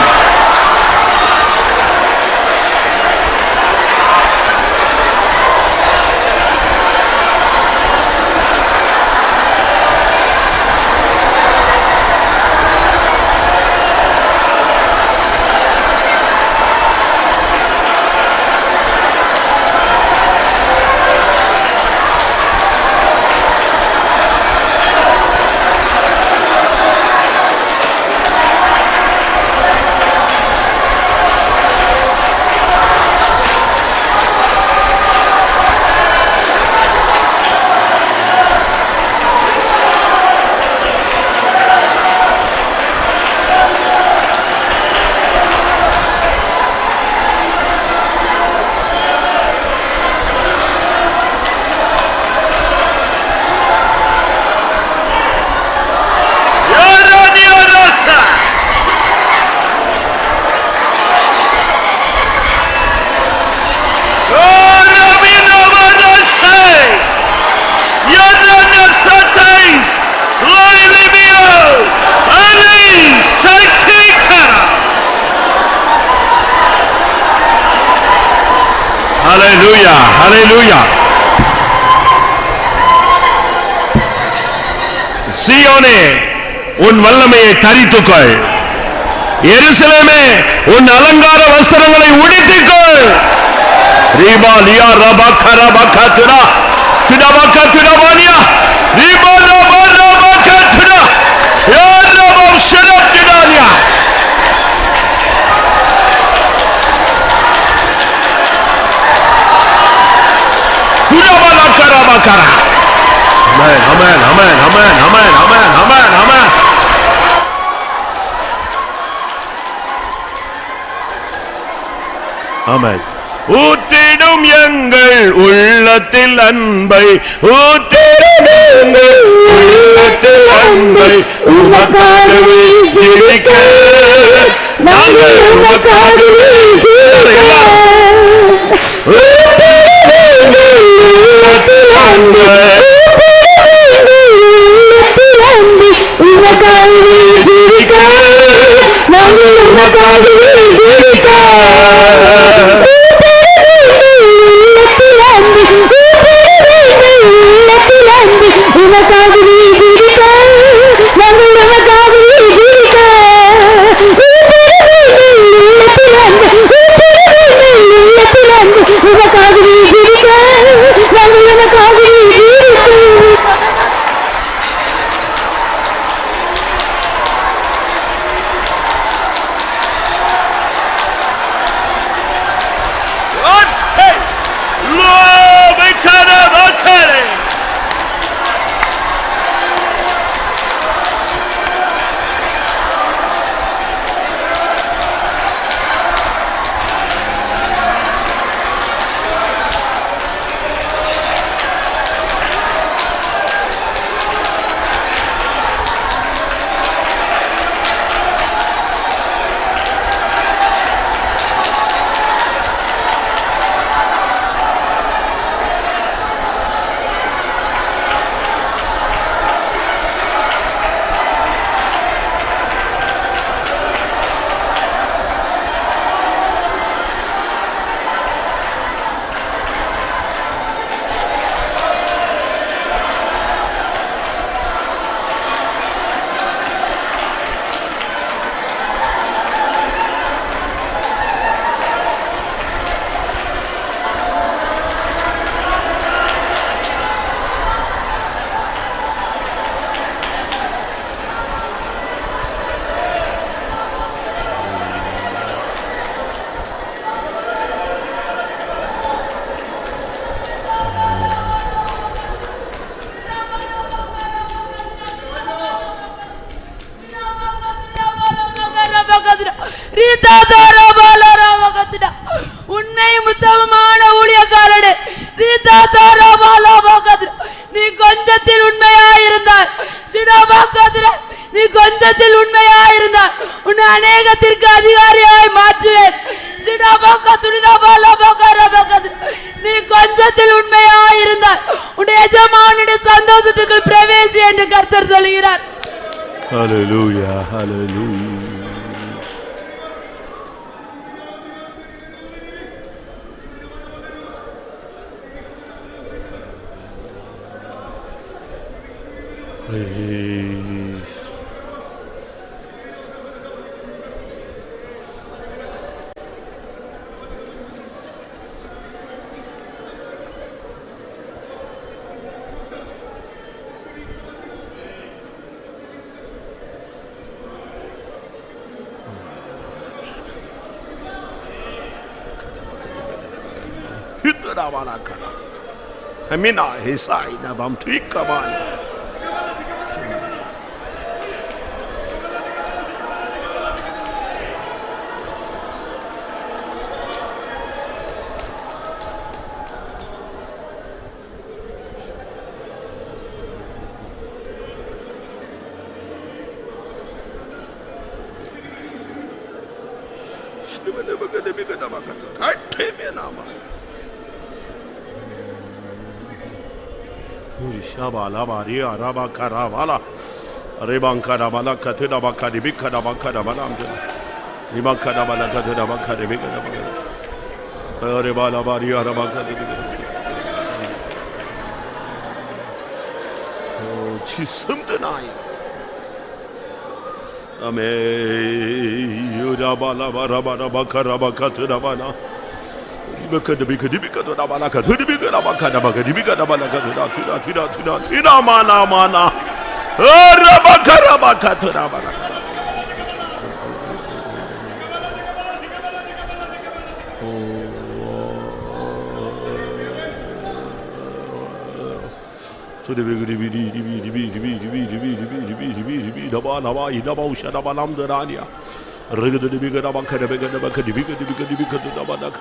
Hallelujah, hallelujah. சீயோனே, உன் வல்லமையை தரித்துக்கொள். எருசலேமே, உன் அலங்கார வஸ்திரங்களை உடுத்திக்கொள். ரீபா லியா ரபா கரபா கத்ரா திடபா கத்ரபானியா ரீபா ரபா ரபா கத்ரா யா ரபா Sharaf திடானியா. Amen, amen, amen, amen, amen, amen, amen, amen. Amen. ஊற்றிடும் எங்கள் உள்ளத்தில் அன்பை, ஊற்றிடும் எங்கள் உள்ளத்தில் அன்பை, உமக்காகவே ஜீவிக்க நாங்கள் உமக்காகவே ஜீவிக்க. ஊற்றிடும் எங்கள் உள்ளத்தில் அன்பை, உமக்காகவே ஜீவிக்க நாங்கள் உமக்காகவே ஜீவிக்க. உண்மையும் உத்தமமான ஊழியக்காரனே, நீ கொஞ்சத்தில் உண்மையாயிருந்தாய், நீ கொஞ்சத்தில் உண்மையாயிருந்தாய், உன்னை அநேகத்திற்கு அதிகாரியாய் மாற்றுவேன். நீ கொஞ்சத்தில் உண்மையாயிருந்தாய், உன்னுடைய எஜமானுடைய சந்தோஷத்துக்கு பிரவேசி என்று கர்த்தர் சொல்கிறார். ஹல்லேலூயா, ஹல்லேலூயா. Praise. Hitrabalakana. Amina hisaina bam trikaban. Shabala Maria Araba Karavala Rebankara Balaka Tudabaka Dibika Bakada Balam Ribakada Balaka Tudabaka Dibika Rebala Maria Arabaka Oh, Chisum tonight. Amen. Yudabala Barabara Bakarabaka Tudabana. Baka de bika dibika to dabalaka to dibika dabaka dabaka dibika dabalaka to da mana rabaka rabaka to dabalaka to the big dabana wa idabusha dabalam darania regada dibika dabaka dibika to dabalaka.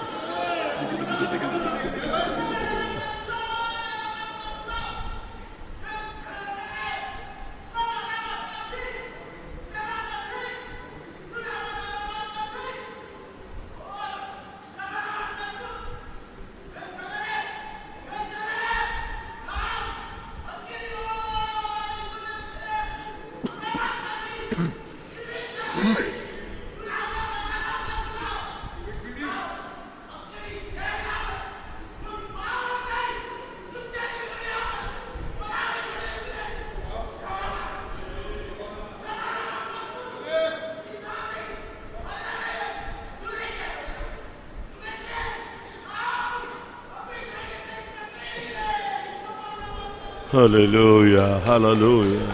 Hallelujah, hallelujah.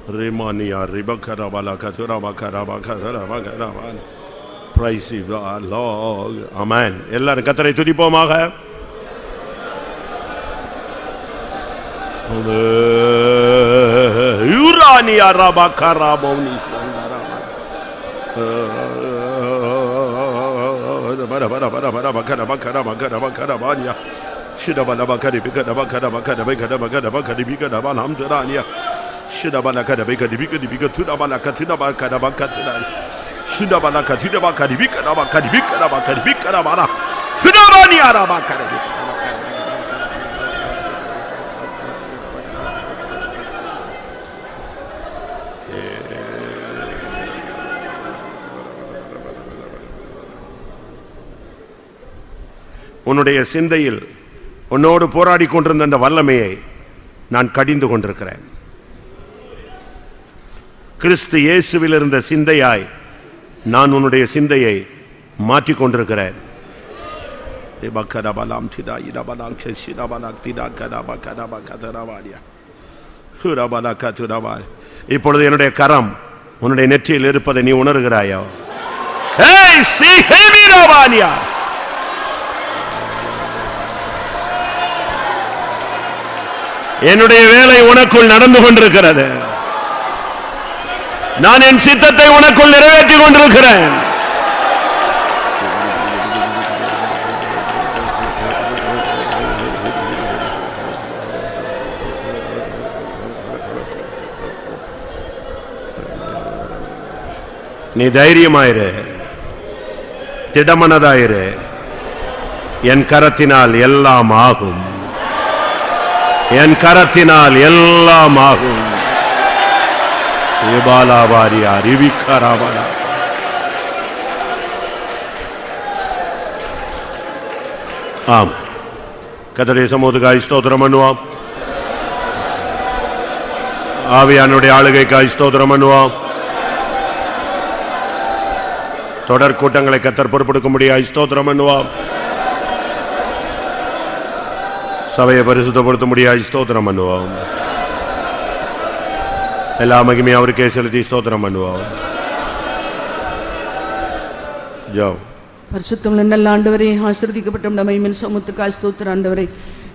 Remania Ribakara Balakatura Bakara Bakara Bakara. Praise the Lord. Amen. எல்லாரும் கர்த்தரை துதிப்போமாக. Urania Rabakara Bonis உன்னுடைய சிந்தையில் உன்னோடு போராடி கொண்டிருந்த அந்த வல்லமையை நான் கடிந்து கொண்டிருக்கிறேன். கிறிஸ்து இயேசுவில் இருந்த சிந்தையாய் நான் உன்னுடைய சிந்தையை மாற்றிக் கொண்டிருக்கிறேன். இப்பொழுது என்னுடைய கரம் உன்னுடைய நெற்றியில் இருப்பதை நீ உணர்கிறாயோ? என்னுடைய வேலை உனக்குள் நடந்து கொண்டிருக்கிறது. நான் என் சித்தத்தை உனக்குள் நிறைவேற்றி கொண்டிருக்கிறேன். நீ தைரியமாயிரு, திடமனதாயிரு. என் கரத்தினால் எல்லாம் ஆகும். என் கரத்தினால் எல்லாம் ஆகும். ஆம், கர்த்தருடைய சமூகத்துக்காய் ஸ்தோத்திரம் பண்ணுவோம். ஆவியானுடைய ஆளுகைக்காய் ஸ்தோத்திரம் பண்ணுவோம். தொடர் கூட்டங்களை கர்த்தர் பொறுப்பெடுக்க முடியாது ஸ்தோத்திரம் பண்ணுவோம். சபையை பரிசுத்தப்படுத்த முடியாது ஸ்தோத்திரம் பண்ணுவோம். எல்லா மகிமையும் அவருக்கே செலுத்தி ஸ்தோத்திரம் பண்ணுவோம். ஜோ பரிசுத்தம் நல்ல ஆண்டவரே, ஆசீர்வதிக்கப்பட்ட மகிமையின் சமூகத்துக்காய் ஸ்தோத்திரம் ஆண்டவரே.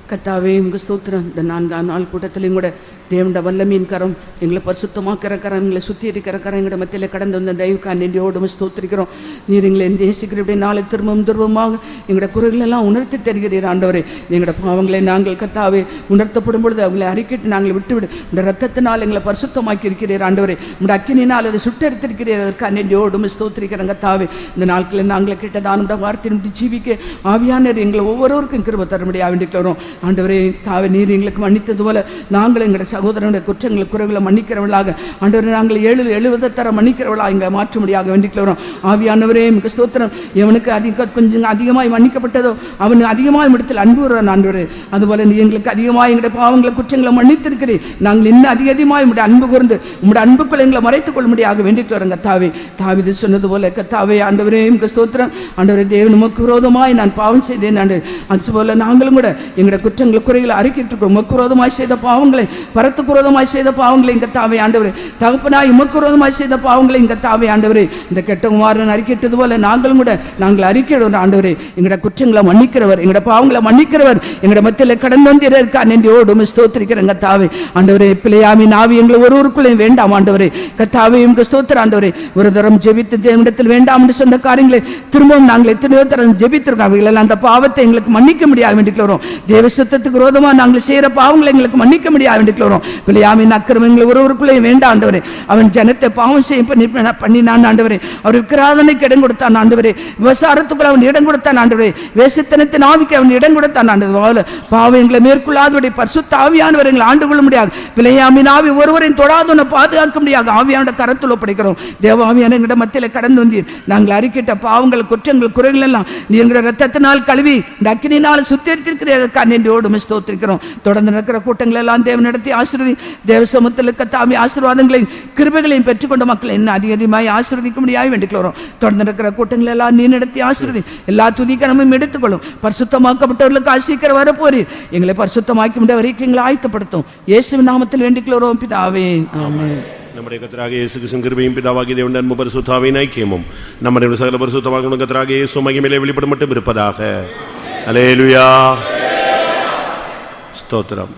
கர்த்தாவே உங்க ஸ்தோத்திரம். இந்த 4ஆம் நாள் கூட்டத்திலையும் கூட தேவண்ட வல்லமையின் கரம், எங்களை பரிசுத்தமாக்கிற கரம், எங்களை சுற்றி இருக்கிற கரம், எங்களை மத்தியில் கடந்து வந்த தெய்வக்கான் நன்றியோடு ஸ்தோத்திரிக்கிறோம். நீர் எங்களை நேசிக்கிறபடி நாளை திரும்பவும் துருவமாக எங்களோட குறைகளெல்லாம் உணர்த்தி தருகிறீர் ஆண்டவரே. எங்களோட பாவங்களை நாங்கள் கர்த்தாவே உணர்த்தப்படும் பொழுது அவங்களை அறிக்கிட்டு நாங்கள் விட்டுவிடு. இந்த ரத்தத்தினால் எங்களை பரிசுத்தமாக்கி இருக்கிறீர் ஆண்டவரே. உங்களோட அக்கினினால் அதை சுட்டெடுத்திருக்கிறீர். அதற்காக நன்றியோடு ஸ்தோத்திரிக்கிறோம் கர்த்தாவே. இந்த நாட்களில் நாங்கள் கேட்டதான் வார்த்தை ஜீவிக்க ஆவியானவர் எங்களை ஒவ்வொருவருக்கும் கிருபை தர முடியாது வேண்டிக்கிறோம் ஆண்டவரே. தாவே நீர் எங்களுக்கு மன்னித்தது போல நாங்கள் எங்களுடைய சகோதரனுடைய குற்றங்கள் குறைகளை மன்னிக்கிறவர்களாக ஆண்டவரே, நாங்கள் 70 தர மன்னிக்கிறவர்களாக எங்களை மாற்ற முடியாது வேண்டிக்கிறோம் ஆவியானவரே. மிக ஸ்தோத்திரம். எவனுக்கு கொஞ்சம் அதிகமாய் மன்னிக்கப்பட்டதோ அவனுக்கு அதிகமாக இடத்தில் அன்பு வருவான் ஆண்டவரே. அதுபோல நீ எங்களுக்கு அதிகமாக எங்களுடைய பாவங்களை குற்றங்களை மன்னித்திருக்கிறீர். நாங்கள் இன்னும் அதிகமாக உங்களுடைய அன்பு கூர்ந்து உங்களுடைய அன்புக்குள் எங்களை மறைத்துக் கொள்ள முடியாது வேண்டிக்கிறோம் கத்தாவே. தாவீது சொன்னது போல கத்தாவே ஆண்டவரே மிக ஸ்தோத்திரம். ஆண்டவரே, தேவன் உமக்கு விரோதமாய் நான் பாவம் செய்தேன் ஆண்டு. அதுபோல நாங்களும் கூட எங்களுடைய குற்றங்கள் குறைகளை அறிக்கிட்டு உமக்கு விரோதமாய் செய்த பாவங்களை, பரத்துக்கு விரோதமாய் செய்த பாவங்களை இங்க தாவே ஆண்டவரே, தகப்பனாய் உமக்கு விரோதமாய் செய்த பாவங்களை இங்க தாவே ஆண்டவரே. இந்த கெட்ட குமாரன் அறிக்கிட்டது போல நாங்களும் கூட நாங்கள் அறிக்கிறோம் ஆண்டவரே. எங்களுடைய குற்றங்களை மன்னிக்கிறவர், எங்களுடைய பாவங்களை மன்னிக்கிறவர், எங்களுடைய மத்தியில் கடந்து வந்திருக்கா நன்றியோடு ஸ்தோத்திரிக்கிறேங்க தாவே ஆண்டவரே. பிள்ளையாமின் ஆவி எங்களை ஒருவருக்குள்ளே வேண்டாம் ஆண்டவரே. கத்தாவே உங்க ஸ்தோத்திர ஆண்டவரே. ஒரு தரம் ஜெபித்து தேவனிடத்தில் வேண்டாம் என்று சொன்ன காரியங்களை திரும்பவும் நாங்கள் எத்தனையோ தரம் ஜெபித்திருக்கோம். அவைகள் அந்த பாவத்தை எங்களுக்கு மன்னிக்க முடியாது வேண்டிக்கிறோம். தேவ சித்தத்துக்கு விரோதமாக நாங்கள் செய்கிற பாவங்களை எங்களுக்கு மன்னிக்க முடியாது வேண்டிக்கிறோம். பிள்ளையாமின் அக்கிரமங்களை ஒருவருக்குள்ளே வேண்டாம் ஆண்டவரே. அவன் ஜனத்தை பாவம் செய்ய பண்ணினான் ஆண்டவரே. அவர் விக்கிராதனைக்கு இடம் கொடுத்தான் ஆண்டவரே. விபசாரத்துக்குள் அவன் இடம் கொடுத்தான் ஆண்டவரே. வேசித்தனத்தின் ஆவிக்கு அவன் இடம் கொடுத்தான் ஆண்டவரே. பாவம் எங்களை மேற்கொள்ளாதபடி பரிசுத்த ஆவியானவர் எங்களை ஆண்டு கொள்ள முடியாது. பிள்ளையாமின் ஆவி ஒருவரையும் தொடாதவனை பாதுகாக்க முடியாது. ஆவியானோட கரத்தில் ஒப்படைக்கிறோம். தேவ ஆவியான எங்களுடைய மத்தியில் கடந்து வந்தீர். நாங்கள் அறிக்கிட்ட பாவங்கள் குற்றங்கள் குறைகள் எல்லாம் நீ எங்களுடைய ரத்தத்தினால் கழுவி இந்த அக்கினினால் சுத்திகரித்திருக்கிறதற்காக நன்றியோடு ஸ்தோத்திரிக்கிறோம். தொடர்ந்து நடக்கிற கூட்டங்கள் எல்லாம் தேவன் நடத்தி ஆசீர்வதி. தேவ சமூகத்தில் தாமே ஆசீர்வாதங்களையும் கிருபைகளையும் பெற்றுக்கொண்ட மக்களை இன்னும் அதிகமாய் ஆசீர்வதிக்க முடியாது வேண்டிக்கிறோம். தொடர்ந்து நடக்கிற கூட்டங்கள் எல்லாம் நீ நடத்தி ஆசீர்வதி. எல்லா துதிக்கணமும் எடுத்துக்கொள்ளும். பரிசுத்தமாக்கப்பட்டவர்களுக்கு ஆசீக்கிரம் வரப்போறீர். எங்களை பரிசுத்தமாக்கி முடிய வரைக்கும் எங்களை ஆயத்தப்படுத்தும். இயேசுவின் நாமத்தில் வேண்டிக்கிறோம் பிதாவே, ஆமென். நம்முடைய கர்த்தராகிய இயேசு கிறிஸ்துவின் கிருபையும் பிதாவாகிய தேவனுடைய அன்பும் பரிசுத்தாவின் ஐக்கியமும் நம்முடைய சகல பரிசுத்தமாகிய கர்த்தராகிய இயேசு மகிமையிலே வெளிப்பட மட்டும் இருப்பதாக. அல்லேலூயா, ஸ்தோத்திரம்.